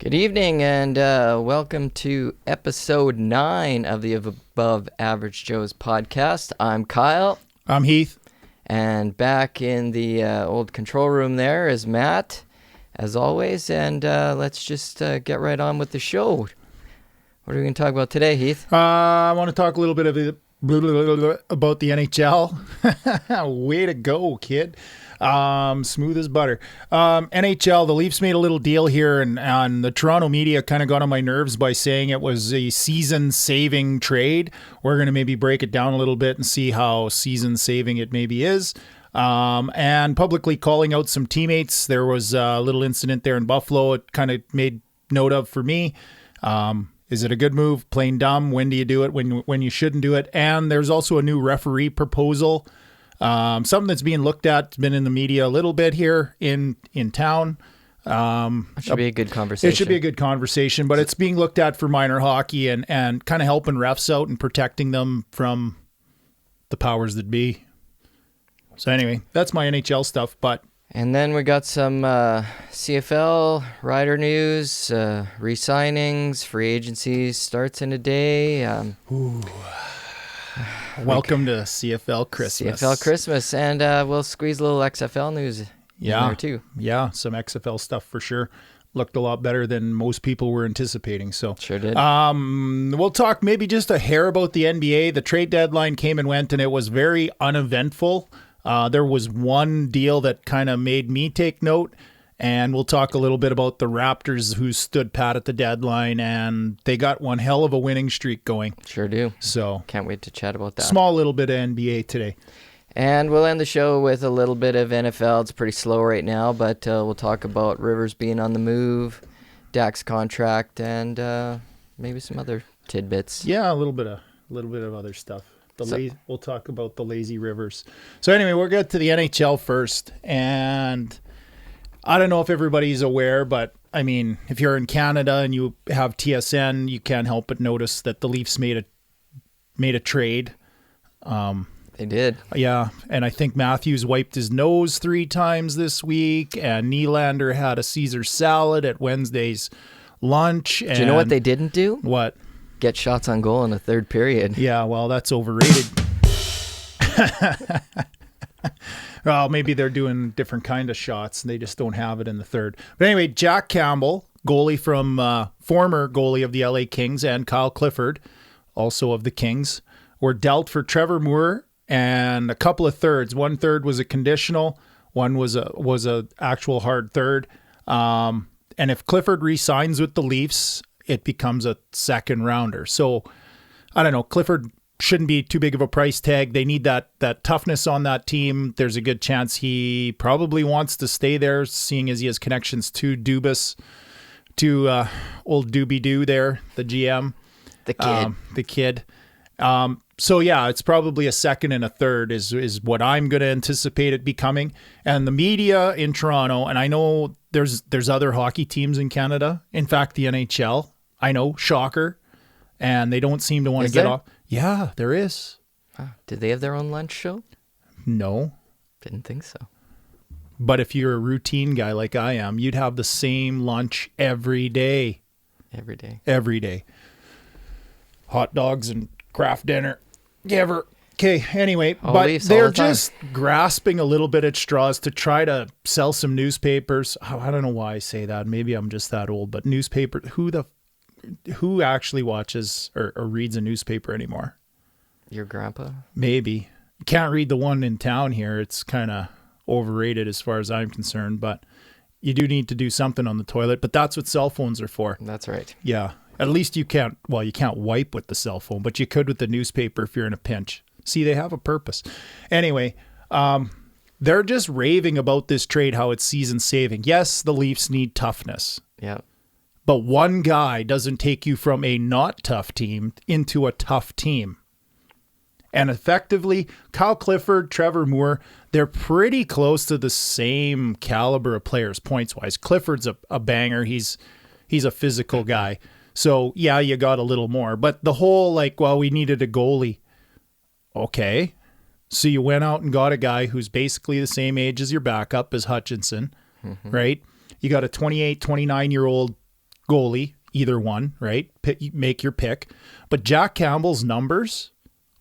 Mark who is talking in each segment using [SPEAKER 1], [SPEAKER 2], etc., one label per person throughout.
[SPEAKER 1] Good evening and welcome to episode 9 of the Above Average Joe's podcast. I'm Kyle.
[SPEAKER 2] I'm Heath.
[SPEAKER 1] And back in the old control room there is Matt, as always. And let's just get right on with the show. What are we going to talk about today, Heath?
[SPEAKER 2] I want to talk a little bit about the NHL. Way to go, kid. Smooth as butter. NHL, the Leafs made a little deal here, and the Toronto media kind of got on my nerves by saying it was a season-saving trade. We're going to maybe break it down a little bit and see how season-saving it maybe is. And publicly calling out some teammates. There was a little incident there in Buffalo. It kind of made note of for me. Is it a good move? Plain dumb. When do you do it? When you shouldn't do it? And there's also a new referee proposal. Something that's being looked at. It's been in the media a little bit here in town.
[SPEAKER 1] It should be a good conversation.
[SPEAKER 2] It should be a good conversation, but it's being looked at for minor hockey and kind of helping refs out and protecting them from the powers that be. So anyway, that's my NHL stuff, but...
[SPEAKER 1] And then we got some CFL rider news, re-signings, free agencies, starts in a day.
[SPEAKER 2] Welcome to CFL Christmas.
[SPEAKER 1] CFL Christmas, and we'll squeeze a little XFL news in there too.
[SPEAKER 2] Yeah, some XFL stuff for sure. Looked a lot better than most people were anticipating. So
[SPEAKER 1] sure did.
[SPEAKER 2] We'll talk maybe just a hair about the NBA. The trade deadline came and went, and it was very uneventful. There was one deal that kind of made me take note, and we'll talk a little bit about the Raptors who stood pat at the deadline, and they got one hell of a winning streak going.
[SPEAKER 1] Sure do.
[SPEAKER 2] So
[SPEAKER 1] can't wait to chat about that.
[SPEAKER 2] Small little bit of NBA today.
[SPEAKER 1] And we'll end the show with a little bit of NFL. It's pretty slow right now, but we'll talk about Rivers being on the move, Dak's contract, and maybe some other tidbits.
[SPEAKER 2] Yeah, a little bit of other stuff. We'll talk about the lazy Rivers. So anyway, we'll get to the NHL first. And I don't know if everybody's aware, but I mean, if you're in Canada and you have TSN, you can't help but notice that the Leafs made a trade.
[SPEAKER 1] They did.
[SPEAKER 2] Yeah, and I think Matthews wiped his nose 3 times this week, and Nylander had a Caesar salad at Wednesday's lunch.
[SPEAKER 1] Do you know what they didn't do?
[SPEAKER 2] What?
[SPEAKER 1] Get shots on goal in the third period.
[SPEAKER 2] Yeah, well, that's overrated. Well, maybe they're doing different kind of shots and they just don't have it in the third. But anyway, Jack Campbell, goalie from former goalie of the LA Kings, and Kyle Clifford, also of the Kings, were dealt for Trevor Moore and a couple of thirds. 1/3 was a conditional, one was a actual hard third. And if Clifford re-signs with the Leafs, it becomes a second rounder. So, I don't know. Clifford shouldn't be too big of a price tag. They need that toughness on that team. There's a good chance he probably wants to stay there, seeing as he has connections to Dubas, to old Doobie Doo there, the GM.
[SPEAKER 1] The kid.
[SPEAKER 2] So, yeah, it's probably a second and a third is what I'm going to anticipate it becoming. And the media in Toronto, and I know there's other hockey teams in Canada. In fact, the NHL, I know, shocker. And they don't seem to want to get off. Yeah, there is.
[SPEAKER 1] Did they have their own lunch show?
[SPEAKER 2] No.
[SPEAKER 1] Didn't think so.
[SPEAKER 2] But if you're a routine guy like I am, you'd have the same lunch every day.
[SPEAKER 1] Every day.
[SPEAKER 2] Every day. Hot dogs and craft dinner. Giver. Okay, anyway, but they're just grasping a little bit at straws to try to sell some newspapers. I don't know why I say that. Maybe I'm just that old, but newspaper, who actually watches or reads a newspaper anymore?
[SPEAKER 1] Your grandpa?
[SPEAKER 2] Maybe. You can't read the one in town here. It's kind of overrated as far as I'm concerned, but you do need to do something on the toilet, but that's what cell phones are for.
[SPEAKER 1] That's right.
[SPEAKER 2] Yeah. At least you can't wipe with the cell phone, but you could with the newspaper if you're in a pinch. See, they have a purpose. Anyway, they're just raving about this trade, how it's season saving. Yes, the Leafs need toughness.
[SPEAKER 1] Yeah.
[SPEAKER 2] But one guy doesn't take you from a not tough team into a tough team. And effectively, Kyle Clifford, Trevor Moore, they're pretty close to the same caliber of players points-wise. Clifford's a banger. He's a physical guy. So, yeah, you got a little more. But the whole, we needed a goalie. Okay. So you went out and got a guy who's basically the same age as your backup, as Hutchinson, right? You got a 28, 29-year-old goalie, either one, right? Make your pick. But Jack Campbell's numbers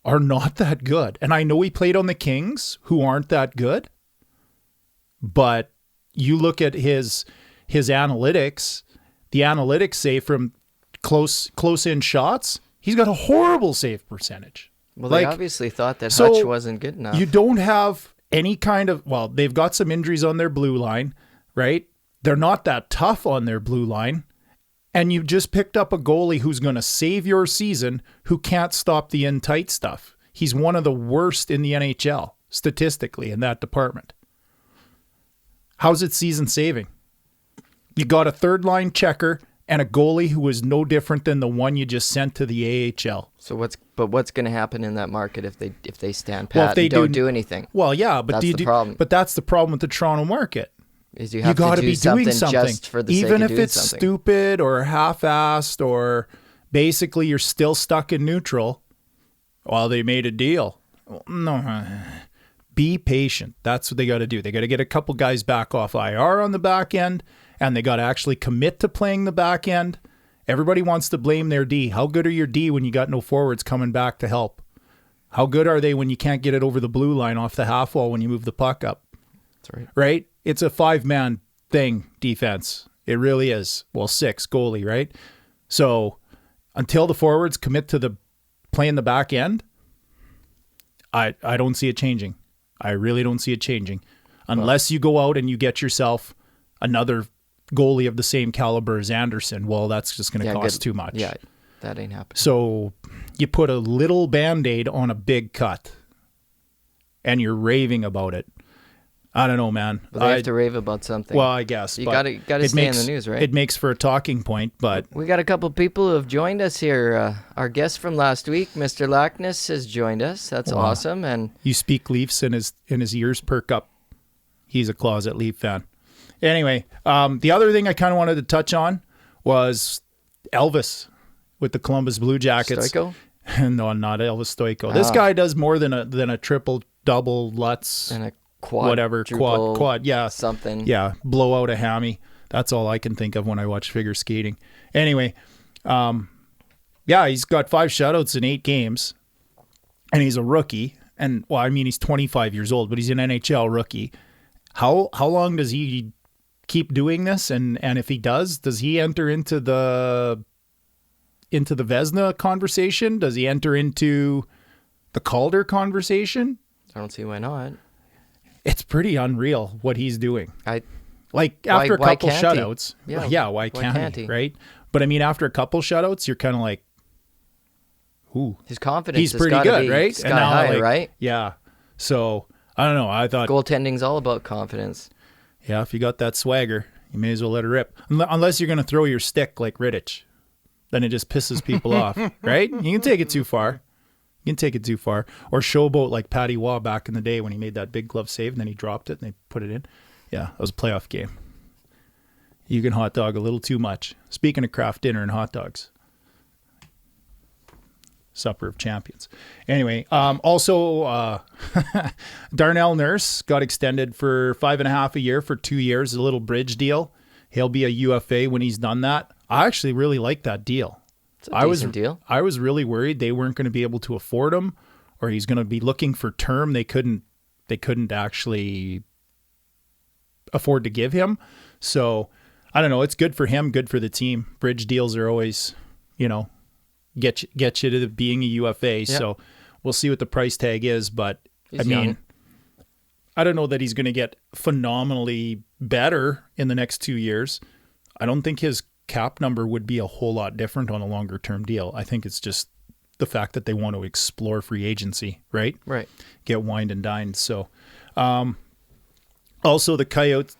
[SPEAKER 2] are not that good. And I know he played on the Kings, who aren't that good. But you look at his analytics, the analytics say from close in shots, he's got a horrible save percentage.
[SPEAKER 1] Well, they obviously thought that Hutch wasn't good enough.
[SPEAKER 2] You don't have any kind of, well, they've got some injuries on their blue line, right? They're not that tough on their blue line. And you've just picked up a goalie who's going to save your season, who can't stop the in-tight stuff. He's one of the worst in the NHL, statistically, in that department. How's it season saving? You got a third-line checker and a goalie who is no different than the one you just sent to the AHL.
[SPEAKER 1] So what's going to happen in that market if they stand pat and don't do anything?
[SPEAKER 2] Well, yeah, but
[SPEAKER 1] that's the problem.
[SPEAKER 2] But that's the problem with the Toronto market.
[SPEAKER 1] Is you have to do something just for the sake of
[SPEAKER 2] even
[SPEAKER 1] doing
[SPEAKER 2] if it's
[SPEAKER 1] something.
[SPEAKER 2] Stupid or half-assed or basically you're still stuck in neutral. Well, they made a deal. Well, no, be patient. That's what they got to do. They got to get a couple guys back off IR on the back end, and they got to actually commit to playing the back end. Everybody wants to blame their D. How good are your D when you got no forwards coming back to help? How good are they when you can't get it over the blue line off the half wall when you move the puck up?
[SPEAKER 1] That's right.
[SPEAKER 2] Right? It's a 5-man thing, defense. It really is. Well, 6 goalie, right? So until the forwards commit to the playing the back end, I don't see it changing. I really don't see it changing. Unless you go out and you get yourself another goalie of the same caliber as Anderson. Well, that's just going to cost too much.
[SPEAKER 1] Yeah, that ain't happening.
[SPEAKER 2] So you put a little Band-Aid on a big cut and you're raving about it. I don't know, man.
[SPEAKER 1] But they have to rave about something.
[SPEAKER 2] Well, I guess.
[SPEAKER 1] You gotta stay in the news, right?
[SPEAKER 2] It makes for a talking point, but...
[SPEAKER 1] We got a couple people who have joined us here. Our guest from last week, Mr. Lackness, has joined us. That's awesome. And
[SPEAKER 2] you speak Leafs and his ears perk up. He's a closet Leaf fan. Anyway, the other thing I kind of wanted to touch on was Elvis with the Columbus Blue Jackets.
[SPEAKER 1] Stoico?
[SPEAKER 2] No, not Elvis Stoico. This guy does more than a triple, double, Lutz...
[SPEAKER 1] And a quad,
[SPEAKER 2] whatever, quad, yeah.
[SPEAKER 1] Something.
[SPEAKER 2] Yeah, blow out a hammy. That's all I can think of when I watch figure skating. Anyway, he's got 5 shutouts in 8 games, and he's a rookie. And, well, I mean, he's 25 years old, but he's an NHL rookie. How long does he keep doing this? And if he does he enter into the Vezina conversation? Does he enter into the Calder conversation?
[SPEAKER 1] I don't see why not.
[SPEAKER 2] It's pretty unreal what he's doing. After a couple shutouts.
[SPEAKER 1] Yeah,
[SPEAKER 2] why can't he? Right? But I mean, after a couple shutouts, you're kind of like, ooh.
[SPEAKER 1] His confidence
[SPEAKER 2] he's pretty good, right?
[SPEAKER 1] Sky high, right?
[SPEAKER 2] Yeah. So, I don't know. I thought...
[SPEAKER 1] Goaltending's all about confidence.
[SPEAKER 2] Yeah, if you got that swagger, you may as well let it rip. Unless you're going to throw your stick like Rittich. Then it just pisses people off, right? You can take it too far. Or showboat like Patty Waugh back in the day when he made that big glove save and then he dropped it and they put it in. Yeah, that was a playoff game. You can hot dog a little too much. Speaking of craft dinner and hot dogs. Supper of Champions. Anyway, also Darnell Nurse got extended for 5.5 a year for 2 years, a little bridge deal. He'll be a UFA when he's done that. I actually really like that deal.
[SPEAKER 1] It's a decent deal.
[SPEAKER 2] I was really worried they weren't going to be able to afford him, or he's going to be looking for term they couldn't actually afford to give him. So I don't know. It's good for him, good for the team. Bridge deals are always, get you to being a UFA. Yep. So we'll see what the price tag is, but he's young. I don't know that he's going to get phenomenally better in the next 2 years. I don't think his cap number would be a whole lot different on a longer term deal. I think it's just the fact that they want to explore free agency, right?
[SPEAKER 1] Right.
[SPEAKER 2] Get wined and dined. So, also the Coyotes.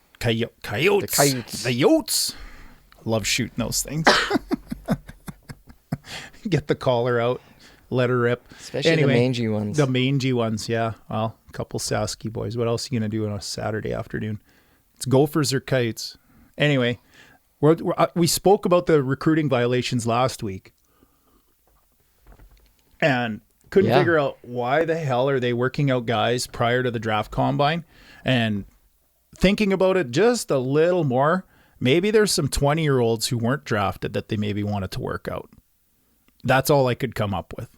[SPEAKER 2] Love shooting those things. Get the collar out, let her rip.
[SPEAKER 1] Especially the mangy ones.
[SPEAKER 2] The mangy ones, yeah. Well, a couple Sasky boys. What else are you going to do on a Saturday afternoon? It's Gophers or Coyotes. Anyway, we spoke about the recruiting violations last week and couldn't figure out why the hell are they working out guys prior to the draft combine. And thinking about it just a little more, maybe there's some 20-year-olds who weren't drafted that they maybe wanted to work out. That's all I could come up with.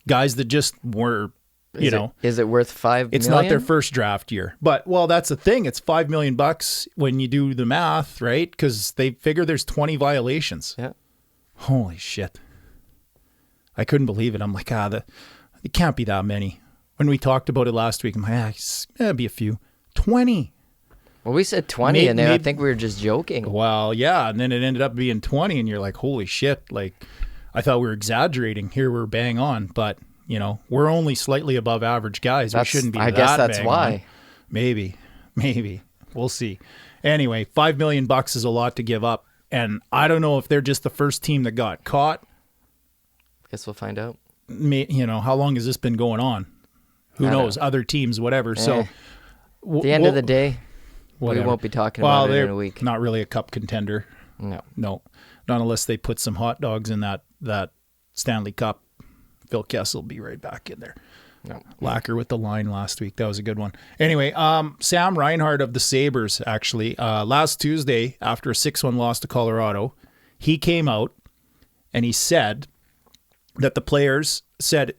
[SPEAKER 2] Guys that just were,
[SPEAKER 1] Is it worth $5 million?
[SPEAKER 2] It's not their first draft year. But, well, that's the thing. It's $5 million when you do the math, right? Because they figure there's 20 violations.
[SPEAKER 1] Yeah.
[SPEAKER 2] Holy shit. I couldn't believe it. I'm like, it can't be that many. When we talked about it last week, I'm like, it'd be a few. 20.
[SPEAKER 1] Well, we said 20, and I think we were just joking.
[SPEAKER 2] Well, yeah, and then it ended up being 20, and you're like, holy shit. Like, I thought we were exaggerating. Here we're bang on, but, we're only slightly above average guys. We shouldn't be that bang on. I guess that's why. Maybe. We'll see. Anyway, $5 million is a lot to give up, and I don't know if they're just the first team that got caught.
[SPEAKER 1] Guess we'll find out.
[SPEAKER 2] How long has this been going on? Who knows? Other teams, whatever. So,
[SPEAKER 1] at the end of the day, whatever. We won't be talking about it in a week.
[SPEAKER 2] Not really a cup contender.
[SPEAKER 1] No.
[SPEAKER 2] Not unless they put some hot dogs in that Stanley Cup. Phil Kessel will be right back in there.
[SPEAKER 1] No.
[SPEAKER 2] Lacker with the line last week. That was a good one. Anyway, Sam Reinhart of the Sabres, actually, last Tuesday, after a 6-1 loss to Colorado, he came out and he said that the players said,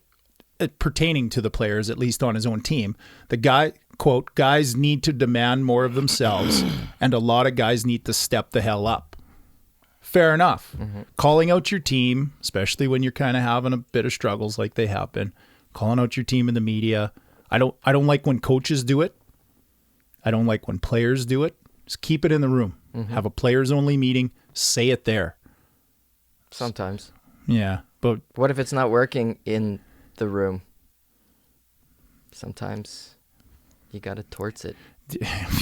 [SPEAKER 2] pertaining to the players, at least on his own team, the guy, quote, guys need to demand more of themselves and a lot of guys need to step the hell up. Fair enough. Mm-hmm. Calling out your team, especially when you're kind of having a bit of struggles like they have been, calling out your team in the media. I don't like when coaches do it. I don't like when players do it. Just keep it in the room. Mm-hmm. Have a players only meeting. Say it there.
[SPEAKER 1] Sometimes.
[SPEAKER 2] Yeah. But
[SPEAKER 1] what if it's not working in the room? Sometimes you got to torts it.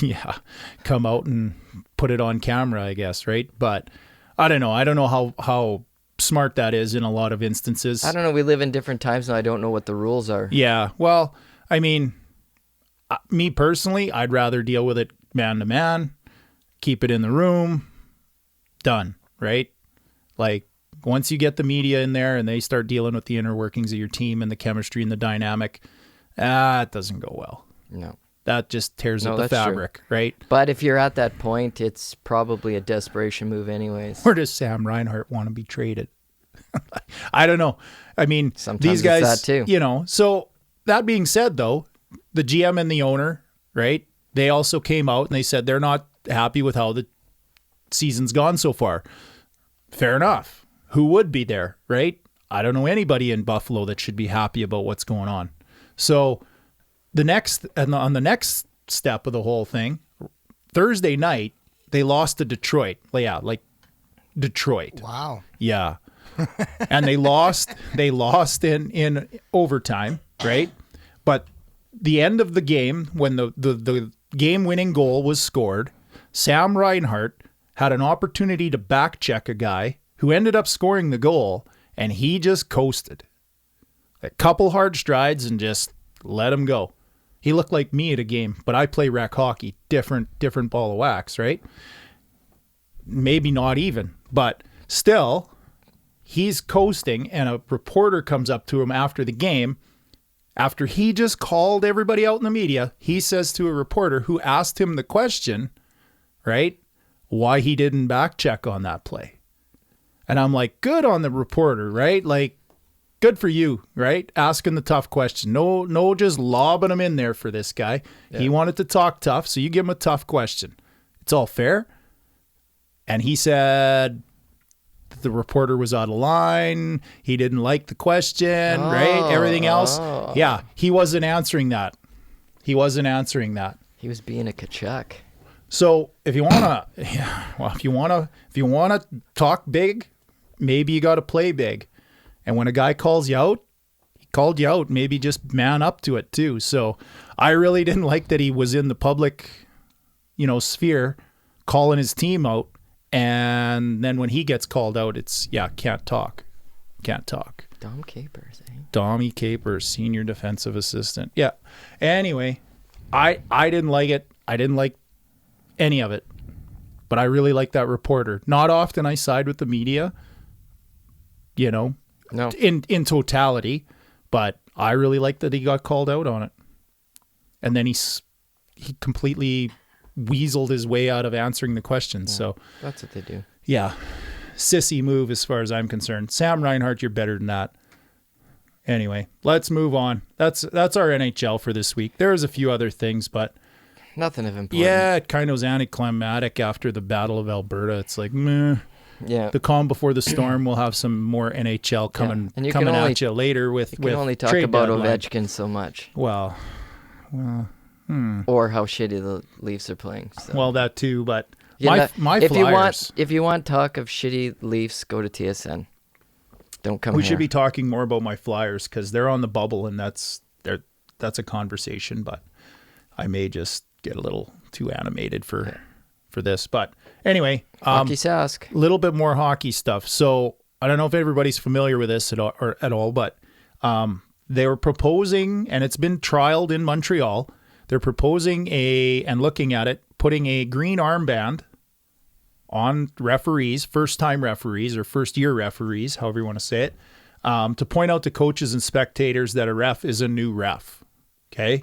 [SPEAKER 2] Yeah. Come out and put it on camera, I guess, right? But I don't know. I don't know how smart that is in a lot of instances.
[SPEAKER 1] I don't know. We live in different times and I don't know what the rules are.
[SPEAKER 2] Yeah. Well, I mean, me personally, I'd rather deal with it man to man, keep it in the room, done, right? Like, once you get the media in there and they start dealing with the inner workings of your team and the chemistry and the dynamic, it doesn't go well.
[SPEAKER 1] No.
[SPEAKER 2] That just tears up the fabric, true. Right?
[SPEAKER 1] But if you're at that point, it's probably a desperation move anyways.
[SPEAKER 2] Or does Sam Reinhart want to be traded? I don't know. I mean,
[SPEAKER 1] sometimes
[SPEAKER 2] these guys,
[SPEAKER 1] it's that too.
[SPEAKER 2] So that being said, though, the GM and the owner, right, they also came out and they said they're not happy with how the season's gone so far. Fair enough. Who would be there, right? I don't know anybody in Buffalo that should be happy about what's going on. So on the next step of the whole thing, Thursday night, they lost to Detroit. Yeah, like Detroit.
[SPEAKER 3] Wow.
[SPEAKER 2] Yeah. And they lost in overtime, right? But the end of the game, when the game-winning goal was scored, Sam Reinhart had an opportunity to back check a guy who ended up scoring the goal, and he just coasted. A couple hard strides and just let him go. He looked like me at a game, but I play rec hockey, different ball of wax, right? Maybe not even, but still, he's coasting, and a reporter comes up to him after the game. After he just called everybody out in the media, he says to a reporter who asked him the question, right, why he didn't back check on that play. And I'm like, good on the reporter, right? Like, good for you, right? Asking the tough question. No, just lobbing him in there for this guy. Yeah. He wanted to talk tough, so you give him a tough question. It's all fair. And he said that the reporter was out of line. He didn't like the question, right? Everything else. Yeah, he wasn't answering that. He was being a Kachuk. So if you wanna talk big, maybe you got to play big. And when a guy calls you out, he called you out. Maybe just man up to it too. So I really didn't like that he was in the public, sphere, calling his team out. And then when he gets called out, it's, can't talk.
[SPEAKER 1] Dom Capers, eh?
[SPEAKER 2] Dommy Capers, senior defensive assistant. Yeah. Anyway, I didn't like it. I didn't like any of it. But I really like that reporter. Not often I side with the media,
[SPEAKER 1] No.
[SPEAKER 2] in totality, but I really like that he got called out on it. And then he completely weaseled his way out of answering the questions.
[SPEAKER 1] Yeah,
[SPEAKER 2] so
[SPEAKER 1] that's what they do.
[SPEAKER 2] yeah, sissy move as far as I'm concerned. Sam Reinhart, you're better than that. Anyway, let's move on. That's our NHL for this week. There's a few other things, but
[SPEAKER 1] nothing of importance.
[SPEAKER 2] yeah, it kind of was anticlimactic after the Battle of Alberta. It's like, meh.
[SPEAKER 1] Yeah.
[SPEAKER 2] The calm before the storm. We'll have some more NHL coming
[SPEAKER 1] And
[SPEAKER 2] at you later with
[SPEAKER 1] You can only talk
[SPEAKER 2] trade
[SPEAKER 1] about
[SPEAKER 2] deadline.
[SPEAKER 1] Ovechkin so much.
[SPEAKER 2] Well,
[SPEAKER 1] Or how shitty the Leafs are playing. So.
[SPEAKER 2] well, that too. But
[SPEAKER 1] Yeah,
[SPEAKER 2] my
[SPEAKER 1] if
[SPEAKER 2] Flyers.
[SPEAKER 1] if you want talk of shitty Leafs, go to TSN. Don't come
[SPEAKER 2] We
[SPEAKER 1] here.
[SPEAKER 2] should be talking more about my Flyers because they're on the bubble, and that's a conversation. But I may just get a little too animated for this. But anyway,
[SPEAKER 1] Hockey Sask.
[SPEAKER 2] a little bit more hockey stuff. So I don't know if everybody's familiar with this at all, but they were proposing, and it's been trialed in Montreal. They're proposing and looking at it, putting a green armband on referees, first-time referees or first-year referees, however you want to say it, to point out to coaches and spectators that a ref is a new ref. Okay?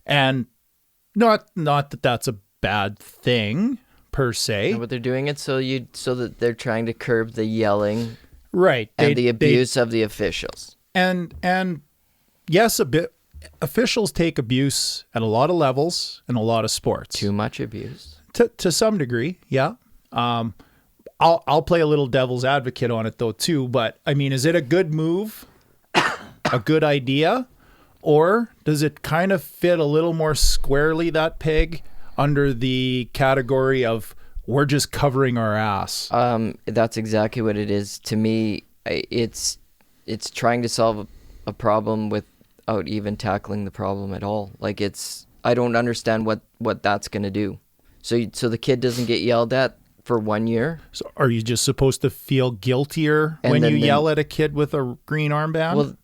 [SPEAKER 2] And not that that's a bad thing per se.
[SPEAKER 1] No, but they're doing it so that they're trying to curb the yelling
[SPEAKER 2] Right.
[SPEAKER 1] and the abuse of the officials.
[SPEAKER 2] And yes, a bit. Officials take abuse at a lot of levels in a lot of sports.
[SPEAKER 1] Too much abuse.
[SPEAKER 2] To some degree, yeah. I'll play a little devil's advocate on it though too. But I mean, is it a good move, a good idea, or does it kind of fit a little more squarely, that peg, under the category of we're just covering our ass?
[SPEAKER 1] That's exactly what it is. To me, it's trying to solve a problem without even tackling the problem at all. Like I don't understand what that's going to do. So the kid doesn't get yelled at for 1 year.
[SPEAKER 2] So are you just supposed to feel guiltier when you yell at a kid with a green armband?
[SPEAKER 1] Well,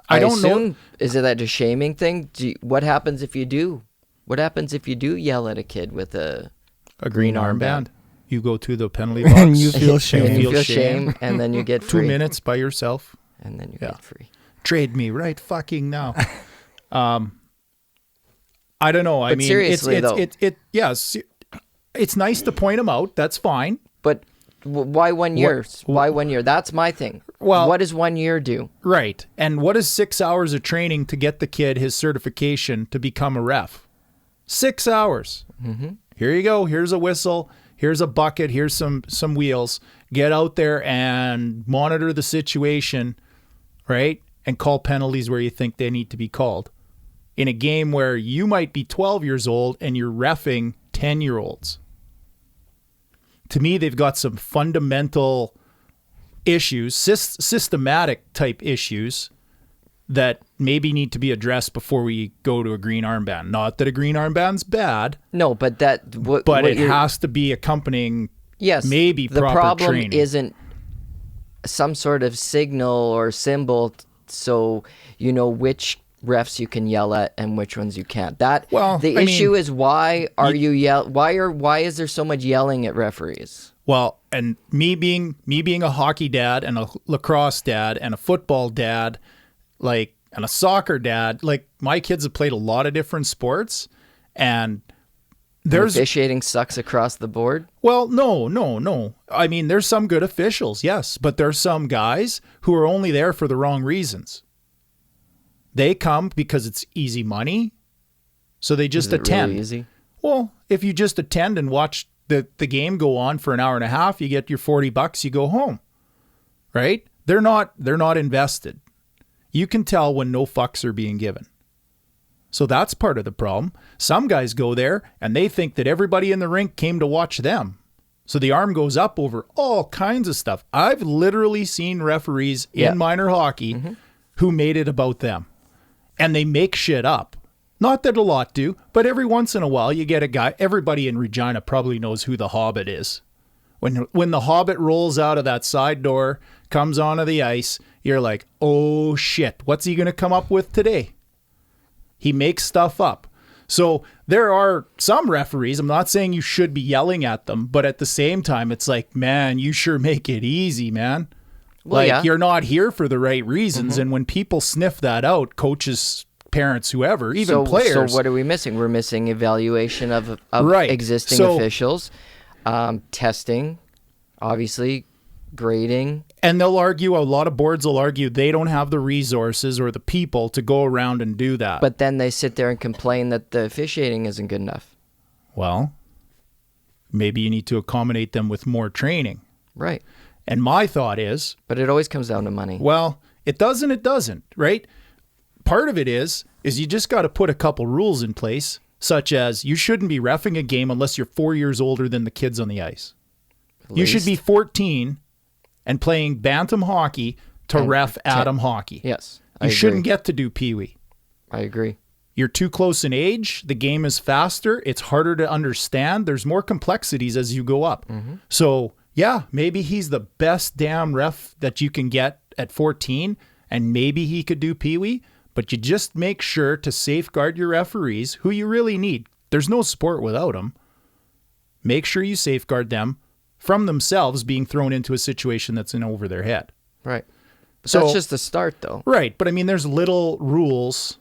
[SPEAKER 2] I don't
[SPEAKER 1] assume,
[SPEAKER 2] know.
[SPEAKER 1] Is it that a shaming thing? What happens if you do? What happens if you do yell at a kid with a
[SPEAKER 2] green armband?
[SPEAKER 1] armband?
[SPEAKER 2] You go to the penalty box.
[SPEAKER 3] And you feel shame.
[SPEAKER 1] You feel shame, and then you get
[SPEAKER 2] 2
[SPEAKER 1] free.
[SPEAKER 2] minutes by yourself.
[SPEAKER 1] And then you get free.
[SPEAKER 2] Trade me right fucking now. I don't know. I
[SPEAKER 1] But
[SPEAKER 2] mean,
[SPEAKER 1] seriously, though.
[SPEAKER 2] Yes, it's nice to point them out. That's fine.
[SPEAKER 1] But why 1 year? Why 1 year? That's my thing.
[SPEAKER 2] Well-
[SPEAKER 1] what does 1 year do?
[SPEAKER 2] Right. And what is 6 hours of training to get the kid his certification to become a ref? 6 hours. Mm-hmm. Here you go. Here's a whistle. Here's a bucket. Here's some wheels. Get out there and monitor the situation, right? And call penalties where you think they need to be called. In a game where you might be 12 years old and you're reffing 10-year-olds. To me, they've got some fundamental issues, systematic type issues that maybe need to be addressed before we go to a green armband. Not that a green armband's bad,
[SPEAKER 1] No, but
[SPEAKER 2] but it has to be accompanying maybe
[SPEAKER 1] the
[SPEAKER 2] proper
[SPEAKER 1] problem
[SPEAKER 2] training.
[SPEAKER 1] isn't some sort of signal or symbol so you know which refs you can yell at and which ones you can't. The issue is why is there so much yelling at referees?
[SPEAKER 2] Well, and me being a hockey dad and a lacrosse dad and a football dad, and a soccer dad, my kids have played a lot of different sports, and there's
[SPEAKER 1] Officiating sucks across the board.
[SPEAKER 2] well, no. I mean, there's some good officials, yes, but there's some guys who are only there for the wrong reasons. They come because it's easy money, so they just
[SPEAKER 1] Is it
[SPEAKER 2] attend.
[SPEAKER 1] really easy?
[SPEAKER 2] Well, if you just attend and watch the game go on for an hour and a half, you get your $40, you go home. Right? They're not invested. You can tell when no fucks are being given. So that's part of the problem. Some guys go there and they think that everybody in the rink came to watch them. So the arm goes up over all kinds of stuff. I've literally seen referees in minor hockey who made it about them. And they make shit up. Not that a lot do, but every once in a while you get a guy. Everybody in Regina probably knows who the Hobbit is. When the Hobbit rolls out of that side door, comes onto the ice, you're like, oh shit, what's he going to come up with today? He makes stuff up. So there are some referees, I'm not saying you should be yelling at them, but at the same time, it's like, man, you sure make it easy, man.
[SPEAKER 1] Well, yeah.
[SPEAKER 2] You're not here for the right reasons. And when people sniff that out, coaches parents, whoever, even players.
[SPEAKER 1] So what are we missing? We're missing evaluation of
[SPEAKER 2] Right.
[SPEAKER 1] existing officials, testing, obviously, grading.
[SPEAKER 2] And they'll argue, a lot of boards will argue they don't have the resources or the people to go around and do that.
[SPEAKER 1] But then they sit there and complain that the officiating isn't good enough.
[SPEAKER 2] Well, maybe you need to accommodate them with more training.
[SPEAKER 1] Right.
[SPEAKER 2] And my thought is...
[SPEAKER 1] But it always comes down to money.
[SPEAKER 2] Well, it doesn't, right? Part of it is you just got to put a couple rules in place, such as you shouldn't be reffing a game unless you're 4 years older than the kids on the ice. You should be 14 and playing bantam hockey to ref Atom hockey.
[SPEAKER 1] Yes.
[SPEAKER 2] You shouldn't get to do peewee.
[SPEAKER 1] I agree.
[SPEAKER 2] You're too close in age. The game is faster. It's harder to understand. There's more complexities as you go up.
[SPEAKER 1] Mm-hmm.
[SPEAKER 2] So, yeah, maybe he's the best damn ref that you can get at 14, and maybe he could do peewee, but you just make sure to safeguard your referees, who you really need. There's no sport without them. Make sure you safeguard them from themselves being thrown into a situation that's in over their head.
[SPEAKER 1] Right. But
[SPEAKER 2] So-
[SPEAKER 1] that's just the start, though.
[SPEAKER 2] Right, but I mean, there's little rules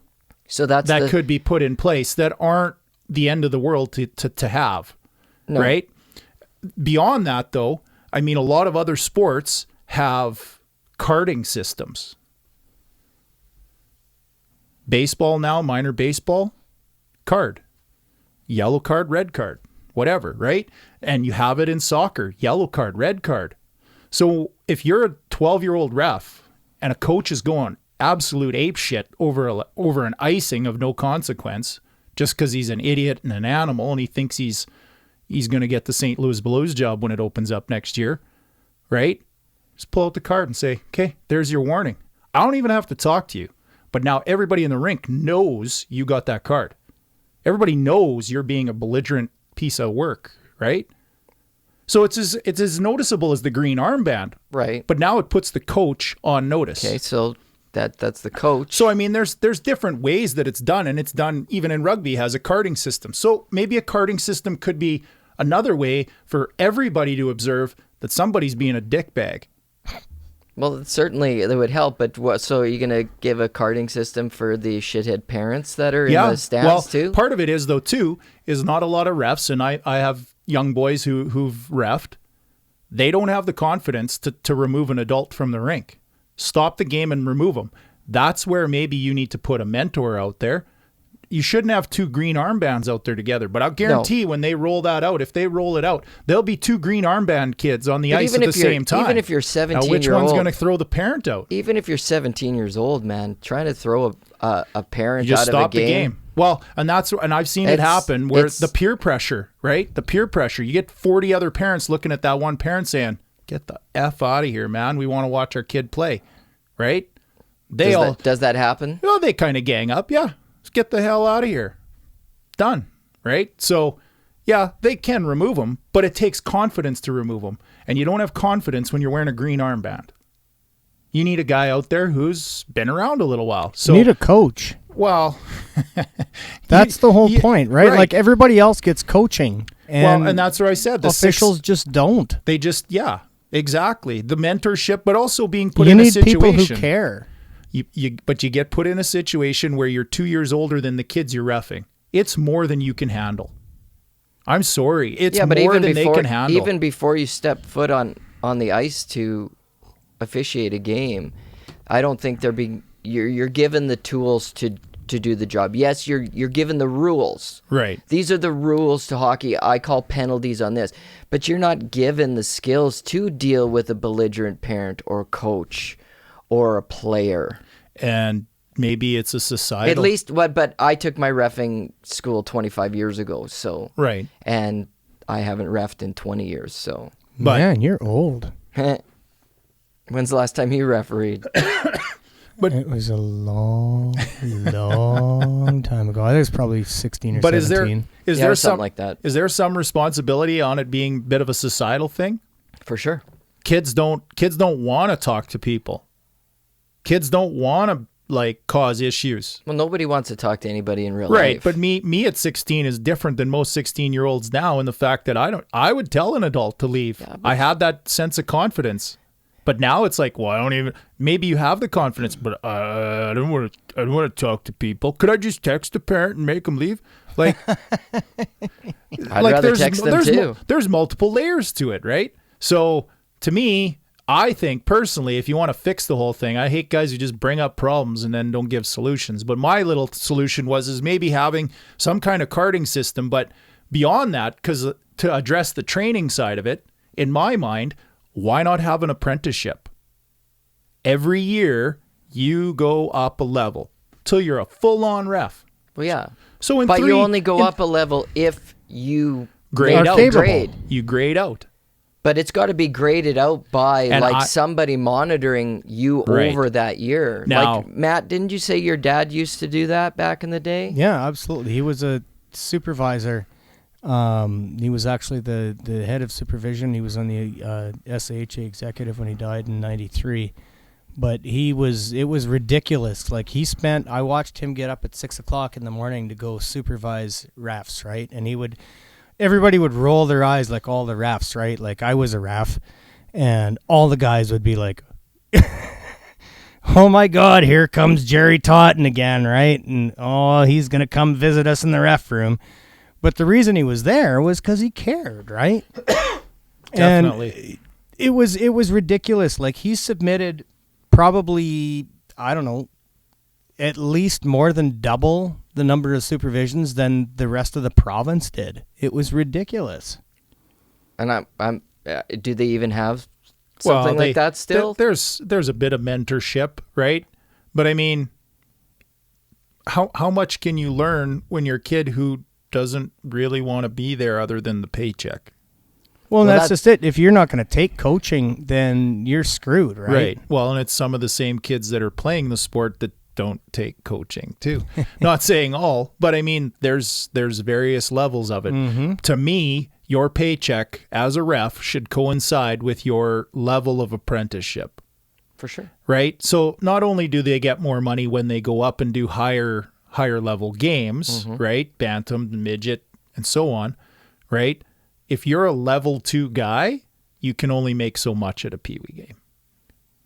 [SPEAKER 1] So that's
[SPEAKER 2] that could be put in place that aren't the end of the world to have,
[SPEAKER 1] No.
[SPEAKER 2] right? Beyond that, though, I mean, a lot of other sports have carding systems. Baseball now, minor baseball, card. Yellow card, red card, whatever, right? And you have it in soccer, yellow card, red card. So if you're a 12-year-old ref and a coach is going absolute ape shit over an icing of no consequence just because he's an idiot and an animal and he thinks he's going to get the St. Louis Blues job when it opens up next year, right? Just pull out the card and say, okay, there's your warning. I don't even have to talk to you. But now everybody in the rink knows you got that card. Everybody knows you're being a belligerent piece of work, right? So it's as noticeable as the green armband.
[SPEAKER 1] Right.
[SPEAKER 2] But now it puts the coach on notice.
[SPEAKER 1] Okay, so that's the coach.
[SPEAKER 2] So, I mean, there's different ways that it's done, and it's done even in rugby has a carding system. So maybe a carding system could be another way for everybody to observe that somebody's being a dickbag.
[SPEAKER 1] Well, certainly it would help, but what? So are you going to give a carding system for the shithead parents that are in the stands too?
[SPEAKER 2] Part of it is, though, too, is not a lot of refs, and I have young boys who've reffed. They don't have the confidence to remove an adult from the rink. Stop the game and remove them. That's where maybe you need to put a mentor out there. You shouldn't have two green armbands out there together, but I'll guarantee when they roll that out, if they roll it out, there'll be two green armband kids on the ice at the same time.
[SPEAKER 1] Even if you're 17
[SPEAKER 2] now, which
[SPEAKER 1] year
[SPEAKER 2] one's
[SPEAKER 1] old,
[SPEAKER 2] going to throw the parent out?
[SPEAKER 1] even if you're 17 years old, man, trying to throw a parent
[SPEAKER 2] You just
[SPEAKER 1] out of a
[SPEAKER 2] stop the game. Well, and I've seen it happen where the peer pressure, right? The peer pressure. You get 40 other parents looking at that one parent saying, "Get the F out of here, man. We want to watch our kid play." Right?
[SPEAKER 1] Does that happen?
[SPEAKER 2] Well, they kind of gang up. Yeah. Let's get the hell out of here. Done. Right? So, yeah, they can remove them, but it takes confidence to remove them. And you don't have confidence when you're wearing a green armband. You need a guy out there who's been around a little while. So
[SPEAKER 3] You need a coach.
[SPEAKER 2] Well,
[SPEAKER 3] That's the whole point, right? Like everybody else gets coaching.
[SPEAKER 2] And that's what I said. The
[SPEAKER 3] officials just don't.
[SPEAKER 2] They just, yeah, exactly. The mentorship, but also being put
[SPEAKER 3] You
[SPEAKER 2] in a
[SPEAKER 3] need
[SPEAKER 2] situation.
[SPEAKER 3] people who care.
[SPEAKER 2] But you get put in a situation where you're 2 years older than the kids you're reffing. It's more than you can handle. I'm sorry. It's more than they can handle.
[SPEAKER 1] Even before you step foot on the ice to officiate a game, I don't think you're given the tools to do the job. Yes, you're given the rules.
[SPEAKER 2] Right.
[SPEAKER 1] These are the rules to hockey. I call penalties on this. But you're not given the skills to deal with a belligerent parent or coach or a player.
[SPEAKER 2] And maybe it's a societal.
[SPEAKER 1] At least, but I took my reffing school 25 years ago, so.
[SPEAKER 2] Right.
[SPEAKER 1] And I haven't reffed in 20 years, so.
[SPEAKER 2] But,
[SPEAKER 3] Man, you're old.
[SPEAKER 1] When's the last time you refereed?
[SPEAKER 3] But it was a long, long time ago. I think it's probably 16 or 17.
[SPEAKER 2] But is there
[SPEAKER 1] something like that?
[SPEAKER 2] Is there some responsibility on it being a bit of a societal thing?
[SPEAKER 1] For sure.
[SPEAKER 2] Kids don't want to talk to people. Kids don't want to cause issues.
[SPEAKER 1] Well, nobody wants to talk to anybody in real
[SPEAKER 2] Right,
[SPEAKER 1] life.
[SPEAKER 2] but me at 16 is different than most 16-year-olds now in the fact that I would tell an adult to leave.
[SPEAKER 1] Yeah,
[SPEAKER 2] I had that sense of confidence. But now it's like, well, I don't even. Maybe you have the confidence, but I don't want to talk to people. Could I just text a parent and make them leave? Like,
[SPEAKER 1] I'd rather text them too.
[SPEAKER 2] There's multiple layers to it, right? So to me, I think personally, if you want to fix the whole thing, I hate guys who just bring up problems and then don't give solutions. But my little solution is maybe having some kind of carding system. But beyond that, because to address the training side of it, in my mind, why not have an apprenticeship? Every year, you go up a level till you're a full-on ref.
[SPEAKER 1] Well, yeah.
[SPEAKER 2] So
[SPEAKER 1] but you only go up a level if you
[SPEAKER 2] grade out.
[SPEAKER 1] Grade.
[SPEAKER 2] You grade out.
[SPEAKER 1] But it's got to be graded out by somebody monitoring you over that year.
[SPEAKER 2] Now,
[SPEAKER 1] like, Matt, didn't you say your dad used to do that back in the day?
[SPEAKER 3] Yeah, absolutely. He was a supervisor. He was actually the head of supervision. He was on the SAHA executive when he died in '93. But it was ridiculous. Like, I watched him get up at 6:00 in the morning to go supervise refs, right? And everybody would roll their eyes, like all the refs, right? Like, I was a ref, and all the guys would be like, oh my God, here comes Jerry Totten again, right? And he's going to come visit us in the ref room. But the reason he was there was because he cared, right?
[SPEAKER 2] Definitely.
[SPEAKER 3] And it was ridiculous. Like, he submitted probably, I don't know, at least more than double the number of supervisions than the rest of the province did. It was ridiculous.
[SPEAKER 1] And do they even have something like that still?
[SPEAKER 2] There's a bit of mentorship, right? But I mean, how much can you learn when you're a kid who doesn't really want to be there other than the paycheck?
[SPEAKER 3] Well, that's just it. If you're not going to take coaching, then you're screwed, right?
[SPEAKER 2] Right. Well, and it's some of the same kids that are playing the sport that don't take coaching too. Not saying all, but I mean, there's various levels of it. Mm-hmm. To me, your paycheck as a ref should coincide with your level of apprenticeship.
[SPEAKER 1] For sure.
[SPEAKER 2] Right? So not only do they get more money when they go up and do higher level games, mm-hmm. right? Bantam, midget, and so on, right? If you're a level 2 guy, you can only make so much at a Pee Wee game.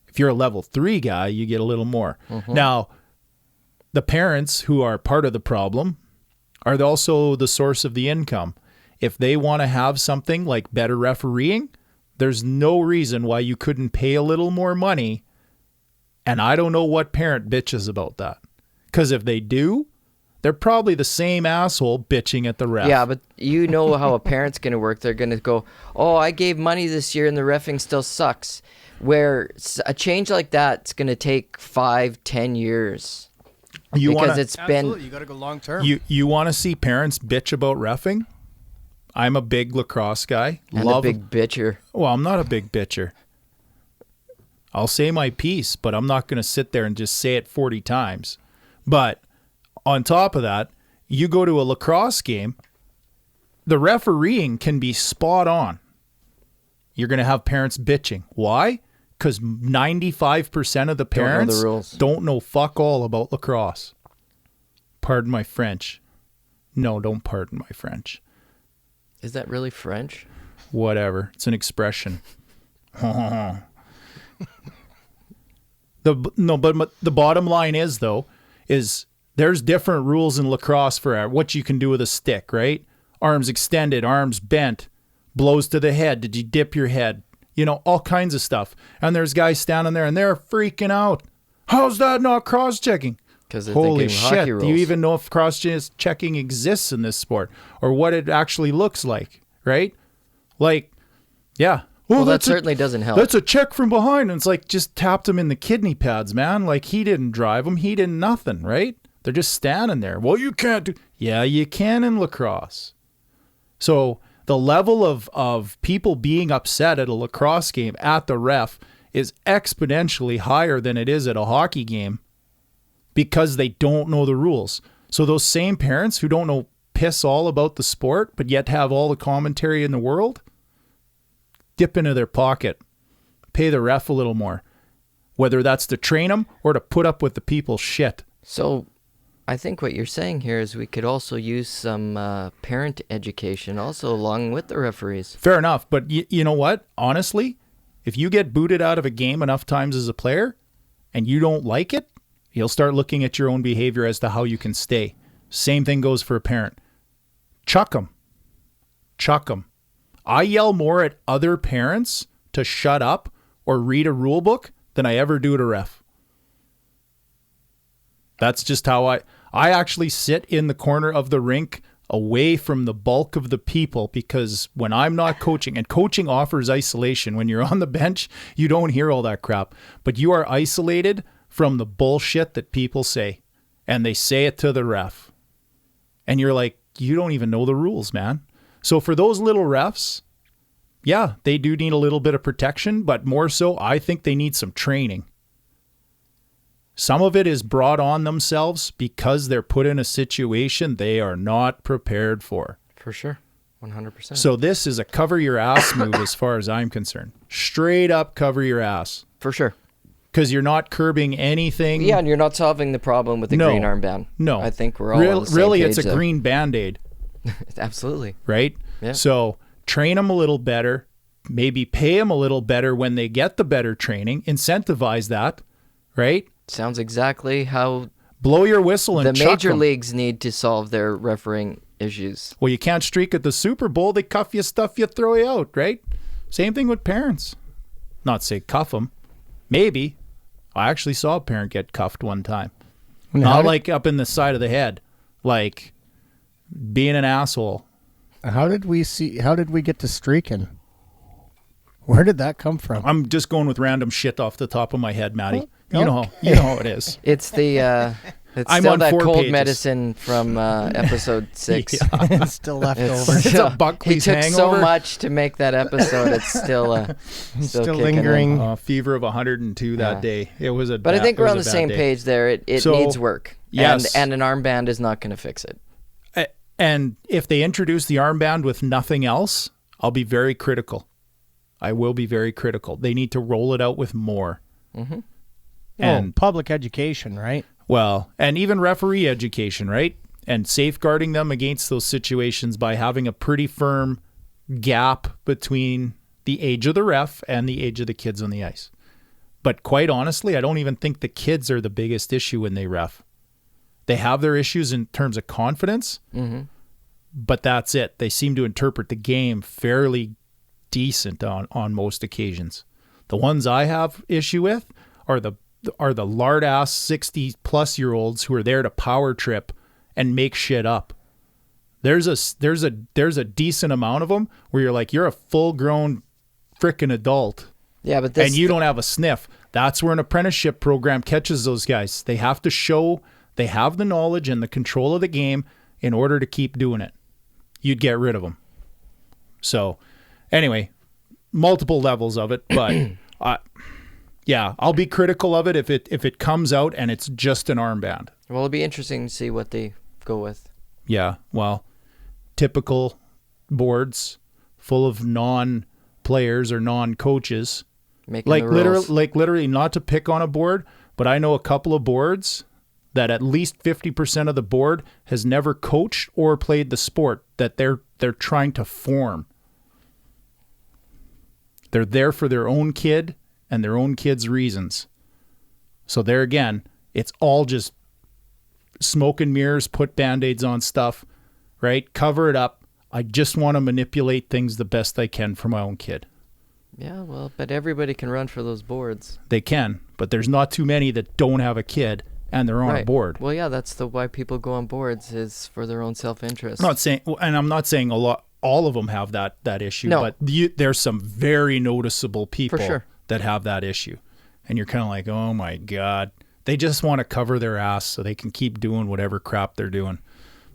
[SPEAKER 2] If you're a level 3 guy, you get a little more. Mm-hmm. Now, the parents who are part of the problem are also the source of the income. If they want to have something like better refereeing, there's no reason why you couldn't pay a little more money. And I don't know what parent bitches about that. Because if they do, they're probably the same asshole bitching at the ref.
[SPEAKER 1] Yeah, but you know how a parent's going to work. They're going to go, I gave money this year and the reffing still sucks. Where a change like that's going to take 5-10 years. It's been...
[SPEAKER 3] You got to go long term.
[SPEAKER 2] You want to see parents bitch about reffing? I'm a big lacrosse guy.
[SPEAKER 1] And a big bitcher.
[SPEAKER 2] Well, I'm not a big bitcher. I'll say my piece, but I'm not going to sit there and just say it 40 times. But on top of that, you go to a lacrosse game, the refereeing can be spot on. You're going to have parents bitching. Why? Because 95% of the parents don't know fuck all about lacrosse. Pardon my French. No, don't pardon my French.
[SPEAKER 1] Is that really French?
[SPEAKER 2] Whatever. It's an expression. But the bottom line is, though, there's different rules in lacrosse for what you can do with a stick, right? Arms extended, arms bent, blows to the head. Did you dip your head? All kinds of stuff. And there's guys standing there and they're freaking out. How's that not cross-checking? Holy shit, do you even know if cross-checking exists in this sport or what it actually looks like, right? Like, yeah.
[SPEAKER 1] Well, that certainly doesn't help.
[SPEAKER 2] That's a check from behind. And it's like, just tapped him in the kidney pads, man. Like, he didn't drive him. He did nothing, right? They're just standing there. Well, you can't do... Yeah, you can in lacrosse. So the level of people being upset at a lacrosse game at the ref is exponentially higher than it is at a hockey game because they don't know the rules. So those same parents who don't know piss all about the sport but yet have all the commentary in the world, dip into their pocket, pay the ref a little more, whether that's to train them or to put up with the people's shit.
[SPEAKER 1] So I think what you're saying here is we could also use some parent education also along with the referees.
[SPEAKER 2] Fair enough. But you know what? Honestly, If you get booted out of a game enough times as a player and you don't like it, you'll start looking at your own behavior as to how you can stay. Same thing goes for a parent. Chuck them. Chuck them. I yell more at other parents to shut up or read a rule book than I ever do at a ref. That's just how I actually sit in the corner of the rink away from the bulk of the people, because when I'm not coaching, and coaching offers isolation. When you're on the bench, you don't hear all that crap, but you are isolated from the bullshit that people say, and they say it to the ref. And you're like, you don't even know the rules, man. So for those little refs, yeah, they do need a little bit of protection, but more so, I think they need some training. Some of it is brought on themselves because they're put in a situation they are not prepared for.
[SPEAKER 1] For sure. 100%.
[SPEAKER 2] So this is a cover your ass move as far as I'm concerned. Straight up cover your ass.
[SPEAKER 1] For sure.
[SPEAKER 2] Because you're not curbing anything.
[SPEAKER 1] Yeah, and you're not solving the problem with the green armband.
[SPEAKER 2] No.
[SPEAKER 1] I think we're all on the same
[SPEAKER 2] really,
[SPEAKER 1] page
[SPEAKER 2] it's a
[SPEAKER 1] there.
[SPEAKER 2] green Band-Aid.
[SPEAKER 1] Absolutely.
[SPEAKER 2] Right?
[SPEAKER 1] Yeah.
[SPEAKER 2] So train them a little better. Maybe pay them a little better when they get the better training. Incentivize that. Right?
[SPEAKER 1] Sounds exactly how
[SPEAKER 2] blow your whistle and
[SPEAKER 1] the
[SPEAKER 2] chuck
[SPEAKER 1] major
[SPEAKER 2] 'em.
[SPEAKER 1] leagues need to solve their refereeing issues.
[SPEAKER 2] Well, you can't streak at the Super Bowl. They cuff you, stuff you, throw you out, right? Same thing with parents. Not say cuff them. Maybe. I actually saw a parent get cuffed one time. Not like up in the side of the head. Like being an asshole.
[SPEAKER 3] How did we get to streaking? Where did that come from?
[SPEAKER 2] I'm just going with random shit off the top of my head, Maddie.
[SPEAKER 3] Oh,
[SPEAKER 2] You know how it is.
[SPEAKER 1] It's the it's
[SPEAKER 2] I'm
[SPEAKER 1] still
[SPEAKER 2] on
[SPEAKER 1] that
[SPEAKER 2] 4
[SPEAKER 1] cold
[SPEAKER 2] pages.
[SPEAKER 1] medicine from episode 6.
[SPEAKER 3] It's still left over.
[SPEAKER 2] It's a Buckley's
[SPEAKER 1] He took
[SPEAKER 2] hangover.
[SPEAKER 1] so much to make that episode. It's still
[SPEAKER 3] Still
[SPEAKER 1] kicking
[SPEAKER 3] lingering.
[SPEAKER 1] in.
[SPEAKER 2] Fever of 102 that
[SPEAKER 1] Yeah.
[SPEAKER 2] day. It was a
[SPEAKER 1] But I think
[SPEAKER 2] it
[SPEAKER 1] we're
[SPEAKER 2] was
[SPEAKER 1] on
[SPEAKER 2] a
[SPEAKER 1] the
[SPEAKER 2] bad
[SPEAKER 1] same
[SPEAKER 2] day.
[SPEAKER 1] page there. It
[SPEAKER 2] So,
[SPEAKER 1] needs work.
[SPEAKER 2] yes.
[SPEAKER 1] And an armband is not going to fix it.
[SPEAKER 2] And if they introduce the armband with nothing else, I'll be very critical. I will be very critical. They need to roll it out with more.
[SPEAKER 1] Mm-hmm.
[SPEAKER 2] And
[SPEAKER 3] public education, right?
[SPEAKER 2] well, and even referee education, right? And safeguarding them against those situations by having a pretty firm gap between the age of the ref and the age of the kids on the ice. But quite honestly, I don't even think the kids are the biggest issue when they ref. They have their issues in terms of confidence, but that's it. They seem to interpret the game fairly decent on most occasions. The ones I have issue with are the lard ass 60-plus-year-olds who are there to power trip and make shit up. There's a decent amount of them where you're like, you're a full-grown frickin' adult.
[SPEAKER 1] Yeah, but
[SPEAKER 2] And you don't have a sniff. That's where an apprenticeship program catches those guys. They have to show they have the knowledge and the control of the game in order to keep doing it. You'd get rid of them. So, anyway, multiple levels of it, but yeah, I'll be critical of it if it comes out and it's just an armband.
[SPEAKER 1] Well, it'll be interesting to see what they go with.
[SPEAKER 2] Yeah, well, typical boards full of non-players or non-coaches.
[SPEAKER 1] Making
[SPEAKER 2] Like
[SPEAKER 1] the rules.
[SPEAKER 2] literally, not to pick on a board, but I know a couple of boards that at least 50% of the board has never coached or played the sport that they're trying to form. They're there for their own kid and their own kid's reasons. So there again, it's all just smoke and mirrors, put Band-Aids on stuff, right? Cover it up. I just want to manipulate things the best I can for my own kid.
[SPEAKER 1] Yeah, well, but everybody can run for those boards.
[SPEAKER 2] They can, but there's not too many that don't have a kid and they're on a board.
[SPEAKER 1] Well, yeah, that's why people go on boards is for their own self-interest.
[SPEAKER 2] I'm not saying all of them have that issue,
[SPEAKER 1] No.
[SPEAKER 2] but there's some very noticeable people
[SPEAKER 1] For sure.
[SPEAKER 2] that have that issue. And you're kind of like, oh my God. They just want to cover their ass so they can keep doing whatever crap they're doing.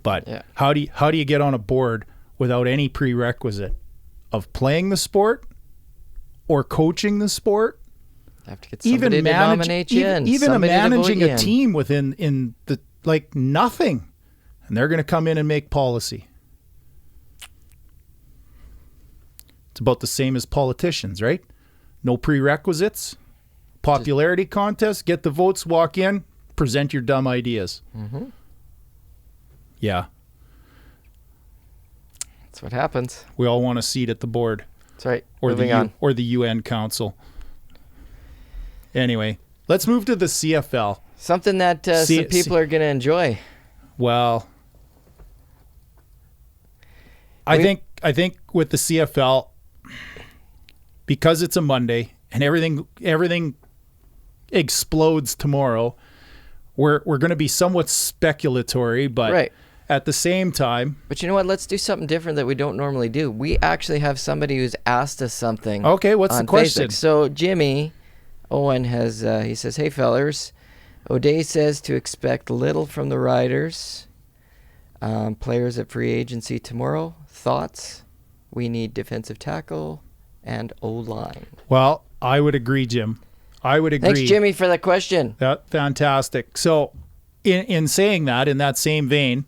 [SPEAKER 2] But
[SPEAKER 1] Yeah.
[SPEAKER 2] how do you get on a board without any prerequisite of playing the sport or coaching the sport?
[SPEAKER 1] Have to get somebody to nominate you and
[SPEAKER 2] even
[SPEAKER 1] somebody to vote
[SPEAKER 2] managing
[SPEAKER 1] you
[SPEAKER 2] a
[SPEAKER 1] in.
[SPEAKER 2] team within the like nothing, and they're going to come in and make policy. It's about the same as politicians, right? No prerequisites, popularity contest, get the votes, walk in, present your dumb ideas.
[SPEAKER 1] Mm-hmm.
[SPEAKER 2] Yeah,
[SPEAKER 1] That's what happens.
[SPEAKER 2] we all want a seat at the board.
[SPEAKER 1] That's right.
[SPEAKER 2] Or
[SPEAKER 1] Moving on.
[SPEAKER 2] or the UN Council. Anyway, let's move to the CFL.
[SPEAKER 1] Something that some people are going to enjoy.
[SPEAKER 2] Well, I think with the CFL, because it's a Monday and everything explodes tomorrow, we're going to be somewhat speculatory, but
[SPEAKER 1] Right.
[SPEAKER 2] at the same time.
[SPEAKER 1] But you know what? Let's do something different that we don't normally do. We actually have somebody who's asked us something.
[SPEAKER 2] Okay, what's
[SPEAKER 1] on
[SPEAKER 2] the question?
[SPEAKER 1] Facebook. So Jimmy Owen has, he says, "Hey fellers, O'Day says to expect little from the Riders. Players at free agency tomorrow. Thoughts? We need defensive tackle and O-line."
[SPEAKER 2] Well, I would agree, Jim. I would agree.
[SPEAKER 1] Thanks, Jimmy, for that question.
[SPEAKER 2] Fantastic. So in saying that, in that same vein,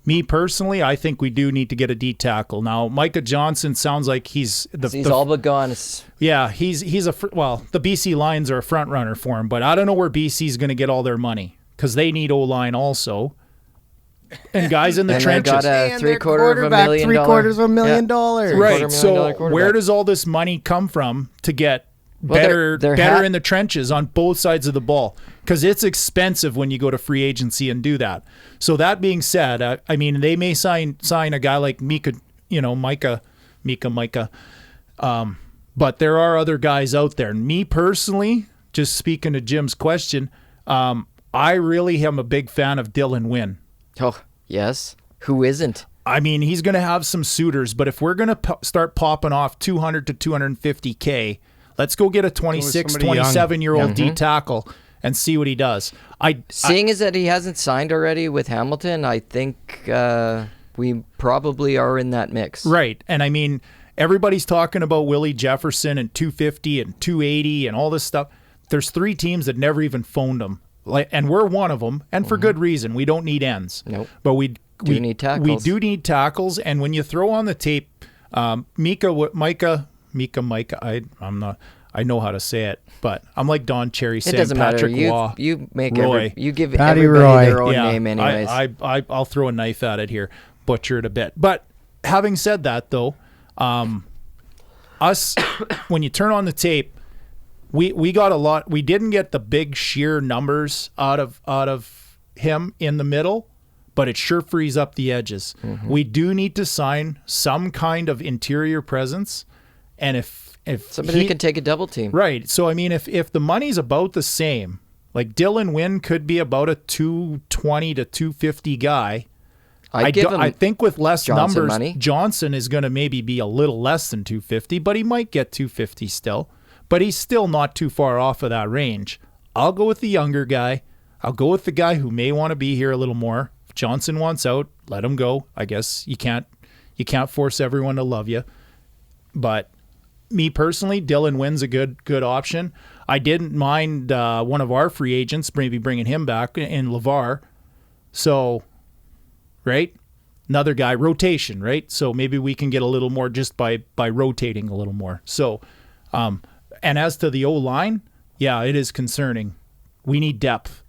[SPEAKER 2] me personally, I think we do need to get a D tackle. Now, Micah Johnson sounds like he's
[SPEAKER 1] all but gone.
[SPEAKER 2] Yeah, the BC Lions are a front runner for him, but I don't know where BC's going to get all their money because they need O-line also. And guys in the trenches.
[SPEAKER 1] Got a
[SPEAKER 3] $750,000 $1 million.
[SPEAKER 2] Right. So where does all this money come from to get better in the trenches on both sides of the ball? Because it's expensive when you go to free agency and do that. So that being said, I mean, they may sign a guy like Micah. But there are other guys out there. And me personally, just speaking to Jim's question, I really am a big fan of Dylan Wynn.
[SPEAKER 1] Oh, yes. Who isn't?
[SPEAKER 2] I mean, he's going to have some suitors, but if we're going to start popping off 200 to 250K, let's go get a 26, 27-year-old D tackle and see what he does.
[SPEAKER 1] Seeing as that he hasn't signed already with Hamilton, I think we probably are in that mix.
[SPEAKER 2] Right. And I mean, everybody's talking about Willie Jefferson and 250 and 280 and all this stuff. There's 3 teams that never even phoned him. And we're one of them, and for good reason. We don't need ends.
[SPEAKER 1] Nope.
[SPEAKER 2] But we
[SPEAKER 1] need tackles.
[SPEAKER 2] We do need tackles, and when you throw on the tape, Micah, I know how to say it, but I'm like Don Cherry saying
[SPEAKER 1] doesn't
[SPEAKER 2] Patrick
[SPEAKER 1] matter.
[SPEAKER 2] Waugh.
[SPEAKER 1] You make
[SPEAKER 2] Roy.
[SPEAKER 1] you give
[SPEAKER 3] Patty
[SPEAKER 1] everybody
[SPEAKER 3] Roy.
[SPEAKER 1] their own name anyways.
[SPEAKER 2] I'll throw a knife at it here, butcher it a bit. But having said that, though, us when you turn on the tape, we got a lot. We didn't get the big sheer numbers out of him in the middle, but it sure frees up the edges. Mm-hmm. We do need to sign some kind of interior presence, and if
[SPEAKER 1] somebody that can take a double team,
[SPEAKER 2] right? So I mean, if the money's about the same, like Dylan Wynn could be about a 220 to 250 guy. I think with less numbers,
[SPEAKER 1] money.
[SPEAKER 2] Johnson is going to maybe be a little less than 250, but he might get 250 still. But he's still not too far off of that range. I'll go with the younger guy. I'll go with the guy who may want to be here a little more. If Johnson wants out, let him go. I guess you can't force everyone to love you. But me personally, Dylan Wynn's a good option. I didn't mind one of our free agents, maybe bringing him back in LeVar. So, right? Another guy, rotation, right? So maybe we can get a little more just by rotating a little more. So, and as to the O-line, yeah, it is concerning. We need depth.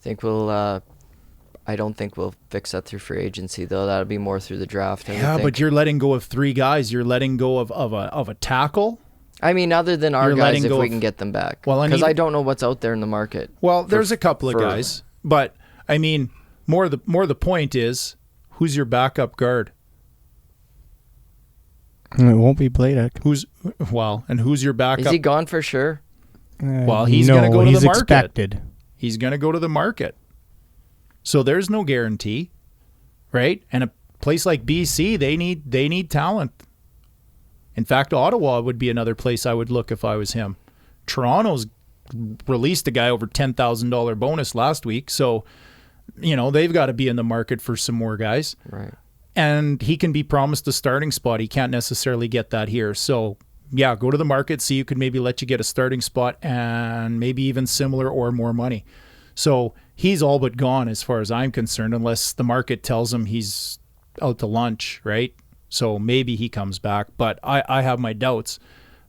[SPEAKER 1] I don't think we'll fix that through free agency, though. That'll be more through the draft.
[SPEAKER 2] Yeah, but you're letting go of 3 guys. You're letting go of a tackle.
[SPEAKER 1] I mean, other than our guys, if we can get them back. Because I don't know what's out there in the market.
[SPEAKER 2] Well, there's a couple of guys, but I mean, more the point is, who's your backup guard?
[SPEAKER 3] It won't be Bladek.
[SPEAKER 2] Who's your backup?
[SPEAKER 1] Is he gone for sure?
[SPEAKER 2] Well, he's going to go to the market.
[SPEAKER 3] Expected.
[SPEAKER 2] He's going to go to the market. So there's no guarantee, right? And a place like BC, they need talent. In fact, Ottawa would be another place I would look if I was him. Toronto's released a guy over $10,000 bonus last week, so they've got to be in the market for some more guys.
[SPEAKER 1] Right.
[SPEAKER 2] And he can be promised a starting spot. He can't necessarily get that here. So, yeah, go to the market, see who could maybe let you get a starting spot and maybe even similar or more money. So he's all but gone as far as I'm concerned, unless the market tells him he's out to lunch, right? So maybe he comes back, but I have my doubts.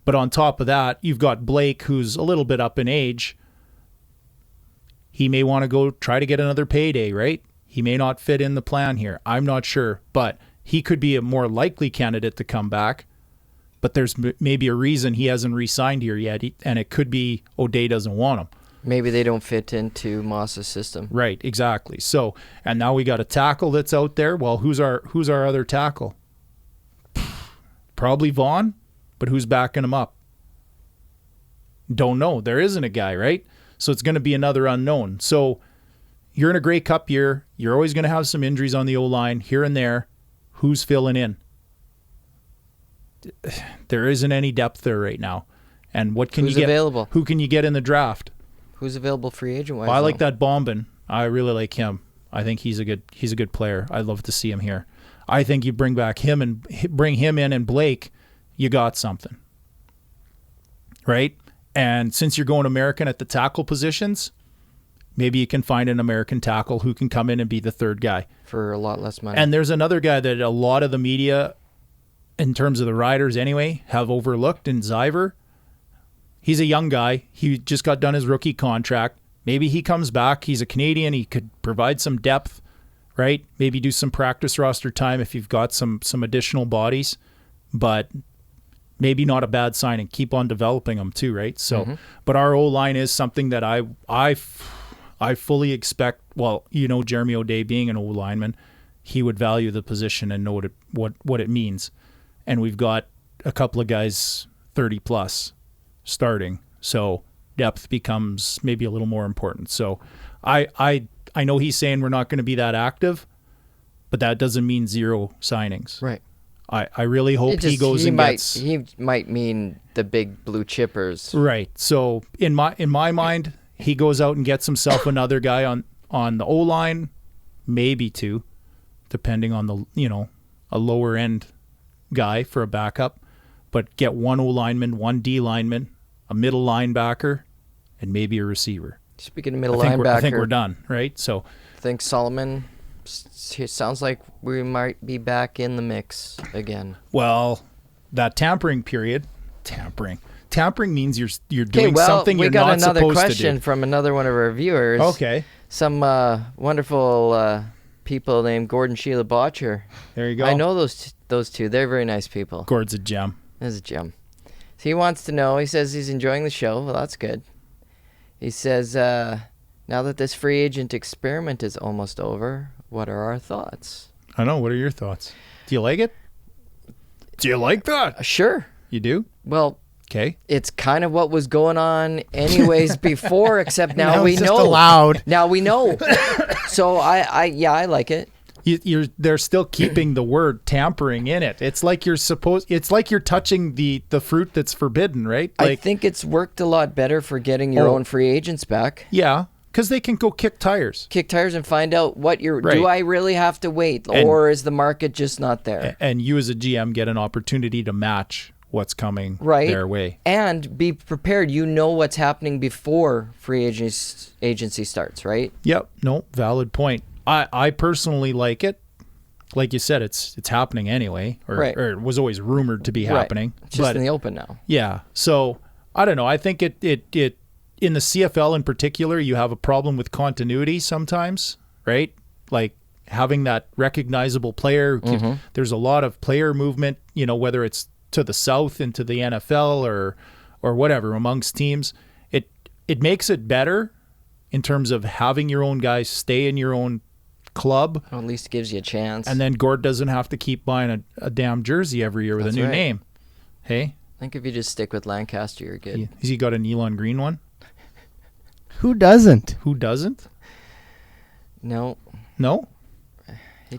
[SPEAKER 2] But on top of that, you've got Blake, who's a little bit up in age. He may want to go try to get another payday, right? He may not fit in the plan here. I'm not sure, but he could be a more likely candidate to come back. but there's maybe a reason he hasn't re-signed here yet, and it could be O'Day doesn't want him.
[SPEAKER 1] Maybe they don't fit into Moss's system.
[SPEAKER 2] Right, exactly. So, and now we got a tackle that's out there. Well, who's our other tackle? Probably Vaughn, but who's backing him up? Don't know. There isn't a guy, right? So it's going to be another unknown. So you're in a Grey Cup year. You're always going to have some injuries on the O-line here and there. Who's filling in? There isn't any depth there right now. And what can
[SPEAKER 1] Who's
[SPEAKER 2] you get?
[SPEAKER 1] available?
[SPEAKER 2] Who can you get in the draft?
[SPEAKER 1] Who's available free agent wise?
[SPEAKER 2] Well, I like that Bombin. I really like him. I think he's a good player. I'd love to see him here. I think you bring him in and Blake, you got something. Right? And since you're going American at the tackle positions, maybe you can find an American tackle who can come in and be the third guy.
[SPEAKER 1] For a lot less money.
[SPEAKER 2] And there's another guy that a lot of the media, in terms of the Riders anyway, have overlooked in Zyver. He's a young guy. He just got done his rookie contract. Maybe he comes back. He's a Canadian. He could provide some depth, right? Maybe do some practice roster time if you've got some additional bodies. But maybe not a bad signing. Keep on developing them too, right? So, But our O-line is something that I fully expect. Well, Jeremy O'Day being an O-lineman, he would value the position and know what it means. And we've got a couple of guys 30 plus starting, so depth becomes maybe a little more important. So I know he's saying we're not going to be that active, but that doesn't mean zero signings.
[SPEAKER 1] Right.
[SPEAKER 2] I really hope he goes and gets.
[SPEAKER 1] He might mean the big blue chippers.
[SPEAKER 2] Right. So in my mind, he goes out and gets himself another guy on the O-line, maybe two, depending on the a lower end guy for a backup, but get one O-lineman, one D lineman, a middle linebacker, and maybe a receiver.
[SPEAKER 1] Speaking of middle linebacker,
[SPEAKER 2] I think we're done, right? So
[SPEAKER 1] I think Solomon sounds like we might be back in the mix again.
[SPEAKER 2] Well, that tampering period, tampering means you're doing something you're not supposed to do. We got
[SPEAKER 1] another question from another one of our viewers.
[SPEAKER 2] Okay.
[SPEAKER 1] Some wonderful people named Gordon Sheila Bottcher.
[SPEAKER 2] There you go.
[SPEAKER 1] I know those two. They're very nice people.
[SPEAKER 2] Gord's a gem.
[SPEAKER 1] He's a gem. So he wants to know, he says he's enjoying the show. Well, that's good. He says, now that this free agent experiment is almost over, what are our thoughts?
[SPEAKER 2] I know. What are your thoughts? Do you like it? Do you like that?
[SPEAKER 1] Sure.
[SPEAKER 2] You do?
[SPEAKER 1] Well,
[SPEAKER 2] okay.
[SPEAKER 1] It's kind of what was going on anyways before, except now we
[SPEAKER 3] it's
[SPEAKER 1] know.
[SPEAKER 3] Just allowed.
[SPEAKER 1] Now we know. So I like it.
[SPEAKER 2] They're still keeping the word tampering in it. It's like you're touching the fruit that's forbidden, right? Like,
[SPEAKER 1] I think it's worked a lot better for getting your own free agents back.
[SPEAKER 2] Yeah, because they can go kick tires
[SPEAKER 1] and find out what you're.
[SPEAKER 2] Right.
[SPEAKER 1] Do I really have to wait, or is the market just not there?
[SPEAKER 2] And you as a GM get an opportunity to match what's coming their way,
[SPEAKER 1] and be prepared. You know what's happening before free agency starts, right?
[SPEAKER 2] Yep. No, valid point. I personally like it. Like you said, it's happening anyway, or it was always rumored to be happening.
[SPEAKER 1] It's just in the open now.
[SPEAKER 2] Yeah. So I don't know. I think it in the CFL in particular, you have a problem with continuity sometimes, right? Like having that recognizable player. There's a lot of player movement, whether it's to the south into the NFL or whatever amongst teams. It makes it better in terms of having your own guys stay in your own club.
[SPEAKER 1] Well, at least gives you a chance.
[SPEAKER 2] And then Gord doesn't have to keep buying a damn jersey every year with a new name. Hey?
[SPEAKER 1] I think if you just stick with Lancaster, you're good.
[SPEAKER 2] Has he got a Elon Green one?
[SPEAKER 3] Who doesn't?
[SPEAKER 2] Who doesn't?
[SPEAKER 1] No.
[SPEAKER 2] No?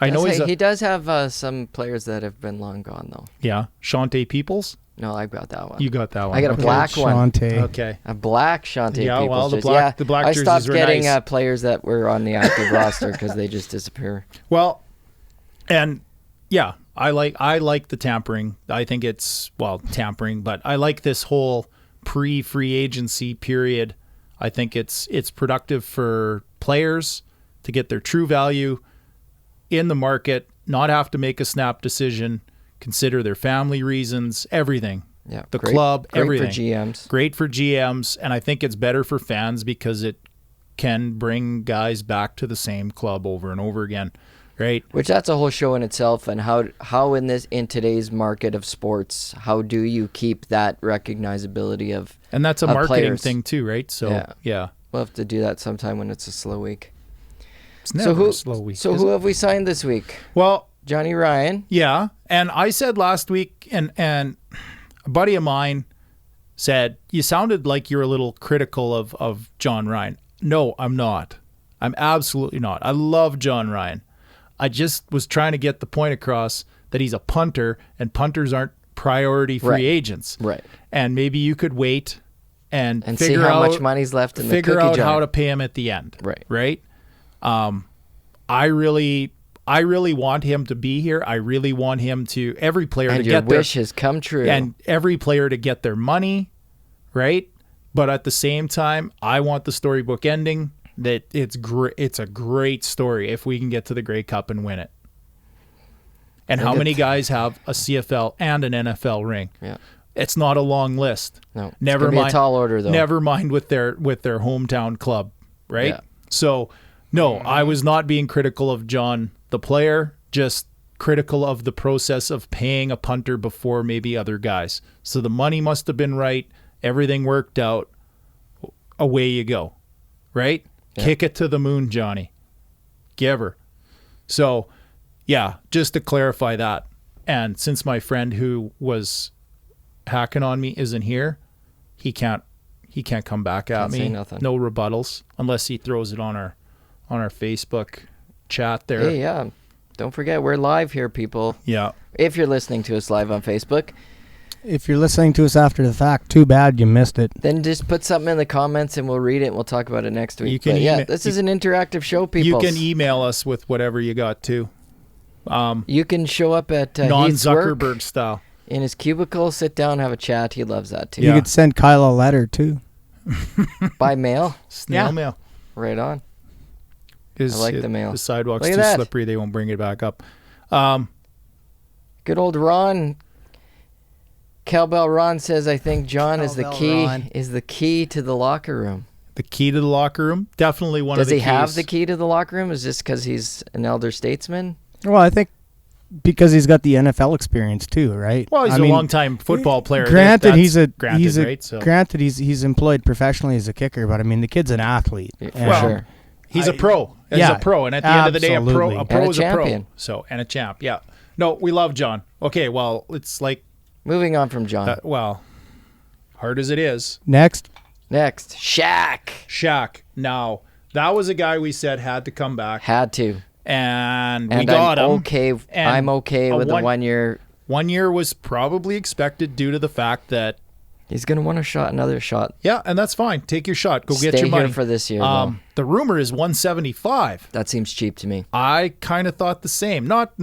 [SPEAKER 2] I know
[SPEAKER 1] he does have some players that have been long gone, though.
[SPEAKER 2] Yeah. Shante Peoples?
[SPEAKER 1] No, I've got that one.
[SPEAKER 2] You got that one.
[SPEAKER 1] I got a black one.
[SPEAKER 3] Shante.
[SPEAKER 2] Okay.
[SPEAKER 1] A black Shante
[SPEAKER 2] Yeah,
[SPEAKER 1] Peoples.
[SPEAKER 2] well, the black
[SPEAKER 1] I
[SPEAKER 2] jerseys
[SPEAKER 1] stopped
[SPEAKER 2] were
[SPEAKER 1] getting
[SPEAKER 2] nice.
[SPEAKER 1] players that were on the active roster because they just disappear.
[SPEAKER 2] Well, and yeah, I like the tampering. I think it's tampering, but I like this whole pre-free agency period. I think it's productive for players to get their true value in the market, not have to make a snap decision, consider their family reasons, everything.
[SPEAKER 1] Yeah,
[SPEAKER 2] the club, everything.
[SPEAKER 1] Great for GMs.
[SPEAKER 2] Great for GMs, and I think it's better for fans because it can bring guys back to the same club over and over again right?
[SPEAKER 1] Which that's a whole show in itself. And how in today's market of sports, how do you keep that recognizability of
[SPEAKER 2] And that's a
[SPEAKER 1] of
[SPEAKER 2] marketing
[SPEAKER 1] players.
[SPEAKER 2] thing too, right? So yeah.
[SPEAKER 1] We'll have to do that sometime when it's a slow week.
[SPEAKER 2] It's never a slow week.
[SPEAKER 1] So
[SPEAKER 2] is
[SPEAKER 1] who
[SPEAKER 2] it?
[SPEAKER 1] have we signed this week?
[SPEAKER 2] Well,
[SPEAKER 1] Johnny Ryan.
[SPEAKER 2] yeah, and I said last week, and a buddy of mine said, you sounded like you're a little critical of John Ryan. No, I'm not. I'm absolutely not. I love John Ryan. I just was trying to get the point across that he's a punter, and punters aren't priority free agents.
[SPEAKER 1] Right.
[SPEAKER 2] And maybe you could wait and
[SPEAKER 1] see
[SPEAKER 2] figure
[SPEAKER 1] how
[SPEAKER 2] out
[SPEAKER 1] much money's left in the
[SPEAKER 2] figure
[SPEAKER 1] cookie
[SPEAKER 2] out
[SPEAKER 1] jar.
[SPEAKER 2] how to pay him at the end.
[SPEAKER 1] Right.
[SPEAKER 2] Right. I really want him to be here. I really want him to every player
[SPEAKER 1] And
[SPEAKER 2] to
[SPEAKER 1] your
[SPEAKER 2] get their
[SPEAKER 1] wish has come true.
[SPEAKER 2] and every player to get their money, right? But at the same time, I want the storybook ending that it's a great story if we can get to the Grey Cup and win it. And how many guys have a CFL and an NFL ring?
[SPEAKER 1] Yeah.
[SPEAKER 2] It's not a long list.
[SPEAKER 1] No.
[SPEAKER 2] Never
[SPEAKER 1] it's gonna
[SPEAKER 2] mind.
[SPEAKER 1] be a tall order though.
[SPEAKER 2] Never mind with their hometown club, right?
[SPEAKER 1] Yeah.
[SPEAKER 2] So, no, I was not being critical of John the player, just critical of the process of paying a punter before maybe other guys. So the money must have been right. Everything worked out. Away you go, right?
[SPEAKER 1] Yeah.
[SPEAKER 2] Kick it to the moon, Johnny. Give her. So, yeah, just to clarify that. And since my friend who was hacking on me isn't here, he can't come back at
[SPEAKER 1] Can't
[SPEAKER 2] me.
[SPEAKER 1] say nothing.
[SPEAKER 2] No rebuttals unless he throws it on our Facebook chat there.
[SPEAKER 1] Hey, yeah. Don't forget, we're live here, people.
[SPEAKER 2] Yeah.
[SPEAKER 1] If you're listening to us live on Facebook,
[SPEAKER 3] If you're listening to us after the fact, too bad you missed it.
[SPEAKER 1] then just put something in the comments and we'll read it and we'll talk about it next week.
[SPEAKER 2] You can
[SPEAKER 1] But yeah,
[SPEAKER 2] email-
[SPEAKER 1] this is an interactive show, people.
[SPEAKER 2] You can email us with whatever you got too.
[SPEAKER 1] You can show up at Heath's
[SPEAKER 2] Non-Zuckerberg
[SPEAKER 1] work
[SPEAKER 2] style.
[SPEAKER 1] in his cubicle, sit down, have a chat. He loves that too.
[SPEAKER 3] You could send Kyle a letter, too.
[SPEAKER 1] By mail.
[SPEAKER 2] Snail mail.
[SPEAKER 1] Right on.
[SPEAKER 2] I
[SPEAKER 1] like the mail.
[SPEAKER 2] The sidewalk's
[SPEAKER 1] Look at
[SPEAKER 2] too
[SPEAKER 1] that.
[SPEAKER 2] slippery. They won't bring it back up.
[SPEAKER 1] Good old Ron. Cowbell Ron says, I think John is the
[SPEAKER 3] Cowbell
[SPEAKER 1] key to the locker room.
[SPEAKER 2] The key to the locker room? Definitely one
[SPEAKER 1] Does
[SPEAKER 2] of the
[SPEAKER 1] he have
[SPEAKER 2] keys.
[SPEAKER 1] the key to the locker room? Is this because he's an elder statesman?
[SPEAKER 3] Well, I think because he's got the NFL experience, too, right?
[SPEAKER 2] Well, he's
[SPEAKER 3] I
[SPEAKER 2] a
[SPEAKER 3] mean,
[SPEAKER 2] long-time football player.
[SPEAKER 3] Granted,
[SPEAKER 2] That's
[SPEAKER 3] he's
[SPEAKER 2] right? So
[SPEAKER 3] granted he's employed professionally as a kicker, but I mean the kid's an athlete.
[SPEAKER 1] Yeah, for
[SPEAKER 3] And
[SPEAKER 1] sure.
[SPEAKER 2] he's a pro. He's
[SPEAKER 3] yeah,
[SPEAKER 2] a pro, and at the end of the day,
[SPEAKER 3] absolutely.
[SPEAKER 2] a pro
[SPEAKER 1] And a
[SPEAKER 2] is a pro.
[SPEAKER 1] champion.
[SPEAKER 2] So and a champ. Yeah. No, we love John. Okay, well, it's like
[SPEAKER 1] Moving on from John.
[SPEAKER 2] hard as it is.
[SPEAKER 3] Next,
[SPEAKER 1] Next, Shaq.
[SPEAKER 2] Shaq. Now that was a guy we said had to come back,
[SPEAKER 1] Had to.
[SPEAKER 2] and we
[SPEAKER 1] And
[SPEAKER 2] got
[SPEAKER 1] I'm
[SPEAKER 2] him.
[SPEAKER 1] okay.
[SPEAKER 2] And
[SPEAKER 1] I'm okay with the 1 year.
[SPEAKER 2] 1 year was probably expected due to the fact that
[SPEAKER 1] He's going to want another shot.
[SPEAKER 2] yeah, and that's fine. Take your shot. Go
[SPEAKER 1] Stay
[SPEAKER 2] get your money
[SPEAKER 1] here for this year, though.
[SPEAKER 2] The rumor is 175.
[SPEAKER 1] That seems cheap to me.
[SPEAKER 2] I kind of thought the same. Not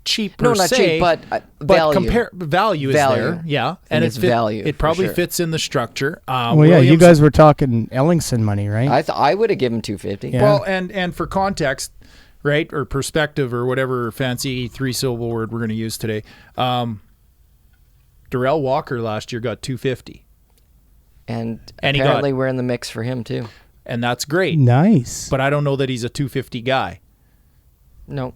[SPEAKER 2] cheap per
[SPEAKER 1] No, not
[SPEAKER 2] se,
[SPEAKER 1] cheap, but value.
[SPEAKER 2] Value is
[SPEAKER 1] Value.
[SPEAKER 2] there. Yeah,
[SPEAKER 1] think it's value,
[SPEAKER 2] It
[SPEAKER 1] for
[SPEAKER 2] probably
[SPEAKER 1] sure.
[SPEAKER 2] fits in the structure.
[SPEAKER 3] well, yeah, you guys were talking Ellingson money, right?
[SPEAKER 1] I would have given 250.
[SPEAKER 3] Yeah.
[SPEAKER 2] Well, and for context, right, or perspective, or whatever fancy 3-syllable word we're going to use today, Darrell Walker last year got 250,
[SPEAKER 1] And
[SPEAKER 2] And he
[SPEAKER 1] apparently we're in the mix for him, too.
[SPEAKER 2] and that's great.
[SPEAKER 3] Nice.
[SPEAKER 2] But I don't know that he's a 250 guy.
[SPEAKER 1] No.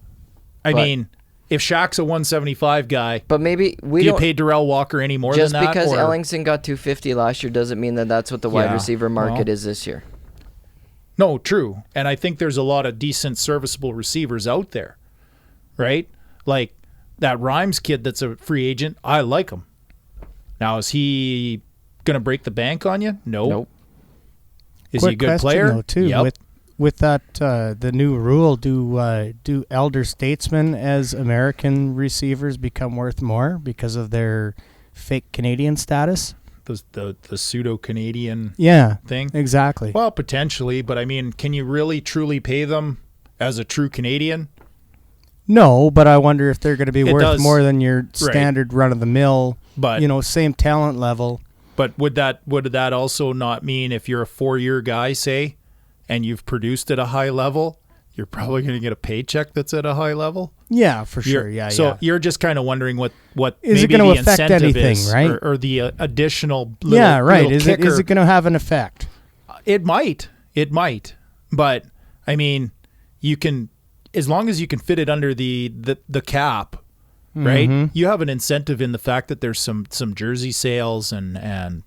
[SPEAKER 2] I
[SPEAKER 1] But-
[SPEAKER 2] mean, if Shaq's a 175 guy,
[SPEAKER 1] But maybe we
[SPEAKER 2] do you
[SPEAKER 1] don't.
[SPEAKER 2] pay Darrell Walker any more
[SPEAKER 1] Just
[SPEAKER 2] than that?
[SPEAKER 1] because
[SPEAKER 2] or-
[SPEAKER 1] Ellingson got 250 last year doesn't mean that that's what the wide
[SPEAKER 2] Yeah,
[SPEAKER 1] receiver market
[SPEAKER 2] well.
[SPEAKER 1] is this year.
[SPEAKER 2] No, true. And I think there's a lot of decent, serviceable receivers out there, right? Like that Rhymes kid that's a free agent. I like him. Now, is he going to break the bank on you? No.
[SPEAKER 1] Nope.
[SPEAKER 2] Is he a
[SPEAKER 3] Quick
[SPEAKER 2] good
[SPEAKER 3] question,
[SPEAKER 2] player?
[SPEAKER 3] though, too.
[SPEAKER 2] Yep.
[SPEAKER 3] With that the new rule, do elder statesmen as American receivers become worth more because of their fake Canadian status?
[SPEAKER 2] The pseudo-Canadian
[SPEAKER 3] Yeah,
[SPEAKER 2] thing?
[SPEAKER 3] exactly.
[SPEAKER 2] Well, potentially. But, I mean, can you really, truly pay them as a true Canadian?
[SPEAKER 3] No, but I wonder if they're going to be
[SPEAKER 2] It
[SPEAKER 3] worth
[SPEAKER 2] does-
[SPEAKER 3] more than your standard run-of-the-mill,
[SPEAKER 2] But
[SPEAKER 3] same talent level.
[SPEAKER 2] But would that also not mean if you're a 4-year guy, say, and you've produced at a high level, you're probably going to get a paycheck that's at a high level?
[SPEAKER 3] Yeah, for sure. Yeah,
[SPEAKER 2] So
[SPEAKER 3] yeah.
[SPEAKER 2] you're just kind of wondering what
[SPEAKER 3] Is it
[SPEAKER 2] maybe
[SPEAKER 3] gonna
[SPEAKER 2] the
[SPEAKER 3] affect
[SPEAKER 2] incentive
[SPEAKER 3] anything,
[SPEAKER 2] is,
[SPEAKER 3] right?
[SPEAKER 2] or the additional little,
[SPEAKER 3] Yeah, right.
[SPEAKER 2] little
[SPEAKER 3] Is it
[SPEAKER 2] kicker.
[SPEAKER 3] going to have an effect?
[SPEAKER 2] It might, but I mean, you can. as long as you can fit it under the cap, right?
[SPEAKER 3] Mhm.
[SPEAKER 2] You have an incentive in the fact that there's some jersey sales and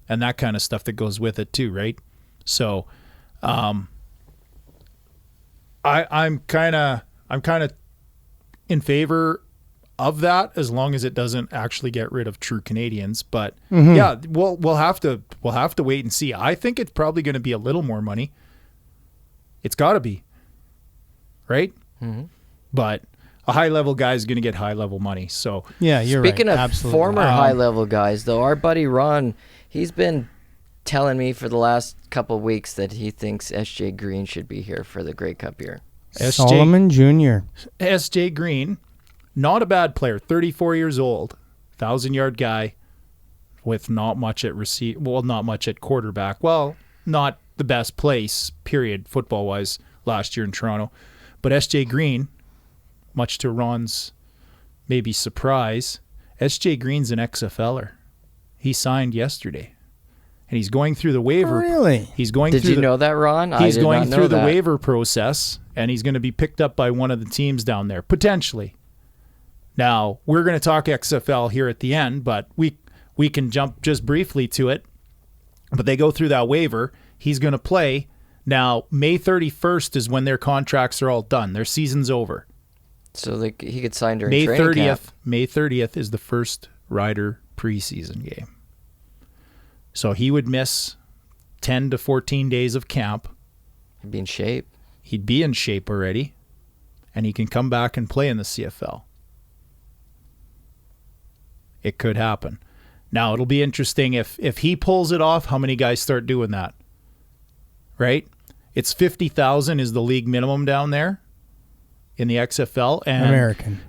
[SPEAKER 2] that kind of stuff that goes with it too, right? So, I'm kind of in favor of that as long as it doesn't actually get rid of true Canadians. But yeah, we'll have to wait and see. I think it's probably going to be a little more money. It's got to be, right?
[SPEAKER 1] Mm-hmm.
[SPEAKER 2] But a high level guy is going to get high level money. So
[SPEAKER 3] Yeah, you're
[SPEAKER 1] Speaking
[SPEAKER 3] right.
[SPEAKER 1] of
[SPEAKER 3] Absolutely.
[SPEAKER 1] former high level guys, though, our buddy Ron, he's been telling me for the last couple of weeks that he thinks SJ Green should be here for the Grey Cup year.
[SPEAKER 3] Solomon Jr.
[SPEAKER 2] SJ Green, not a bad player, 34 years old, 1,000-yard guy with not much at not much at quarterback. Well, not the best place, period, football-wise, last year in Toronto. But SJ Green, much to Ron's maybe surprise, SJ Green's an XFLer. He signed yesterday. And he's going through the waiver.
[SPEAKER 3] Really?
[SPEAKER 2] He's going
[SPEAKER 1] Did
[SPEAKER 2] through
[SPEAKER 1] you know that, Ron?
[SPEAKER 2] He's
[SPEAKER 1] I did
[SPEAKER 2] going
[SPEAKER 1] not know
[SPEAKER 2] through the
[SPEAKER 1] that.
[SPEAKER 2] waiver process, and he's going to be picked up by one of the teams down there, potentially. Now, we're going to talk XFL here at the end, but we can jump just briefly to it. But they go through that waiver. He's going to play. Now, May 31st is when their contracts are all done. Their season's over.
[SPEAKER 1] So he could sign during
[SPEAKER 2] May
[SPEAKER 1] training
[SPEAKER 2] 30th.
[SPEAKER 1] camp.
[SPEAKER 2] May 30th is the first Rider preseason game. So he would miss 10 to 14 days of camp.
[SPEAKER 1] He'd be in shape.
[SPEAKER 2] He'd be in shape already, and he can come back and play in the CFL. It could happen. Now, it'll be interesting if he pulls it off, how many guys start doing that? Right? It's 50,000 is the league minimum down there in the XFL. And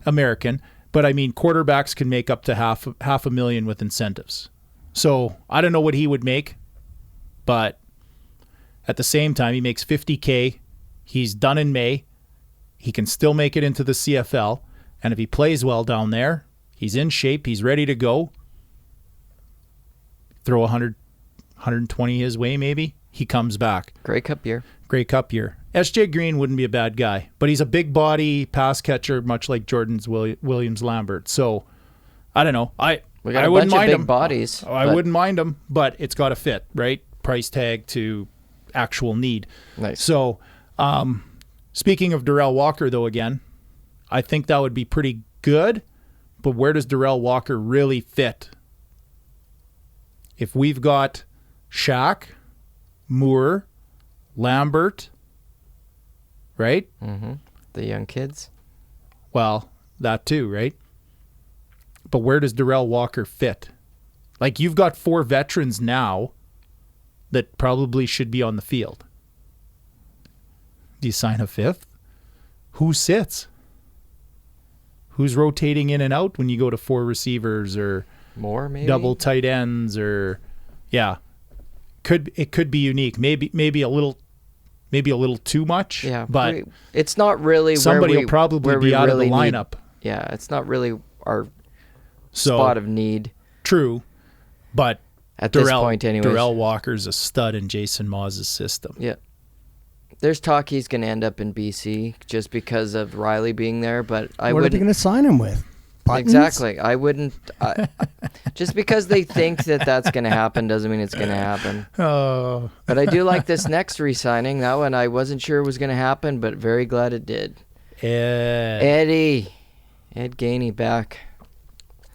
[SPEAKER 2] American. But I mean, quarterbacks can make up to half a million with incentives. So I don't know what he would make, but at the same time, he makes $50K. He's done in May. He can still make it into the CFL. And if he plays well down there, he's in shape. He's ready to go. Throw 100, 120 his way maybe. He comes back.
[SPEAKER 1] Grey Cup year.
[SPEAKER 2] Grey Cup year. SJ Green wouldn't be a bad guy, but he's a big body pass catcher, much like Jordan's Williams Lambert. So I don't know.
[SPEAKER 1] We got
[SPEAKER 2] I
[SPEAKER 1] a
[SPEAKER 2] wouldn't
[SPEAKER 1] bunch of
[SPEAKER 2] mind
[SPEAKER 1] big
[SPEAKER 2] him.
[SPEAKER 1] bodies.
[SPEAKER 2] I wouldn't mind him, but it's got to fit, right? Price tag to actual need.
[SPEAKER 1] Nice.
[SPEAKER 2] So, speaking of Darrell Walker, though, again, I think that would be pretty good. But where does Darrell Walker really fit? If we've got Shaq, Moore, Lambert, right?
[SPEAKER 1] Mm-hmm. The young kids.
[SPEAKER 2] Well, that too, right? But where does Darrell Walker fit? Like, you've got 4 veterans now that probably should be on the field. Do you sign a 5th? Who sits? Who's rotating in and out when you go to 4 receivers or
[SPEAKER 1] More, maybe?
[SPEAKER 2] double tight ends or yeah. It could be unique. Maybe a little too much.
[SPEAKER 1] Yeah,
[SPEAKER 2] but
[SPEAKER 1] it's not really
[SPEAKER 2] somebody
[SPEAKER 1] where
[SPEAKER 2] will probably be out of the lineup.
[SPEAKER 1] Yeah, it's not really our
[SPEAKER 2] So,
[SPEAKER 1] spot of need
[SPEAKER 2] true, but
[SPEAKER 1] at this point anyways.
[SPEAKER 2] Darrell Walker's a stud in Jason Maw's system.
[SPEAKER 1] Yeah. There's talk he's going to end up in BC just because of Riley being there, but I
[SPEAKER 3] What are they
[SPEAKER 1] wouldn't.
[SPEAKER 3] going to sign him with? Buttons?
[SPEAKER 1] Exactly. I wouldn't. Just because they think that that's going to happen doesn't mean it's going to happen.
[SPEAKER 2] Oh,
[SPEAKER 1] But I do like this next re-signing. That one I wasn't sure was going to happen, but very glad it did. Ed Gainey back.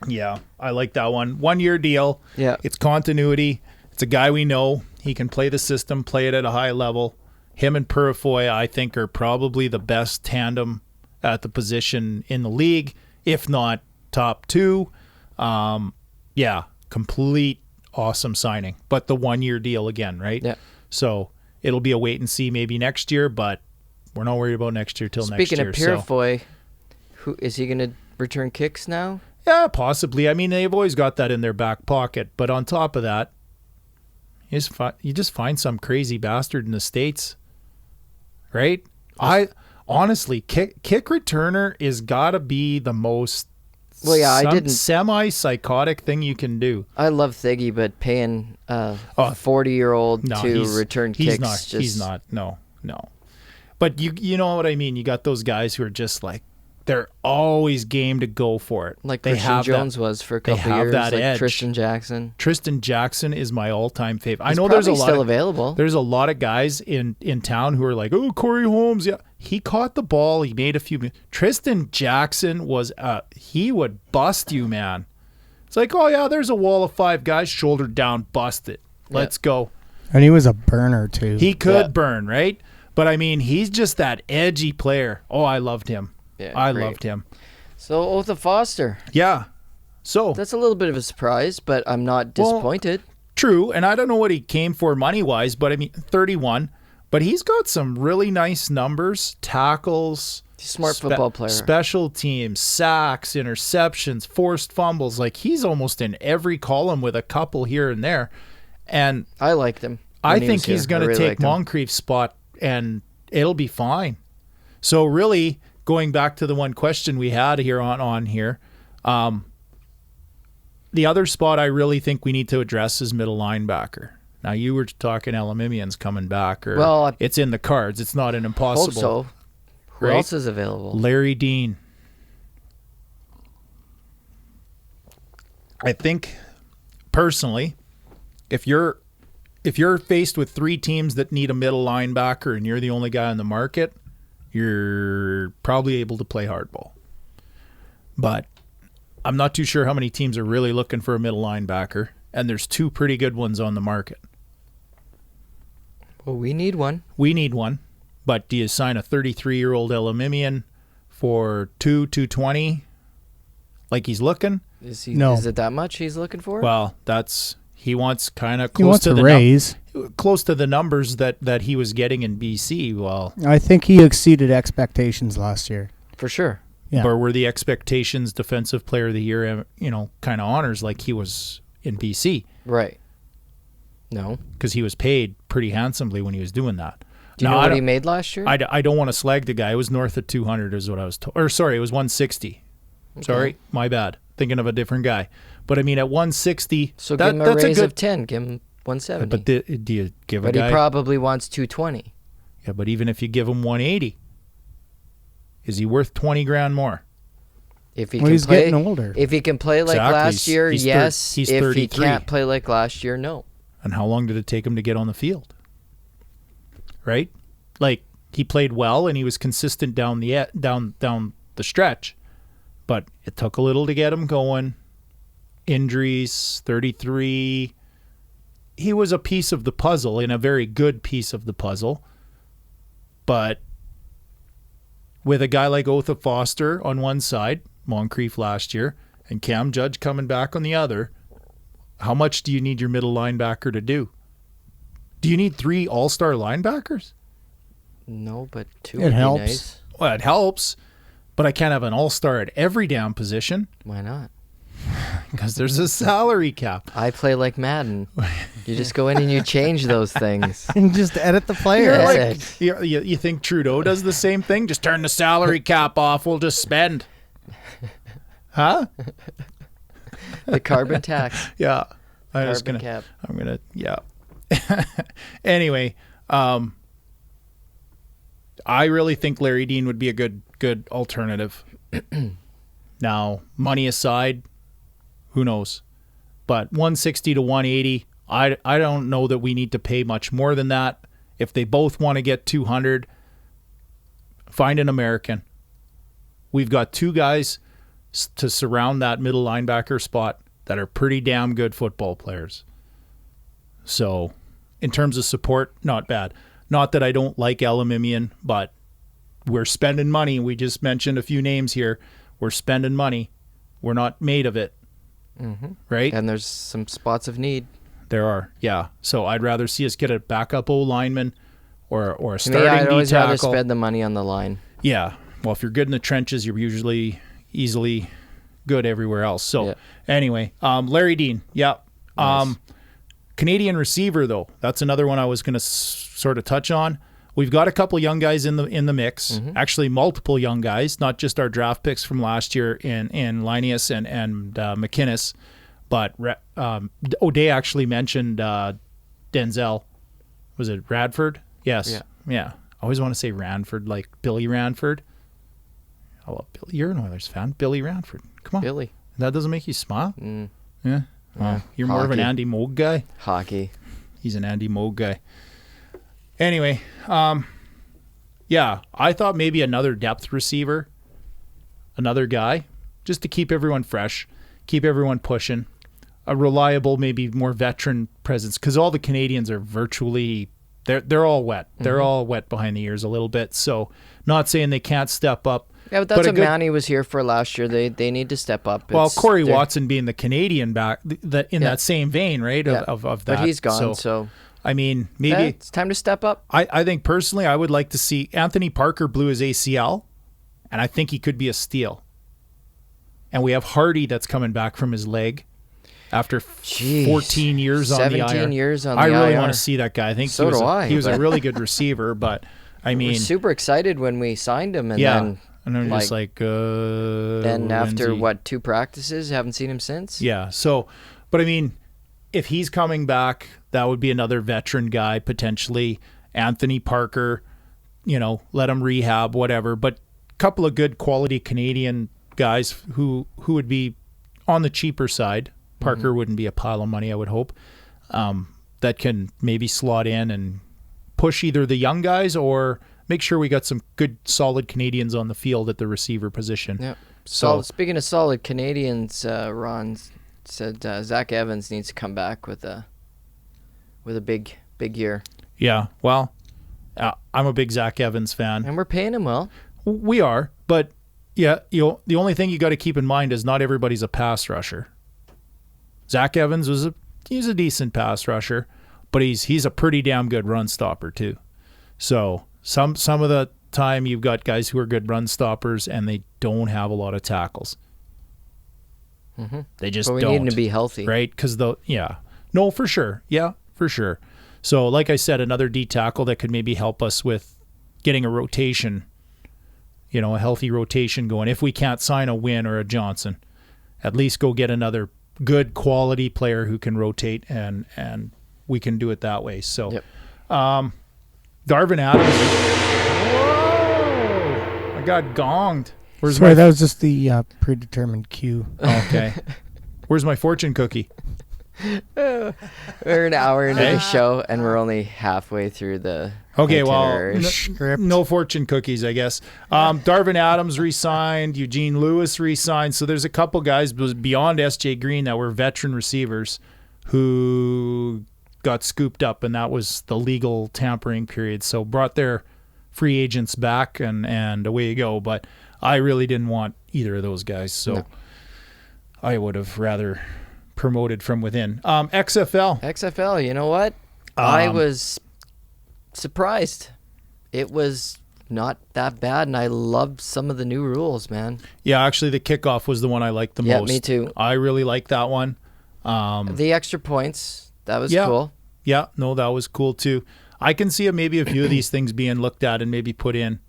[SPEAKER 2] Yeah, I like that one. 1-year deal.
[SPEAKER 1] Yeah.
[SPEAKER 2] It's continuity. It's a guy we know. He can play the system, play it at a high level. Him and Purifoy, I think, are probably the best tandem at the position in the league, if not top 2. Yeah, complete awesome signing. But the 1-year deal again, right?
[SPEAKER 1] Yeah.
[SPEAKER 2] So it'll be a wait and see maybe next year, but we're not worried about next year till next year.
[SPEAKER 1] Speaking of Purifoy, who is he going to return kicks now?
[SPEAKER 2] Yeah, possibly. I mean, they've always got that in their back pocket. But on top of that, you just find some crazy bastard in the States, right? I honestly, kick returner is got to be the most semi-psychotic thing you can do.
[SPEAKER 1] I love Thiggy, but paying a 40-year-old to return kicks.
[SPEAKER 2] He's not. No. But you know what I mean. You got those guys who are just like, they're always game to go for it.
[SPEAKER 1] Like
[SPEAKER 2] they
[SPEAKER 1] Christian
[SPEAKER 2] have
[SPEAKER 1] Jones was for a couple
[SPEAKER 2] have
[SPEAKER 1] years.
[SPEAKER 2] that
[SPEAKER 1] like
[SPEAKER 2] edge.
[SPEAKER 1] Tristan Jackson.
[SPEAKER 2] Tristan Jackson is my all-time favorite. I
[SPEAKER 1] He's
[SPEAKER 2] know there's a
[SPEAKER 1] probably
[SPEAKER 2] lot
[SPEAKER 1] still
[SPEAKER 2] of,
[SPEAKER 1] available.
[SPEAKER 2] There's a lot of guys in town who are like, oh, Corey Holmes. Yeah, he caught the ball. He made a few. Tristan Jackson was he would bust you, man. It's like, oh yeah, there's a wall of 5 guys, shouldered down, bust it. Let's go.
[SPEAKER 3] And he was a burner too.
[SPEAKER 2] He could burn, right? But I mean, he's just that edgy player. Oh, I loved him.
[SPEAKER 1] Yeah,
[SPEAKER 2] I
[SPEAKER 1] great.
[SPEAKER 2] loved him.
[SPEAKER 1] So Otha Foster.
[SPEAKER 2] Yeah. So
[SPEAKER 1] That's a little bit of a surprise, but I'm not disappointed.
[SPEAKER 2] true, and I don't know what he came for money-wise, but I mean, 31. But he's got some really nice numbers, tackles.
[SPEAKER 1] He's a smart football player.
[SPEAKER 2] Special teams, sacks, interceptions, forced fumbles. Like, he's almost in every column with a couple here and there. And
[SPEAKER 1] I liked him.
[SPEAKER 2] I think he's going to take Moncrief's spot, and it'll be fine. So really, going back to the one question we had here on here, the other spot I really think we need to address is middle linebacker. Now, you were talking Elamimian's coming back, or it's in the cards. It's not an impossible.
[SPEAKER 1] Hope so. Who
[SPEAKER 2] right?
[SPEAKER 1] else is available?
[SPEAKER 2] Larry Dean. I think, personally, if you're faced with 3 teams that need a middle linebacker and you're the only guy on the market, you're probably able to play hardball. But I'm not too sure how many teams are really looking for a middle linebacker, and there's 2 pretty good ones on the market.
[SPEAKER 1] Well, we need one.
[SPEAKER 2] We need one. But do you sign a 33-year-old Elamimian for $220 like he's looking?
[SPEAKER 1] Is he?
[SPEAKER 3] No.
[SPEAKER 1] Is it that much he's looking for?
[SPEAKER 2] Well, he wants kind of
[SPEAKER 3] He
[SPEAKER 2] close
[SPEAKER 3] wants
[SPEAKER 2] to
[SPEAKER 3] a
[SPEAKER 2] the
[SPEAKER 3] raise.
[SPEAKER 2] close to the numbers that he was getting in BC. Well,
[SPEAKER 3] I think he exceeded expectations last year.
[SPEAKER 1] For sure.
[SPEAKER 3] Yeah.
[SPEAKER 2] or were the expectations defensive player of the year, kind of honors like he was in BC?
[SPEAKER 1] Right. No.
[SPEAKER 2] Because he was paid pretty handsomely when he was doing that.
[SPEAKER 1] Do you know what he made last year?
[SPEAKER 2] I don't want to slag the guy. It was north of 200 is what I was told. Or sorry, it was 160.
[SPEAKER 1] Okay.
[SPEAKER 2] Sorry, my bad. Thinking of a different guy. But I mean, at 160,
[SPEAKER 1] So give him a raise of 10. Give him 170.
[SPEAKER 2] But do you give a
[SPEAKER 1] but
[SPEAKER 2] guy?
[SPEAKER 1] he probably wants 220.
[SPEAKER 2] Yeah, but even if you give him 180, is he worth 20 grand more?
[SPEAKER 1] If he
[SPEAKER 3] Well,
[SPEAKER 1] can
[SPEAKER 3] he's
[SPEAKER 1] play,
[SPEAKER 3] getting older.
[SPEAKER 1] If he can play like
[SPEAKER 2] Exactly.
[SPEAKER 1] last year,
[SPEAKER 2] He's
[SPEAKER 1] yes.
[SPEAKER 2] he's
[SPEAKER 1] if
[SPEAKER 2] 33.
[SPEAKER 1] he can't play like last year, no.
[SPEAKER 2] And how long did it take him to get on the field? Right? Like, he played well and he was consistent down the stretch, but it took a little to get him going. Injuries, 33. He was a piece of the puzzle, and a very good piece of the puzzle. But with a guy like Otha Foster on one side, Moncrief last year, and Cam Judge coming back on the other, how much do you need your middle linebacker to do? Do you need 3 all-star linebackers?
[SPEAKER 1] No, but 2
[SPEAKER 3] It
[SPEAKER 1] would
[SPEAKER 3] helps.
[SPEAKER 1] be nice.
[SPEAKER 2] Well, it helps, but I can't have an all-star at every down position
[SPEAKER 1] Why not?
[SPEAKER 2] because there's a salary cap.
[SPEAKER 1] I play like Madden. You just go in and you change those things.
[SPEAKER 3] And just edit the player.
[SPEAKER 2] You're
[SPEAKER 1] That's
[SPEAKER 2] like, you think Trudeau does the same thing? Just turn the salary cap off. We'll just spend. Huh?
[SPEAKER 1] The carbon tax.
[SPEAKER 2] Yeah.
[SPEAKER 1] Carbon cap.
[SPEAKER 2] I'm gonna. Yeah. Anyway, I really think Larry Dean would be a good alternative. Now, money aside, who knows? But 160 to 180, I don't know that we need to pay much more than that. If they both want to get 200, find an American. We've got 2 guys to surround that middle linebacker spot that are pretty damn good football players. So, in terms of support, not bad. Not that I don't like Elamimian, but we're spending money. We just mentioned a few names here. We're spending money. We're not made of it.
[SPEAKER 1] Mm-hmm.
[SPEAKER 2] Right?
[SPEAKER 1] And there's some spots of need.
[SPEAKER 2] There are, yeah. So I'd rather see us get a backup O-lineman or a
[SPEAKER 1] To me,
[SPEAKER 2] starting
[SPEAKER 1] I'd
[SPEAKER 2] D
[SPEAKER 1] always rather
[SPEAKER 2] tackle.
[SPEAKER 1] spend the money on the line.
[SPEAKER 2] Yeah. Well, if you're good in the trenches, you're usually easily good everywhere else. So
[SPEAKER 1] Yeah.
[SPEAKER 2] anyway, Larry Dean, yeah.
[SPEAKER 1] Nice.
[SPEAKER 2] Canadian receiver, though, that's another one I was going to sort of touch on. We've got a couple young guys in the mix.
[SPEAKER 1] Mm-hmm.
[SPEAKER 2] Actually, multiple young guys, not just our draft picks from last year in Linnaeus and McInnes, but O'Day actually mentioned Denzel. Was it Radford? Yes.
[SPEAKER 1] Yeah.
[SPEAKER 2] I always want to say Ranford, like Billy Ranford. Oh, well, Billy, you're an Oilers fan. Billy Ranford. Come on.
[SPEAKER 1] Billy.
[SPEAKER 2] That doesn't make you smile?
[SPEAKER 1] Mm.
[SPEAKER 2] Yeah. Oh, you're more of an
[SPEAKER 1] Hockey.
[SPEAKER 2] Andy Moog guy?
[SPEAKER 1] Hockey.
[SPEAKER 2] He's an Andy Moog guy. Anyway, yeah, I thought maybe another depth receiver, another guy, just to keep everyone fresh, keep everyone pushing. A reliable, maybe more veteran presence, because all the Canadians are virtually, they're all wet. They're all wet behind the ears a little bit. So not saying they can't step up.
[SPEAKER 1] Yeah, but that's
[SPEAKER 2] a
[SPEAKER 1] what
[SPEAKER 2] good-
[SPEAKER 1] Manny was here for last year. They need to step up.
[SPEAKER 2] Well, Corey
[SPEAKER 1] they're-
[SPEAKER 2] Watson being the Canadian back, that same vein, right?
[SPEAKER 1] Yeah.
[SPEAKER 2] Of that.
[SPEAKER 1] But he's gone, so
[SPEAKER 2] I mean, maybe
[SPEAKER 1] it's time to step up.
[SPEAKER 2] I think personally, I would like to see Anthony Parker blew his ACL, and I think he could be a steal. And we have Hardy that's coming back from his leg after
[SPEAKER 1] Jeez.
[SPEAKER 2] 14 years on the IR.
[SPEAKER 1] 17 years on the
[SPEAKER 2] I really
[SPEAKER 1] IR.
[SPEAKER 2] want to see that guy. I think
[SPEAKER 1] So do I,
[SPEAKER 2] he was a
[SPEAKER 1] but-
[SPEAKER 2] really good receiver, but I
[SPEAKER 1] We
[SPEAKER 2] mean,
[SPEAKER 1] were super excited when we signed him, and
[SPEAKER 2] yeah.
[SPEAKER 1] then
[SPEAKER 2] And I'm just like,
[SPEAKER 1] then after
[SPEAKER 2] when's he-
[SPEAKER 1] 2 practices, haven't seen him since.
[SPEAKER 2] Yeah. So, but I mean, if he's coming back, that would be another veteran guy potentially. Anthony Parker, let him rehab, whatever. But a couple of good quality Canadian guys who would be on the cheaper side. Parker wouldn't be a pile of money, I would hope. That can maybe slot in and push either the young guys or make sure we got some good, solid Canadians on the field at the receiver position.
[SPEAKER 1] Yeah.
[SPEAKER 2] So-
[SPEAKER 1] Speaking of solid Canadians, Ron said Zach Evans needs to come back with a big year,
[SPEAKER 2] Yeah. Well, I'm a big Zach Evans fan.
[SPEAKER 1] and we're paying him well.
[SPEAKER 2] We are, but yeah, the only thing you got to keep in mind is not everybody's a pass rusher. Zach Evans he's a decent pass rusher, but he's a pretty damn good run stopper too. So some of the time you've got guys who are good run stoppers and they don't have a lot of tackles. They just
[SPEAKER 1] But we
[SPEAKER 2] don't.
[SPEAKER 1] need him to be healthy.
[SPEAKER 2] Right? Because no, for sure. Yeah, for sure. So, like I said, another D tackle that could maybe help us with getting a rotation, a healthy rotation going. If we can't sign a Wynn or a Johnson, at least go get another good quality player who can rotate, and we can do it that way. So,
[SPEAKER 1] Yep.
[SPEAKER 2] Darvin Adams. Whoa! I got gonged.
[SPEAKER 3] Sorry, that was just the predetermined cue.
[SPEAKER 2] Okay. Where's my fortune cookie?
[SPEAKER 1] We're an hour into
[SPEAKER 2] Hey.
[SPEAKER 1] the show, and we're only halfway through the
[SPEAKER 2] Okay,
[SPEAKER 1] itinerary.
[SPEAKER 3] Script.
[SPEAKER 2] No fortune cookies, I guess. Darvin Adams re-signed. Eugene Lewis re-signed. So there's a couple guys beyond S.J. Green that were veteran receivers who got scooped up, and that was the legal tampering period. So brought their free agents back, and away you go. But I really didn't want either of those guys, so
[SPEAKER 1] No.
[SPEAKER 2] I would have rather promoted from within. XFL.
[SPEAKER 1] XFL, you know what? I was surprised. It was not that bad, and I loved some of the new rules, man.
[SPEAKER 2] Yeah, actually, the kickoff was the one I liked the
[SPEAKER 1] Yeah,
[SPEAKER 2] most.
[SPEAKER 1] me too.
[SPEAKER 2] I really liked that one.
[SPEAKER 1] The extra points, that was
[SPEAKER 2] Yeah.
[SPEAKER 1] cool.
[SPEAKER 2] Yeah, no, that was cool too. I can see maybe a few of these things being looked at and maybe put in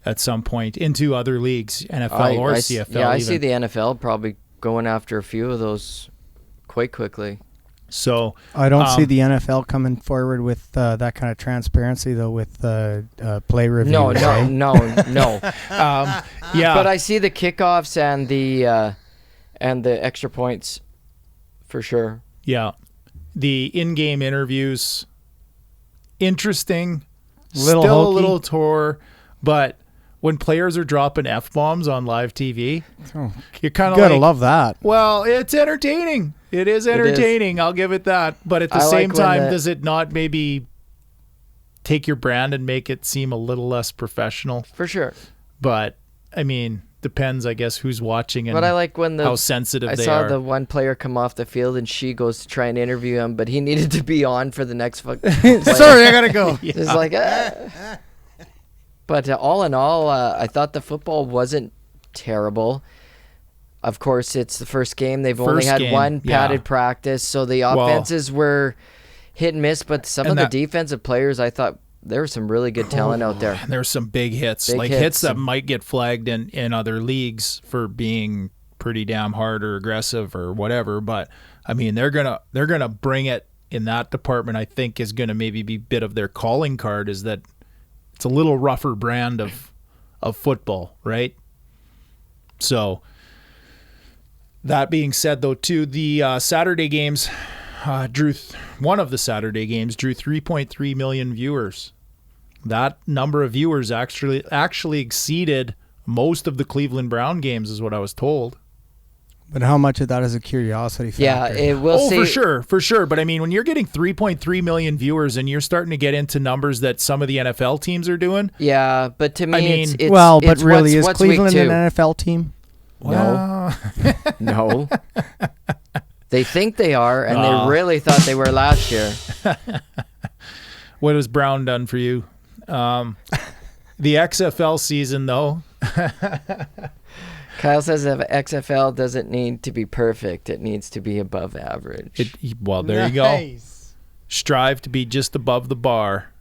[SPEAKER 2] at some point into other leagues, NFL or CFL.
[SPEAKER 1] Yeah, I
[SPEAKER 2] even.
[SPEAKER 1] see the NFL probably going after a few of those quite quickly.
[SPEAKER 2] So
[SPEAKER 3] I don't see the NFL coming forward with that kind of transparency, though, with play reviews.
[SPEAKER 1] No.
[SPEAKER 2] yeah,
[SPEAKER 1] But I see the kickoffs and the extra points for sure.
[SPEAKER 2] yeah, the in-game interviews, interesting,
[SPEAKER 3] Little
[SPEAKER 2] still a
[SPEAKER 3] hokey.
[SPEAKER 2] little tour, but when players are dropping F-bombs on live TV,
[SPEAKER 3] Oh,
[SPEAKER 2] you're kind
[SPEAKER 3] you
[SPEAKER 2] of
[SPEAKER 3] gotta
[SPEAKER 2] like,
[SPEAKER 3] love that.
[SPEAKER 2] well, it's entertaining. It is entertaining. I'll give it that. But at the
[SPEAKER 1] I like
[SPEAKER 2] same
[SPEAKER 1] when
[SPEAKER 2] time,
[SPEAKER 1] the-
[SPEAKER 2] does it not maybe take your brand and make it seem a little less professional?
[SPEAKER 1] For sure.
[SPEAKER 2] But I mean, depends, I guess, who's watching and
[SPEAKER 1] But I like when
[SPEAKER 2] how sensitive
[SPEAKER 1] I
[SPEAKER 2] they
[SPEAKER 1] saw
[SPEAKER 2] are.
[SPEAKER 1] the one player come off the field and she goes to try and interview him, but he needed to be on for the next fucking
[SPEAKER 3] Sorry, I gotta go.
[SPEAKER 1] It's like, But all in all, I thought the football wasn't terrible. Of course, it's the first game. They've only
[SPEAKER 2] First
[SPEAKER 1] had
[SPEAKER 2] game,
[SPEAKER 1] one
[SPEAKER 2] yeah.
[SPEAKER 1] padded practice, so the offenses were hit and miss. But some
[SPEAKER 2] And
[SPEAKER 1] of the
[SPEAKER 2] that-
[SPEAKER 1] defensive players, I thought there was some really good talent out there.
[SPEAKER 2] And there's some big hits,
[SPEAKER 1] Big
[SPEAKER 2] like
[SPEAKER 1] hits.
[SPEAKER 2] hits that might get flagged in other leagues for being pretty damn hard or aggressive or whatever. But I mean, they're gonna bring it in that department. I think is gonna maybe be a bit of their calling card is that It's a little rougher brand of football, right? So that being said, though, too, the Saturday games one of the Saturday games drew 3.3 million viewers. That number of viewers actually exceeded most of the Cleveland Brown games, is what I was told.
[SPEAKER 3] But how much of that is a curiosity factor?
[SPEAKER 1] Yeah, it will.
[SPEAKER 2] For sure. But I mean, when you're getting 3.3 million viewers and you're starting to get into numbers that some of the NFL teams are doing.
[SPEAKER 1] Yeah, but to me, it's
[SPEAKER 3] but really, is
[SPEAKER 1] what's
[SPEAKER 3] Cleveland
[SPEAKER 1] week
[SPEAKER 3] an
[SPEAKER 1] 2?
[SPEAKER 3] NFL team?
[SPEAKER 1] No. No. They think they are, and they really thought they were last year.
[SPEAKER 2] What has Brown done for you? The XFL season, though.
[SPEAKER 1] Kyle says that XFL doesn't need to be perfect. It needs to be above average.
[SPEAKER 2] Well, there you go. Strive to be just above the bar.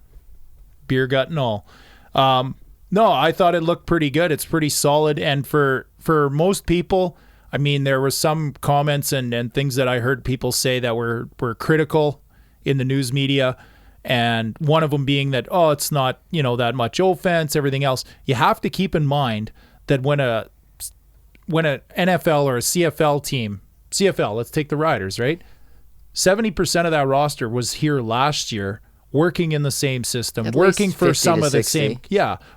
[SPEAKER 2] Beer gut and all. No, I thought it looked pretty good. It's pretty solid. And for most people, I mean, there were some comments and things that I heard people say that were critical in the news media. And one of them being that, it's not, that much offense, everything else. You have to keep in mind that when an NFL or a CFL team, let's take the Riders, right? 70% of that roster was here last year, working in the same system, working for some of the 60.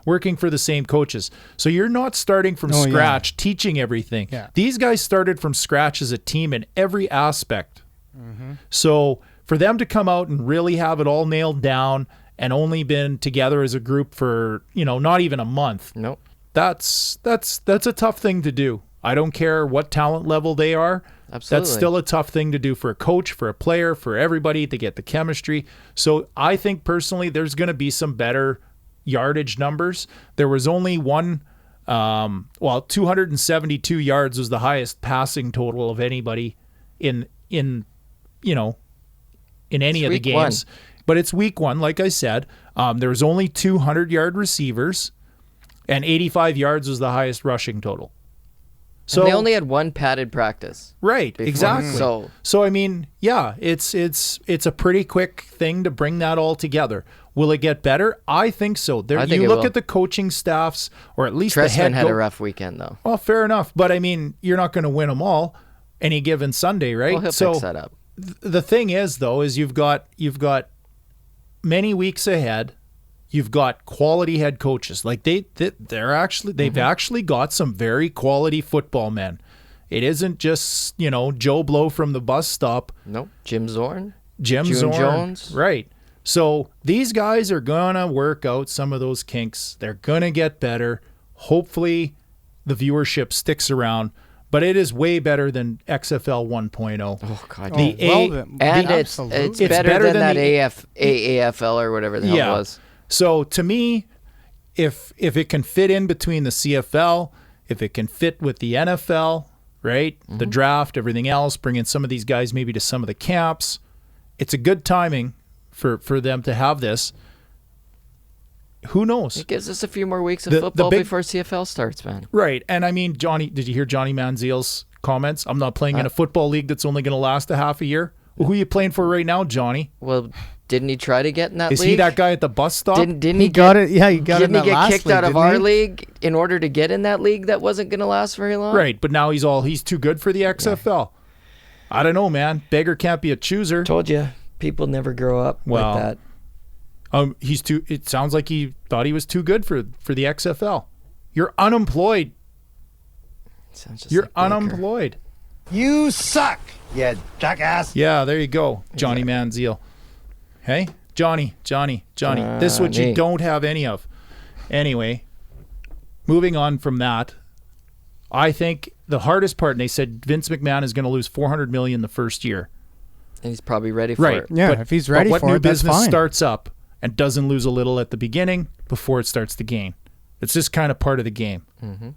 [SPEAKER 2] Working for the same coaches. So you're not starting from scratch, teaching everything. Yeah. These guys started from scratch as a team in every aspect. Mm-hmm. So for them to come out and really have it all nailed down and only been together as a group for, not even a month.
[SPEAKER 1] Nope.
[SPEAKER 2] That's a tough thing to do. I don't care what talent level they are.
[SPEAKER 1] Absolutely.
[SPEAKER 2] That's still a tough thing to do for a coach, for a player, for everybody to get the chemistry. So I think personally there's going to be some better yardage numbers. There was only 272 yards was the highest passing total of anybody in any of the games. But it's week 1, like I said. There was only 200-yard receivers, and 85 yards was the highest rushing total. So
[SPEAKER 1] and they only had one padded practice.
[SPEAKER 2] Right,
[SPEAKER 1] before.
[SPEAKER 2] exactly. So I mean, yeah, it's a pretty quick thing to bring that all together. Will it get better? I think so. You look at the coaching staffs, or at least the head
[SPEAKER 1] had a rough weekend, though.
[SPEAKER 2] Well, fair enough. But I mean, you're not going to win them all any given Sunday, right?
[SPEAKER 1] Well, he'll fix that up.
[SPEAKER 2] The thing is, though, is you've got many weeks ahead. You've got quality head coaches. Like they've actually got some very quality football men. It isn't just, Joe Blow from the bus stop.
[SPEAKER 1] Nope. Jim Zorn.
[SPEAKER 2] June Jones. Right. So these guys are going to work out some of those kinks. They're going to get better. Hopefully the viewership sticks around. But it is way better than XFL 1.0.
[SPEAKER 1] Oh, God.
[SPEAKER 3] It's
[SPEAKER 1] better than that AAFL or whatever the hell it was.
[SPEAKER 2] So to me, if it can fit in between the CFL, if it can fit with the NFL, right, the draft, everything else, bring in some of these guys maybe to some of the camps, it's a good timing for them to have this. Who knows?
[SPEAKER 1] It gives us a few more weeks of football before CFL starts, man.
[SPEAKER 2] Right. And I mean, Johnny, did you hear Johnny Manziel's comments? I'm not playing in a football league that's only going to last a half a year. Well, who are you playing for right now, Johnny?
[SPEAKER 1] Well, didn't he try to get in that league?
[SPEAKER 2] Is he that guy at the bus stop?
[SPEAKER 1] Didn't
[SPEAKER 3] he got it? Yeah, he got it.
[SPEAKER 1] Didn't he get kicked out of our league in order to get in that league that wasn't going to last very long?
[SPEAKER 2] Right, but now he's too good for the XFL. Yeah. I don't know, man. Beggar can't be a chooser.
[SPEAKER 1] Told you, people never grow up like that.
[SPEAKER 2] It sounds like he thought he was too good for the XFL. You're unemployed. You're unemployed.
[SPEAKER 4] You suck, you jackass.
[SPEAKER 2] Yeah, there you go, Johnny Manziel. Hey, Johnny. This is what you don't have any of. Anyway, moving on from that, I think the hardest part, and they said Vince McMahon is going to lose $400 million the first year.
[SPEAKER 1] And he's probably ready for it.
[SPEAKER 3] Yeah, if he's ready for it, that's fine.
[SPEAKER 2] What new business starts up and doesn't lose a little at the beginning before it starts to gain? It's just kind of part of the game. Mm-hmm.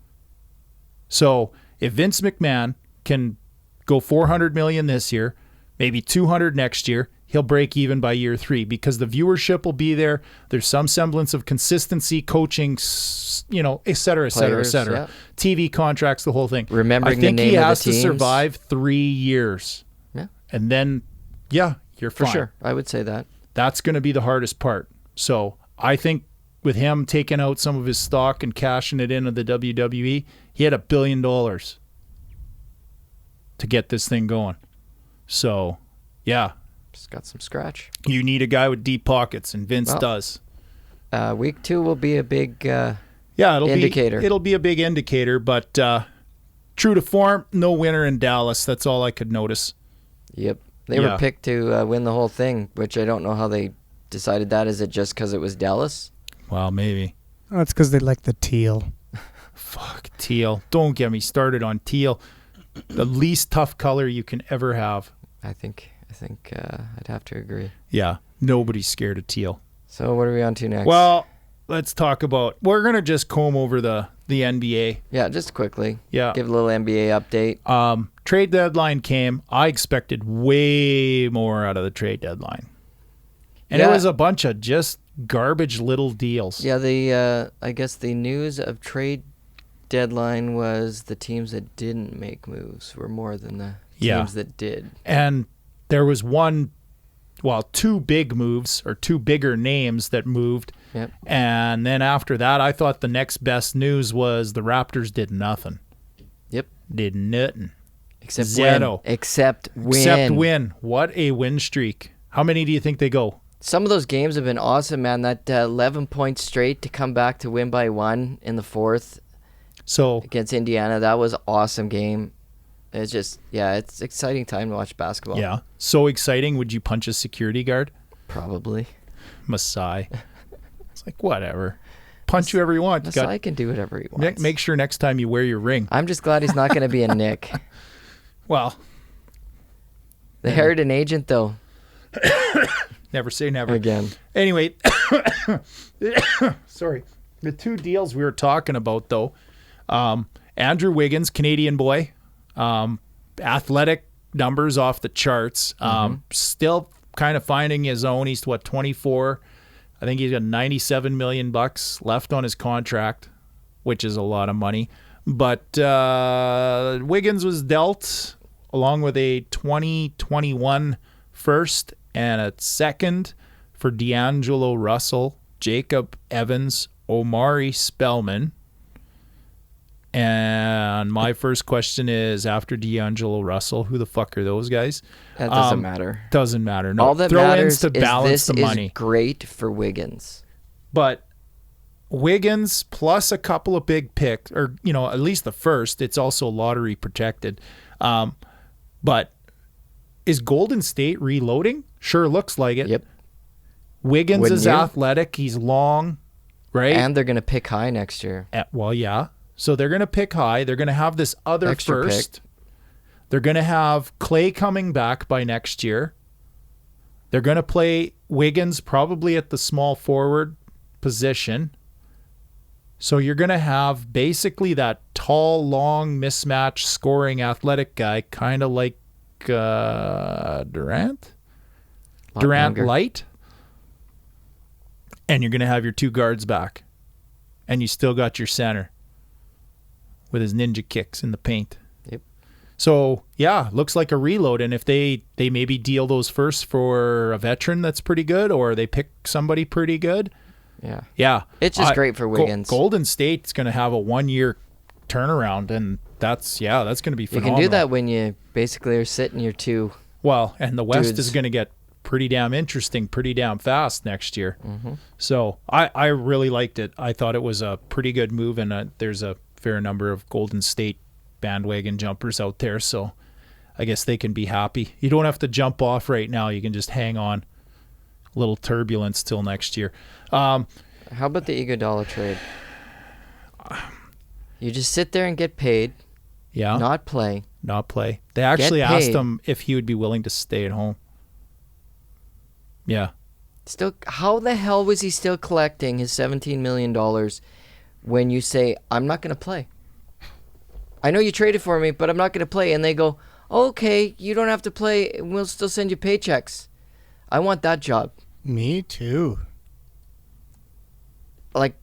[SPEAKER 2] So if Vince McMahon can go $400 million this year, maybe $200 next year, he'll break even by year 3 because the viewership will be there. There's some semblance of consistency, coaching, et cetera, et cetera, et cetera. Yeah. TV contracts, the whole thing.
[SPEAKER 1] Remembering the name of the teams.
[SPEAKER 2] I think he has to survive 3 years.
[SPEAKER 1] Yeah.
[SPEAKER 2] And then, you're fine.
[SPEAKER 1] For sure. I would say that.
[SPEAKER 2] That's going to be the hardest part. So I think with him taking out some of his stock and cashing it into the WWE, he had $1 billion to get this thing going. So, yeah.
[SPEAKER 1] Just got some scratch.
[SPEAKER 2] You need a guy with deep pockets, and Vince does.
[SPEAKER 1] Week 2 will be a big
[SPEAKER 2] indicator.
[SPEAKER 1] indicator.
[SPEAKER 2] It'll be a big indicator, but true to form, no winner in Dallas. That's all I could notice.
[SPEAKER 1] Yep. They were picked to win the whole thing, which I don't know how they decided that. Is it just because it was Dallas?
[SPEAKER 2] Well, maybe.
[SPEAKER 3] Oh, it's because they like the teal.
[SPEAKER 2] Fuck, teal. Don't get me started on teal. The least tough color you can ever have.
[SPEAKER 1] I think I'd have to agree.
[SPEAKER 2] Yeah, nobody's scared of teal.
[SPEAKER 1] So what are we on to next?
[SPEAKER 2] Well, let's talk about... We're going to just comb over the NBA.
[SPEAKER 1] Yeah, just quickly.
[SPEAKER 2] Yeah.
[SPEAKER 1] Give a little NBA update.
[SPEAKER 2] Trade deadline came. I expected way more out of the trade deadline. And it was a bunch of just garbage little deals.
[SPEAKER 1] Yeah, I guess the news of trade deadline was the teams that didn't make moves were more than the teams that did.
[SPEAKER 2] And there was two big moves or two bigger names that moved.
[SPEAKER 1] Yep.
[SPEAKER 2] And then after that, I thought the next best news was the Raptors did nothing.
[SPEAKER 1] Yep.
[SPEAKER 2] Did nothing.
[SPEAKER 1] Except
[SPEAKER 2] Zero.
[SPEAKER 1] win. Except win.
[SPEAKER 2] Except win. What a win streak. How many do you think they go?
[SPEAKER 1] Some of those games have been awesome, man. That 11 points straight to come back to win by 1 in the 4th against Indiana. That was an awesome game. It's just, it's an exciting time to watch basketball.
[SPEAKER 2] Yeah. So exciting. Would you punch a security guard?
[SPEAKER 1] Probably.
[SPEAKER 2] Masai. It's like, whatever. Punch whoever you want.
[SPEAKER 1] Masai can do whatever he wants.
[SPEAKER 2] Make sure next time you wear your ring.
[SPEAKER 1] I'm just glad he's not going to be a Nick.
[SPEAKER 2] Well.
[SPEAKER 1] They hired an agent, though.
[SPEAKER 2] Never say never.
[SPEAKER 1] Again.
[SPEAKER 2] Anyway. Sorry. The two deals we were talking about, though. Andrew Wiggins, Canadian boy. Athletic numbers off the charts. Still kind of finding his own. He's 24. I think he's got $97 million left on his contract, which is a lot of money. But Wiggins was dealt along with a 2021 first and a second for D'Angelo Russell, Jacob Evans, Omari Spellman. And my first question is, after D'Angelo Russell, who the fuck are those guys?
[SPEAKER 1] That doesn't matter.
[SPEAKER 2] Doesn't matter. No.
[SPEAKER 1] All that
[SPEAKER 2] Throw-ins
[SPEAKER 1] matters
[SPEAKER 2] to balance
[SPEAKER 1] is
[SPEAKER 2] the
[SPEAKER 1] this
[SPEAKER 2] money.
[SPEAKER 1] is great for Wiggins.
[SPEAKER 2] But Wiggins plus a couple of big picks, or at least the first, it's also lottery protected. But is Golden State reloading? Sure looks like it.
[SPEAKER 1] Yep.
[SPEAKER 2] Wiggins
[SPEAKER 1] Wouldn't
[SPEAKER 2] is
[SPEAKER 1] you?
[SPEAKER 2] athletic. He's long, right?
[SPEAKER 1] And they're going to pick high next year.
[SPEAKER 2] Well, yeah. So they're going to pick high. They're going to have this other
[SPEAKER 1] Extra
[SPEAKER 2] first.
[SPEAKER 1] pick.
[SPEAKER 2] They're going to have Clay coming back by next year. They're going to play Wiggins probably at the small forward position. So you're going to have basically that tall, long, mismatched, scoring, athletic guy, kind of like Durant? Durant
[SPEAKER 1] younger.
[SPEAKER 2] light. And you're going to have your two guards back. And you still got your center with his ninja kicks in the paint.
[SPEAKER 1] Yep.
[SPEAKER 2] So, yeah, looks like a reload. And if they maybe deal those first for a veteran that's pretty good, or they pick somebody pretty good. Yeah.
[SPEAKER 1] It's just great for Wiggins.
[SPEAKER 2] Golden State's going to have a 1-year turnaround, and that's going to be phenomenal.
[SPEAKER 1] You can do that when you basically are sitting your two.
[SPEAKER 2] Well, and the West
[SPEAKER 1] dudes.
[SPEAKER 2] is going to get pretty damn interesting, pretty damn fast next year.
[SPEAKER 1] Mm-hmm.
[SPEAKER 2] So I really liked it. I thought it was a pretty good move, and there's a fair number of Golden State bandwagon jumpers out there, so I guess they can be happy. You don't have to jump off right now. You can just hang on. A little turbulence till next year.
[SPEAKER 1] How about the Iguodala trade? You just sit there and get paid.
[SPEAKER 2] Yeah.
[SPEAKER 1] Not play.
[SPEAKER 2] Not play. They actually asked
[SPEAKER 1] paid.
[SPEAKER 2] him if he would be willing to stay at home. Yeah.
[SPEAKER 1] Still, how the hell was he still collecting his $17 million when you say, I'm not going to play? I know you traded for me, but I'm not going to play. And they go, okay, you don't have to play. We'll still send you paychecks. I want that job.
[SPEAKER 3] Me too.
[SPEAKER 1] Like,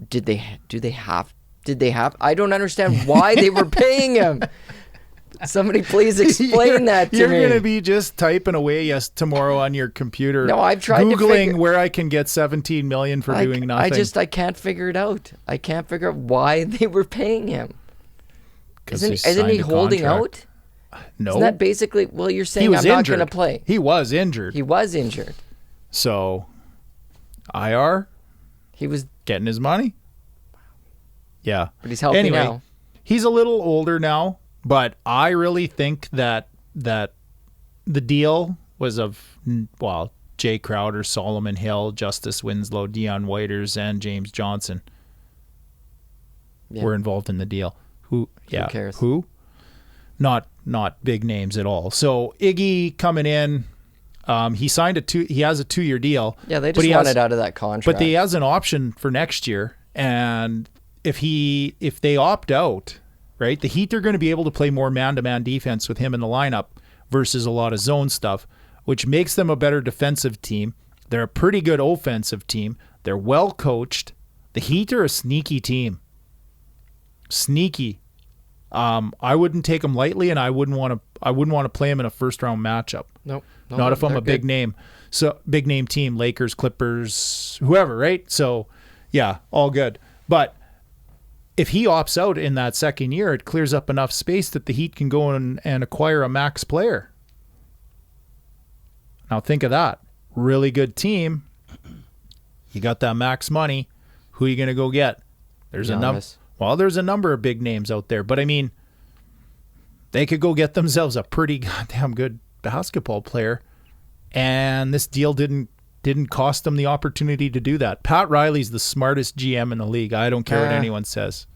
[SPEAKER 1] did they have, I don't understand why they were paying him. Somebody please explain that to me.
[SPEAKER 2] You're going to be just typing away tomorrow on your computer.
[SPEAKER 1] No, I've tried to
[SPEAKER 2] Googling where I can get $17 million for doing nothing.
[SPEAKER 1] I can't figure it out. I can't figure out why they were paying him. Isn't he holding out?
[SPEAKER 2] No.
[SPEAKER 1] Isn't that basically, well, you're saying I'm not going to play.
[SPEAKER 2] He was injured.
[SPEAKER 1] He was injured.
[SPEAKER 2] So, IR?
[SPEAKER 1] He was
[SPEAKER 2] getting his money? Yeah.
[SPEAKER 1] But he's healthy now.
[SPEAKER 2] He's a little older now, but I really think that the deal was of, well, Jay Crowder, Solomon Hill, Justice Winslow, Dion Waiters, and James Johnson were involved in the deal. Who
[SPEAKER 1] cares?
[SPEAKER 2] Who? Not big names at all. So Iggy coming in, he signed he has a 2-year deal.
[SPEAKER 1] Yeah, they just wanted out of that contract.
[SPEAKER 2] But he has an option for next year, and if they opt out, right, the Heat are going to be able to play more man-to-man defense with him in the lineup versus a lot of zone stuff, which makes them a better defensive team. They're a pretty good offensive team. They're well coached. The Heat are a sneaky team. Sneaky. I wouldn't take them lightly, and I wouldn't want to play them in a first-round matchup.
[SPEAKER 1] Nope.
[SPEAKER 2] Not if I'm a big name. So big name team, Lakers, Clippers, whoever, right? So yeah, all good. But if he opts out in that second year, it clears up enough space that the Heat can go and acquire a max player. Now think of that. Really good team. You got that max money. Who are you going to go get? There's a number of big names out there, but I mean, they could go get themselves a pretty goddamn good basketball player, and this deal didn't cost them the opportunity to do that. Pat Riley's the smartest GM in the league. I don't care what anyone says.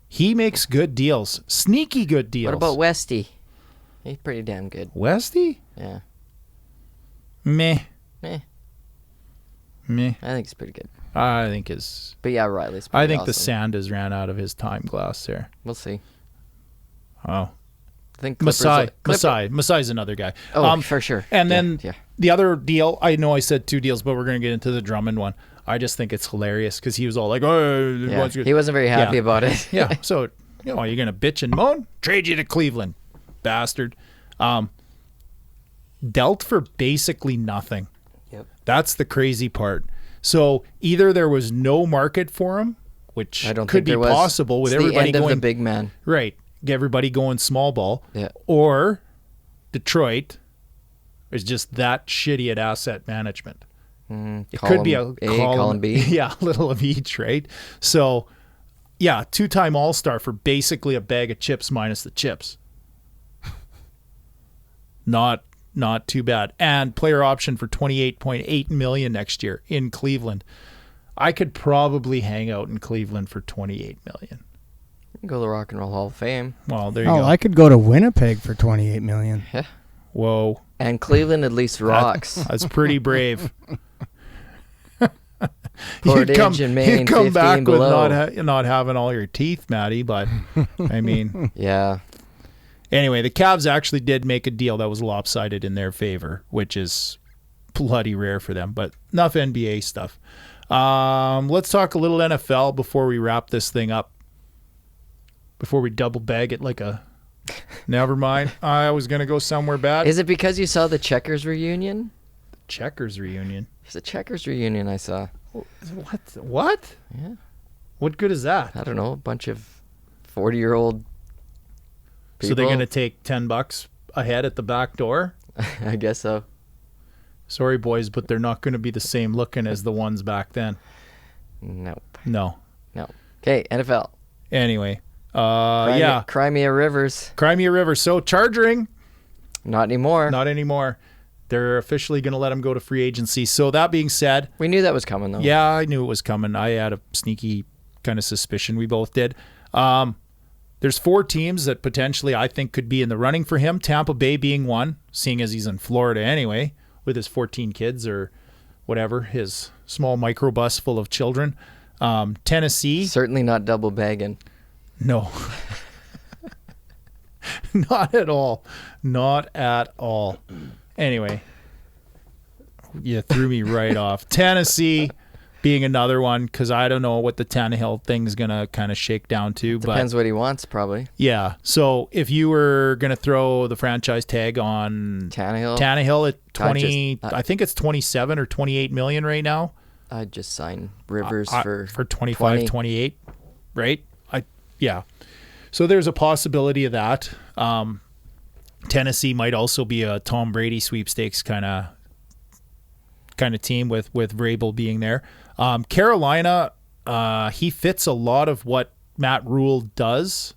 [SPEAKER 2] He makes good deals, sneaky good deals.
[SPEAKER 1] What about Westy? He's pretty damn good.
[SPEAKER 2] Westy?
[SPEAKER 1] Yeah.
[SPEAKER 2] Meh.
[SPEAKER 1] I think he's pretty good.
[SPEAKER 2] I think his.
[SPEAKER 1] But yeah, Riley's pretty
[SPEAKER 2] I think
[SPEAKER 1] awesome.
[SPEAKER 2] the sand has ran out of his time glass there.
[SPEAKER 1] We'll see.
[SPEAKER 2] Oh.
[SPEAKER 1] I think
[SPEAKER 2] Masai's another guy.
[SPEAKER 1] Oh, for sure.
[SPEAKER 2] And then the other deal, I know I said 2 deals, but we're going to get into the Drummond one. I just think it's hilarious because he was all like, oh,
[SPEAKER 1] he wasn't very happy about it.
[SPEAKER 2] Yeah. So, you're going to bitch and moan? Trade you to Cleveland, bastard. Dealt for basically nothing.
[SPEAKER 1] Yep.
[SPEAKER 2] That's the crazy part. So either there was no market for him, which could be possible with everybody
[SPEAKER 1] going
[SPEAKER 2] going
[SPEAKER 1] the big man.
[SPEAKER 2] Right. Everybody going small ball.
[SPEAKER 1] Yeah.
[SPEAKER 2] Or Detroit is just that shitty at asset management. It could be a
[SPEAKER 1] column B.
[SPEAKER 2] Yeah, a little of each, right? So, yeah, 2-time All-Star for basically a bag of chips minus the chips. Not too bad. And player option for $28.8 million next year in Cleveland. I could probably hang out in Cleveland for $28 million.
[SPEAKER 1] Go to the Rock and Roll Hall of Fame.
[SPEAKER 2] Well, there you go.
[SPEAKER 3] I could go to Winnipeg for $28 million.
[SPEAKER 1] Yeah.
[SPEAKER 2] Whoa.
[SPEAKER 1] And Cleveland at least rocks.
[SPEAKER 2] That's pretty brave.
[SPEAKER 1] Portage and Maine,
[SPEAKER 2] you'd come
[SPEAKER 1] 15
[SPEAKER 2] back
[SPEAKER 1] below.
[SPEAKER 2] with not having all your teeth, Matty, but I mean.
[SPEAKER 1] Yeah.
[SPEAKER 2] Anyway, the Cavs actually did make a deal that was lopsided in their favor, which is bloody rare for them, but enough NBA stuff. Let's talk a little NFL before we wrap this thing up. Before we double bag it like a... Never mind. I was going to go somewhere bad.
[SPEAKER 1] Is it because you saw the Checkers reunion?
[SPEAKER 2] The Checkers reunion?
[SPEAKER 1] There's a Checkers reunion I saw.
[SPEAKER 2] What?
[SPEAKER 1] Yeah.
[SPEAKER 2] What good is that?
[SPEAKER 1] I don't know. A bunch of 40-year-old people.
[SPEAKER 2] So they're going to take $10 a head at the back door?
[SPEAKER 1] I guess so.
[SPEAKER 2] Sorry, boys, but they're not going to be the same looking as the ones back then.
[SPEAKER 1] Nope.
[SPEAKER 2] No.
[SPEAKER 1] Okay, NFL.
[SPEAKER 2] Anyway.
[SPEAKER 1] Crimea Rivers.
[SPEAKER 2] Crimea Rivers. So charging.
[SPEAKER 1] Not anymore.
[SPEAKER 2] Not anymore. They're officially going to let him go to free agency. So that being said.
[SPEAKER 1] We knew that was coming, though.
[SPEAKER 2] Yeah, I knew it was coming. I had a sneaky kind of suspicion. We both did. There's 4 teams that potentially I think could be in the running for him. Tampa Bay being one, seeing as he's in Florida anyway, with his 14 kids or whatever, his small microbus full of children. Tennessee.
[SPEAKER 1] Certainly not double bagging.
[SPEAKER 2] No. Not at all. Not at all. Anyway, you threw me right off. Tennessee, being another one, because I don't know what the Tannehill thing's going to kind of shake down to.
[SPEAKER 1] Depends what he wants, probably.
[SPEAKER 2] Yeah. So if you were going to throw the franchise tag on Tannehill at 20, I think it's 27 or 28 million right now.
[SPEAKER 1] I'd just sign Rivers
[SPEAKER 2] for 25, 28, right? Yeah. So there's a possibility of that. Tennessee might also be a Tom Brady sweepstakes kind of team with Vrabel being there. Carolina, he fits a lot of what Matt Rule does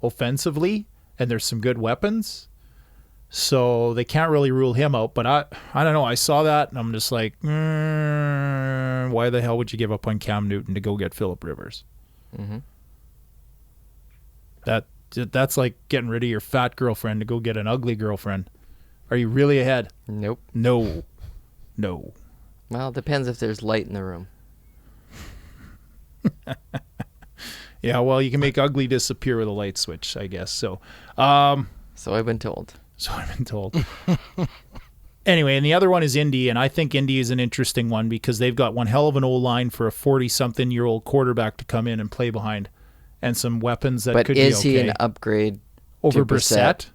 [SPEAKER 2] offensively, and there's some good weapons. So they can't really rule him out. But I don't know. I saw that, and I'm just like, why the hell would you give up on Cam Newton to go get Phillip Rivers?
[SPEAKER 1] Mm-hmm.
[SPEAKER 2] That's like getting rid of your fat girlfriend to go get an ugly girlfriend. Are you really ahead?
[SPEAKER 1] Nope.
[SPEAKER 2] No.
[SPEAKER 1] Well, it depends if there's light in the room.
[SPEAKER 2] Yeah, well, you can make ugly disappear with a light switch, I guess. So
[SPEAKER 1] I've been told.
[SPEAKER 2] Anyway, and the other one is Indy, and I think Indy is an interesting one because they've got one hell of an O-line for a 40-something-year-old quarterback to come in and play behind, and some weapons that could be okay.
[SPEAKER 1] But is he an upgrade
[SPEAKER 2] over
[SPEAKER 1] to Brissett?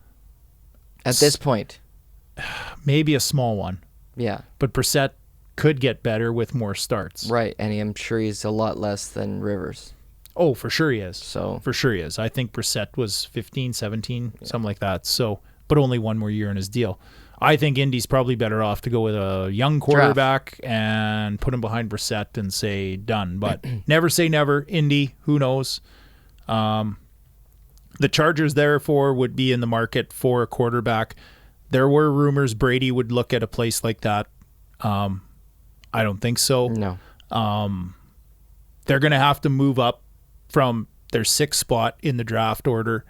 [SPEAKER 1] At this point?
[SPEAKER 2] Maybe a small one.
[SPEAKER 1] Yeah.
[SPEAKER 2] But Brissett could get better with more starts.
[SPEAKER 1] Right, and I'm sure he's a lot less than Rivers.
[SPEAKER 2] Oh, for sure he is.
[SPEAKER 1] So
[SPEAKER 2] for sure he is. I think Brissett was 15, 17, something like that. So, but only one more year in his deal. I think Indy's probably better off to go with a young quarterback and put him behind Brissett and say done. But never say never. Indy, who knows? The Chargers, therefore, would be in the market for a quarterback. There were rumors Brady would look at a place like that. I don't think so.
[SPEAKER 1] No.
[SPEAKER 2] They're going to have to move up from their 6th spot in the draft order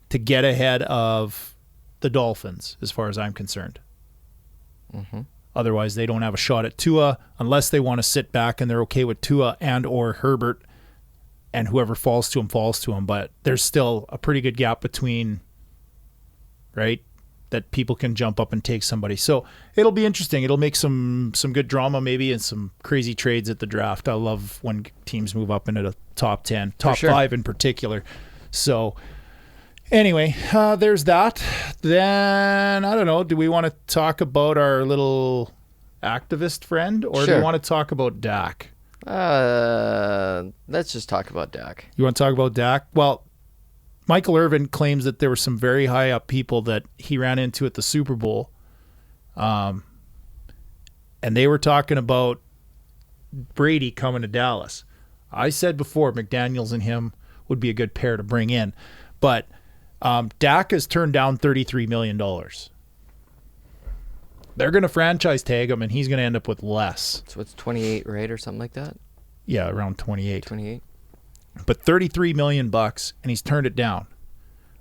[SPEAKER 2] to get ahead of the Dolphins, as far as I'm concerned.
[SPEAKER 1] Mm-hmm.
[SPEAKER 2] Otherwise, they don't have a shot at Tua unless they want to sit back and they're okay with Tua and or Herbert, and whoever falls to him. But there's still a pretty good gap between, right, that people can jump up and take somebody. So it'll be interesting. It'll make some good drama maybe and some crazy trades at the draft. I love when teams move up into the top 10, top 5 in particular. So anyway, there's that. Then, I don't know, do we want to talk about our little activist friend, or do we want to talk about Dak?
[SPEAKER 1] Let's just talk about Dak.
[SPEAKER 2] You want to talk about Dak? Well, Michael Irvin claims that there were some very high up people that he ran into at the Super Bowl. And they were talking about Brady coming to Dallas. I said before, McDaniels and him would be a good pair to bring in. But Dak has turned down $33 million. They're going to franchise tag him, and he's going to end up with less.
[SPEAKER 1] So it's 28, right, or something like that?
[SPEAKER 2] Yeah, around 28.
[SPEAKER 1] 28.
[SPEAKER 2] But $33 million, and he's turned it down.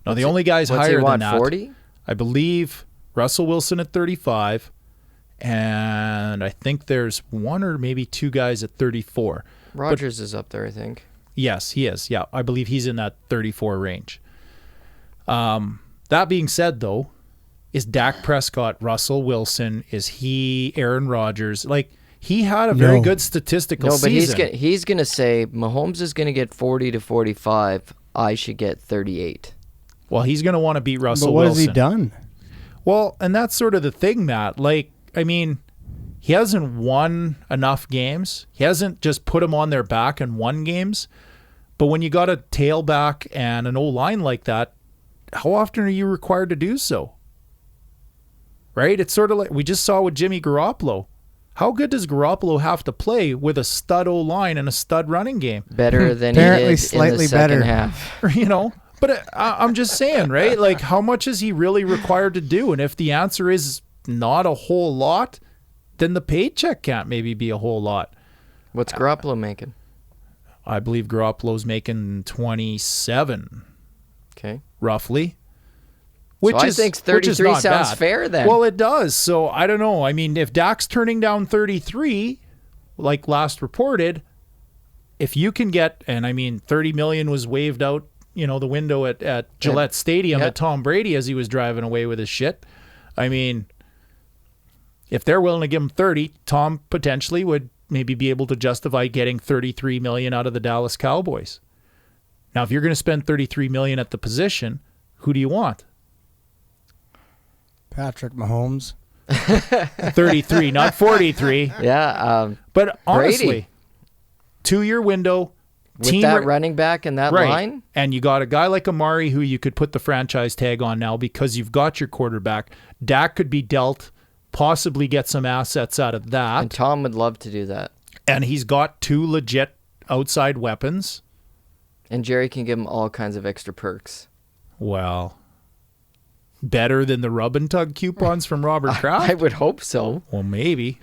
[SPEAKER 2] Now, the only guys higher than that,
[SPEAKER 1] 40?
[SPEAKER 2] I believe Russell Wilson at 35, and I think there's one or maybe two guys at 34.
[SPEAKER 1] Rodgers is up there, I think.
[SPEAKER 2] Yes, he is. Yeah, I believe he's in that 34 range. That being said, though, is Dak Prescott, Russell Wilson, is he Aaron Rodgers? Like, he had a very good statistical season.
[SPEAKER 1] No, but he's going to say Mahomes is going to get 40 to 45. I should get 38.
[SPEAKER 2] Well, he's going to want to beat Russell Wilson.
[SPEAKER 3] But what has he done?
[SPEAKER 2] Well, and that's sort of the thing, Matt. Like, I mean, he hasn't won enough games. He hasn't just put them on their back and won games. But when you got a tailback and an O-line like that, how often are you required to do so? Right? It's sort of like we just saw with Jimmy Garoppolo. How good does Garoppolo have to play with a stud O-line and a stud running game?
[SPEAKER 1] Better than he did
[SPEAKER 3] slightly
[SPEAKER 1] in the second
[SPEAKER 3] better.
[SPEAKER 1] half.
[SPEAKER 2] You know? But I'm just saying, right? Like, how much is he really required to do? And if the answer is not a whole lot, then the paycheck can't maybe be a whole lot.
[SPEAKER 1] What's Garoppolo making?
[SPEAKER 2] I believe Garoppolo's making 27,
[SPEAKER 1] Okay.
[SPEAKER 2] roughly.
[SPEAKER 1] So I think 33 sounds fair then.
[SPEAKER 2] Well, it does. So I don't know. I mean, if Dak's turning down 33, like last reported, if you can get, and I mean, 30 million was waved out, you know, the window at Gillette Stadium at Tom Brady as he was driving away with his shit. I mean, if they're willing to give him 30, Tom potentially would maybe be able to justify getting $33 million out of the Dallas Cowboys. Now, if you're going to spend $33 million at the position, who do you want?
[SPEAKER 3] Patrick Mahomes.
[SPEAKER 2] 33, not 43.
[SPEAKER 1] Yeah.
[SPEAKER 2] But honestly,
[SPEAKER 1] Brady.
[SPEAKER 2] 2-year window.
[SPEAKER 1] With that running back and that line.
[SPEAKER 2] And you got a guy like Amari who you could put the franchise tag on now because you've got your quarterback. Dak could be dealt, possibly get some assets out of that.
[SPEAKER 1] And Tom would love to do that.
[SPEAKER 2] And he's got 2 legit outside weapons.
[SPEAKER 1] And Jerry can give him all kinds of extra perks.
[SPEAKER 2] Well, better than the rub and tug coupons from Robert Kraft?
[SPEAKER 1] I would hope so.
[SPEAKER 2] Well, maybe.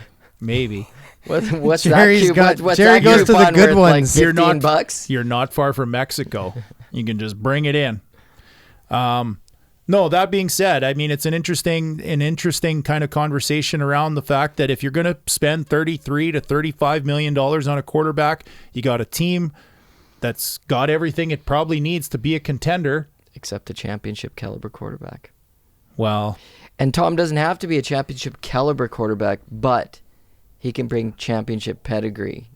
[SPEAKER 1] What's
[SPEAKER 3] Jerry's
[SPEAKER 1] that coupon? What's
[SPEAKER 3] Jerry
[SPEAKER 1] that
[SPEAKER 3] goes to the
[SPEAKER 1] coupon
[SPEAKER 3] good
[SPEAKER 1] worth,
[SPEAKER 3] ones.
[SPEAKER 1] Like $15?
[SPEAKER 2] You're not far from Mexico. You can just bring it in. No, that being said, I mean, it's an interesting kind of conversation around the fact that if you're going to spend $33 to $35 million on a quarterback, you got a team that's got everything it probably needs to be a contender.
[SPEAKER 1] Except a championship caliber quarterback.
[SPEAKER 2] Well,
[SPEAKER 1] and Tom doesn't have to be a championship caliber quarterback, but he can bring championship pedigree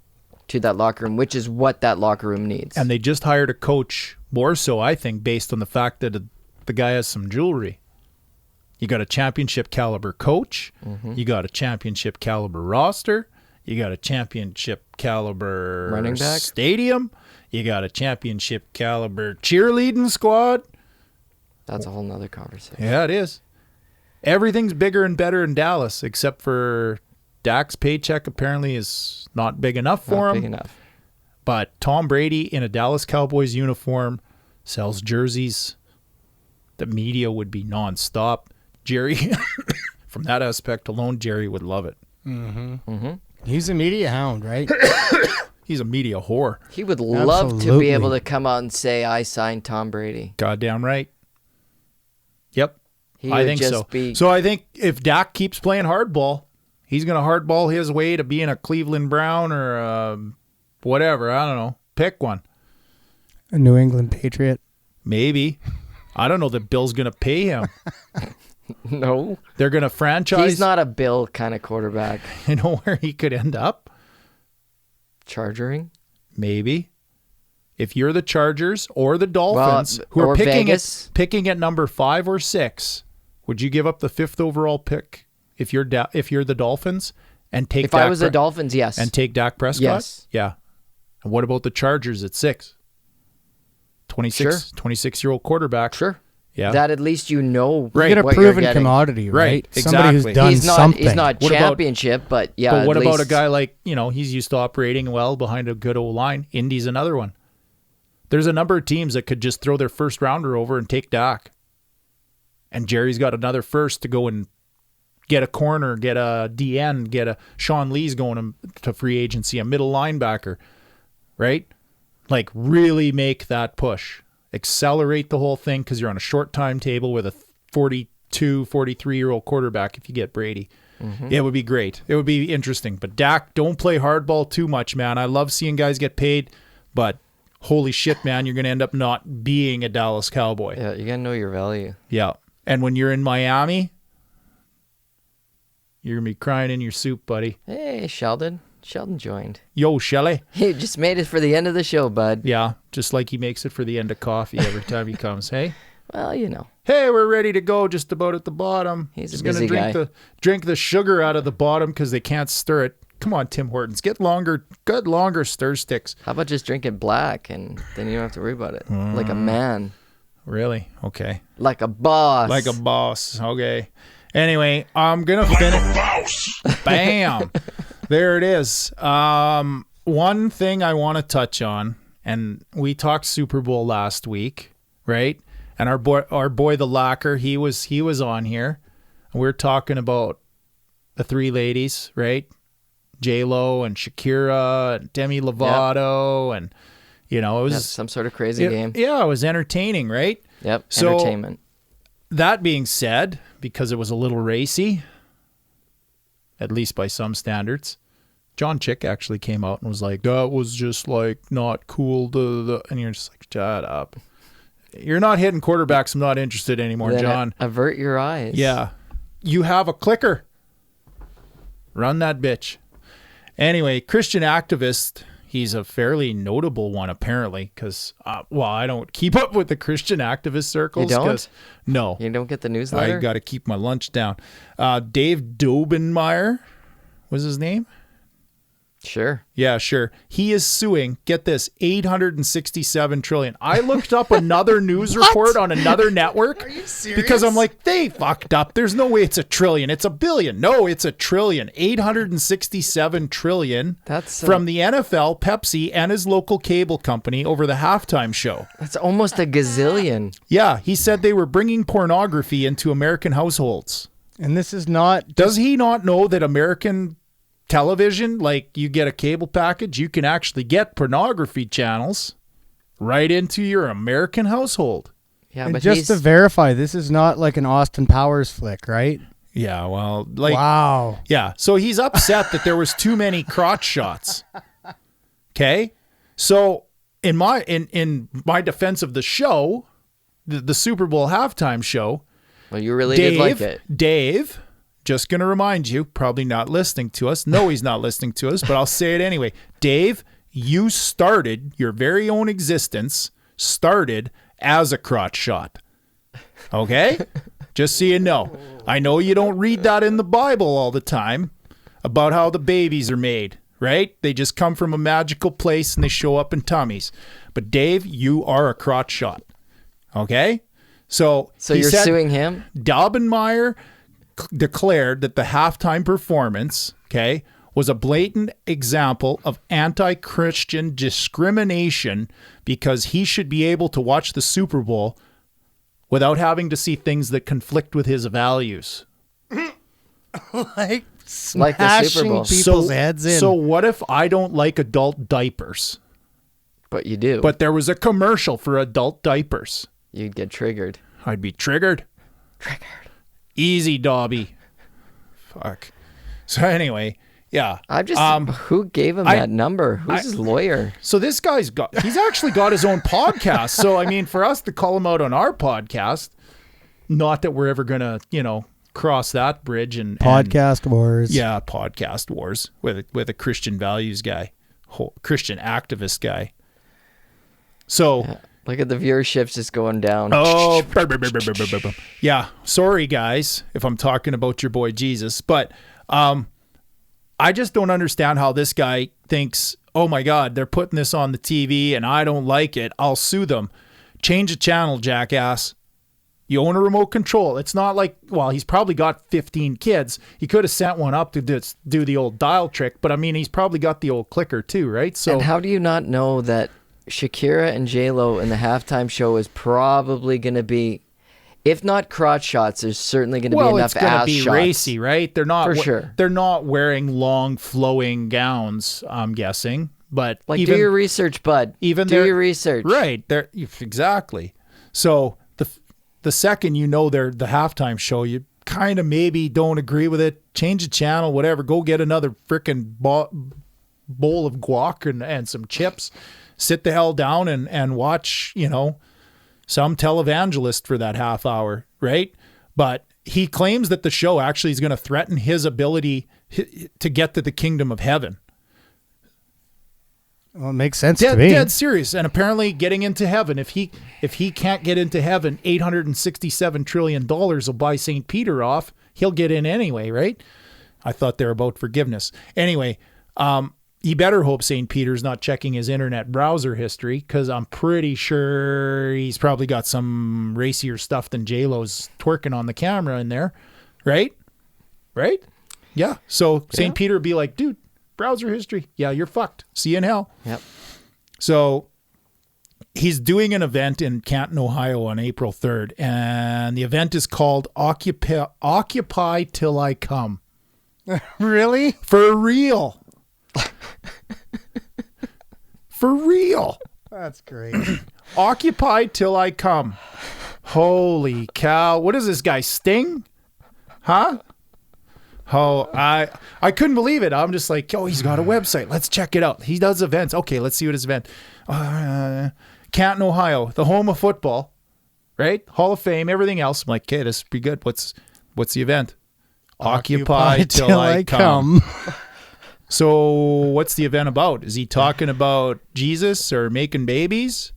[SPEAKER 1] to that locker room, which is what that locker room needs.
[SPEAKER 2] And they just hired a coach more so, I think, based on the fact that the guy has some jewelry. You got a championship caliber coach. Mm-hmm. You got a championship caliber roster. You got a championship caliber
[SPEAKER 1] running back
[SPEAKER 2] stadium. You got a championship caliber cheerleading squad.
[SPEAKER 1] That's a whole nother conversation.
[SPEAKER 2] Yeah, it is. Everything's bigger and better in Dallas, except for Dak's paycheck apparently is not big enough for him.
[SPEAKER 1] Not big enough.
[SPEAKER 2] But Tom Brady in a Dallas Cowboys uniform sells jerseys. The media would be nonstop. Jerry, from that aspect alone, Jerry would love it.
[SPEAKER 3] Mm-hmm. Mm-hmm. He's a media hound, right?
[SPEAKER 2] He's a media whore.
[SPEAKER 1] He would love to be able to come out and say, I signed Tom Brady.
[SPEAKER 2] Goddamn right. Yep.
[SPEAKER 1] I think
[SPEAKER 2] so. So I think if Dak keeps playing hardball, he's going to hardball his way to being a Cleveland Brown or whatever. I don't know. Pick one.
[SPEAKER 3] A New England Patriot.
[SPEAKER 2] Maybe. I don't know that Bill's going to pay him.
[SPEAKER 1] No.
[SPEAKER 2] They're going to franchise.
[SPEAKER 1] He's not a Bill kind of quarterback.
[SPEAKER 2] You know where he could end up?
[SPEAKER 1] Chargering?
[SPEAKER 2] Maybe. If you're the Chargers or the Dolphins, who are picking at number 5 or 6, would you give up the 5th overall pick if you're the Dolphins and take?
[SPEAKER 1] If I was the Dolphins, yes.
[SPEAKER 2] And take Dak Prescott.
[SPEAKER 1] Yes.
[SPEAKER 2] Yeah. And what about the Chargers at 6? 26-year-old quarterback.
[SPEAKER 1] Sure.
[SPEAKER 2] Yeah.
[SPEAKER 1] That at least you know.
[SPEAKER 2] Right.
[SPEAKER 3] You get a proven commodity, right?
[SPEAKER 2] Exactly.
[SPEAKER 3] Somebody who's done something.
[SPEAKER 1] He's not championship, but yeah.
[SPEAKER 2] But what about a guy like, he's used to operating well behind a good old line. Indy's another one. There's a number of teams that could just throw their first rounder over and take Dak. And Jerry's got another first to go and get a corner, get a DN, get a Sean Lee's going to free agency, a middle linebacker, right? Like really make that push. Accelerate the whole thing because you're on a short timetable with a 42, 43-year-old quarterback if you get Brady. Mm-hmm. It would be great. It would be interesting. But Dak, don't play hardball too much, man. I love seeing guys get paid, but holy shit, man, you're going to end up not being a Dallas Cowboy.
[SPEAKER 1] Yeah, you got to know your value.
[SPEAKER 2] Yeah. And when you're in Miami, you're going to be crying in your soup, buddy.
[SPEAKER 1] Hey, Sheldon. Sheldon joined.
[SPEAKER 2] Yo, Shelly.
[SPEAKER 1] He just made it for the end of the show, bud.
[SPEAKER 2] Yeah, just like he makes it for the end of coffee every time he comes, hey?
[SPEAKER 1] Well,
[SPEAKER 2] Hey, we're ready to go just about at the bottom.
[SPEAKER 1] He's a busy guy.
[SPEAKER 2] Drink the sugar out of the bottom because they can't stir it. Come on, Tim Hortons. Get longer stir sticks.
[SPEAKER 1] How about just drink it black and then you don't have to worry about it? Like a man.
[SPEAKER 2] Really? Okay.
[SPEAKER 1] Like a boss.
[SPEAKER 2] Like a boss. Okay. Anyway, I'm going to finish. Bam. There it is. One thing I want to touch on, and we talked Super Bowl last week, right? And our boy the Locker, he was on here. And we were talking about the 3 ladies, right? J-Lo and Shakira and Demi Lovato, and it was
[SPEAKER 1] some sort of crazy game.
[SPEAKER 2] Yeah, it was entertaining, right?
[SPEAKER 1] Yep,
[SPEAKER 2] so,
[SPEAKER 1] entertainment.
[SPEAKER 2] That being said, because it was a little racy, at least by some standards, John Chick actually came out and was like, that was just like not cool. And you're just like, shut up. You're not hitting quarterbacks. I'm not interested anymore,
[SPEAKER 1] then
[SPEAKER 2] John.
[SPEAKER 1] Avert your eyes.
[SPEAKER 2] Yeah. You have a clicker. Run that bitch. Anyway, Christian activist. He's a fairly notable one, apparently, because, I don't keep up with the Christian activist circles.
[SPEAKER 1] You don't?
[SPEAKER 2] No.
[SPEAKER 1] You don't get the newsletter?
[SPEAKER 2] I got to keep my lunch down. Dave Dobenmeyer was his name?
[SPEAKER 1] Sure.
[SPEAKER 2] Yeah, sure. He is suing, get this, $867 trillion. I looked up another news report on another network.
[SPEAKER 3] Are you serious?
[SPEAKER 2] Because I'm like, they fucked up. There's no way it's $1 trillion. It's $1 billion. No, it's $1 trillion. $867 trillion
[SPEAKER 1] That's
[SPEAKER 2] from the NFL, Pepsi, and his local cable company over the halftime show.
[SPEAKER 1] That's almost a gazillion.
[SPEAKER 2] Yeah, he said they were bringing pornography into American households.
[SPEAKER 3] And this is not...
[SPEAKER 2] Does he not know that American television, like you get a cable package, you can actually get pornography channels right into your American household?
[SPEAKER 1] Yeah,
[SPEAKER 3] And
[SPEAKER 1] but
[SPEAKER 3] just to verify, this is not like an Austin Powers flick, right?
[SPEAKER 2] Yeah, well, like,
[SPEAKER 3] Wow.
[SPEAKER 2] yeah. So he's upset that there was too many crotch shots. Okay, so in my defense of the show, the Super Bowl halftime show,
[SPEAKER 1] well, you really did like it.
[SPEAKER 2] Dave, just going to remind you, probably not listening to us. No, he's not listening to us, but I'll say it anyway. Dave, you started your very own existence, started as a crotch shot. Okay? Just so you know. I know you don't read that in the Bible all the time about how the babies are made, right? They just come from a magical place and they show up in tummies. But Dave, you are a crotch shot. Okay? So
[SPEAKER 1] you're suing him?
[SPEAKER 2] Daubenmeier declared that the halftime performance, okay, was a blatant example of anti-Christian discrimination because he should be able to watch the Super Bowl without having to see things that conflict with his values.
[SPEAKER 3] Like
[SPEAKER 1] the Super
[SPEAKER 3] smashing
[SPEAKER 1] Bowl.
[SPEAKER 3] people's heads in.
[SPEAKER 2] So what if I don't like adult diapers?
[SPEAKER 1] But you do.
[SPEAKER 2] But there was a commercial for adult diapers.
[SPEAKER 1] You'd get triggered.
[SPEAKER 2] I'd be triggered. Easy, Dobby. Fuck. So anyway, yeah.
[SPEAKER 1] I'm just, who gave him that number? Who's his lawyer?
[SPEAKER 2] So this guy's he's actually got his own podcast. So, I mean, for us to call him out on our podcast, not that we're ever going to, cross that bridge and
[SPEAKER 3] Podcast wars.
[SPEAKER 2] Yeah, podcast wars with a Christian values guy, Christian activist guy. So...
[SPEAKER 1] Yeah. Look at the viewership's just going down.
[SPEAKER 2] Oh, yeah. Sorry, guys, if I'm talking about your boy Jesus. But I just don't understand how this guy thinks, oh, my God, they're putting this on the TV and I don't like it. I'll sue them. Change the channel, jackass. You own a remote control. It's not like, well, he's probably got 15 kids. He could have sent one up to do the old dial trick. But, I mean, he's probably got the old clicker, too, right? So,
[SPEAKER 1] and how do you not know that Shakira and J-Lo in the halftime show is probably going to be, if not crotch shots, there's certainly going to be enough ass shots. Well, it's going to be racy,
[SPEAKER 2] right? They're not,
[SPEAKER 1] for sure.
[SPEAKER 2] They're not wearing long flowing gowns, I'm guessing. But
[SPEAKER 1] like, do your research, bud. Do your research.
[SPEAKER 2] Right. Exactly. So the second they're the halftime show, you kind of maybe don't agree with it. Change the channel, whatever. Go get another freaking bowl of guac and some chips. Sit the hell down and watch, some televangelist for that half hour, right? But he claims that the show actually is going to threaten his ability to get to the kingdom of heaven.
[SPEAKER 3] Well, it makes sense to me.
[SPEAKER 2] Dead serious. And apparently getting into heaven, if he can't get into heaven, $867 trillion will buy St. Peter off. He'll get in anyway, right? I thought they were about forgiveness. Anyway, you better hope St. Peter's not checking his internet browser history, because I'm pretty sure he's probably got some racier stuff than J-Lo's twerking on the camera in there, right? Right? Yeah. So St. Peter would be like, dude, browser history. Yeah, you're fucked. See you in hell.
[SPEAKER 1] Yep.
[SPEAKER 2] So he's doing an event in Canton, Ohio on April 3rd, and the event is called Occupy Till I Come.
[SPEAKER 3] Really?
[SPEAKER 2] For real. For real.
[SPEAKER 3] That's great.
[SPEAKER 2] Occupy Till I Come. Holy cow. What is this guy, Sting? Huh? Oh, I couldn't believe it. I'm just like, he's got a website. Let's check it out. He does events. Okay, let's see what his event. Canton, Ohio, the home of football, right? Hall of Fame, everything else. I'm like, okay, this is pretty good. What's the event? Occupy till I come. So what's the event about? Is he talking about Jesus or making babies?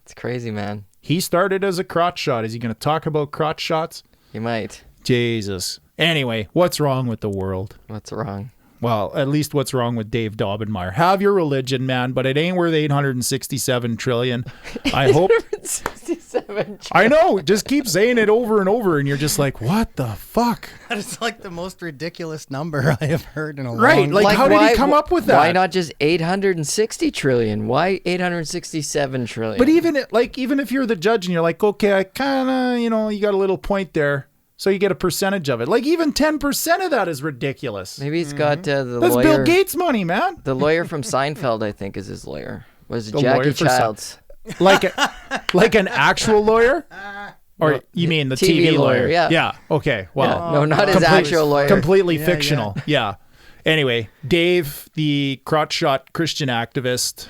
[SPEAKER 1] It's crazy, man.
[SPEAKER 2] He started as a crotch shot. Is he going to talk about crotch shots?
[SPEAKER 1] He might.
[SPEAKER 2] Jesus. Anyway, what's wrong with the world?
[SPEAKER 1] What's wrong?
[SPEAKER 2] Well, at least what's wrong with Dave Daubenmire. Have your religion, man, but it ain't worth $867 trillion. I hope.
[SPEAKER 1] 67.
[SPEAKER 2] I know. Just keep saying it over and over, and you're just like, what the fuck?
[SPEAKER 3] That is like the most ridiculous number I have heard in a
[SPEAKER 2] Right,
[SPEAKER 3] long
[SPEAKER 2] like, how did he come up with that?
[SPEAKER 1] Why not just 860 trillion? Why 867 trillion?
[SPEAKER 2] But even if you're the judge and you're like, okay, I kind of, you got a little point there, so you get a percentage of it. Like even 10% of that is ridiculous.
[SPEAKER 1] Maybe he's got the
[SPEAKER 2] That's
[SPEAKER 1] lawyer.
[SPEAKER 2] Bill Gates money, man.
[SPEAKER 1] The lawyer from Seinfeld, I think, is his lawyer. Was it
[SPEAKER 2] The
[SPEAKER 1] Jackie
[SPEAKER 2] lawyer for
[SPEAKER 1] Childs?
[SPEAKER 2] Like an actual lawyer? Or
[SPEAKER 1] No,
[SPEAKER 2] you mean the
[SPEAKER 1] TV
[SPEAKER 2] TV lawyer?
[SPEAKER 1] lawyer, yeah.
[SPEAKER 2] Yeah. Okay. Well,
[SPEAKER 1] Yeah. No, not his actual lawyer.
[SPEAKER 2] Completely fictional. Yeah. Anyway, Dave, the crotch shot Christian activist.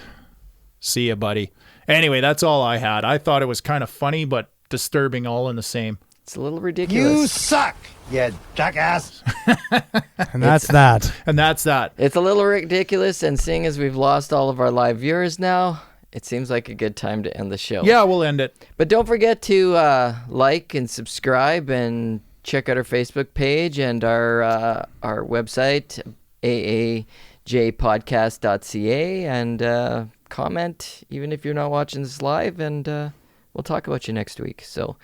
[SPEAKER 2] See ya, buddy. Anyway, that's all I had. I thought it was kind of funny, but disturbing all in the same.
[SPEAKER 1] It's a little
[SPEAKER 4] You
[SPEAKER 1] ridiculous.
[SPEAKER 4] suck, you jackass.
[SPEAKER 3] And that's that.
[SPEAKER 2] And that's that.
[SPEAKER 1] It's a little ridiculous, and seeing as we've lost all of our live viewers now, it seems like a good time to end the show.
[SPEAKER 2] Yeah, we'll end it.
[SPEAKER 1] But don't forget to like and subscribe and check out our Facebook page and our website, aajpodcast.ca, and comment even if you're not watching this live, and we'll talk about you next week. So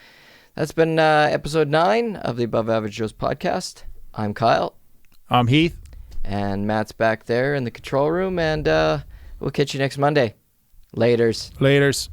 [SPEAKER 1] that's been episode 9 of the Above Average Joe's podcast. I'm Kyle.
[SPEAKER 2] I'm Heath.
[SPEAKER 1] And Matt's back there in the control room, and we'll catch you next Monday. Laters.
[SPEAKER 2] Laters.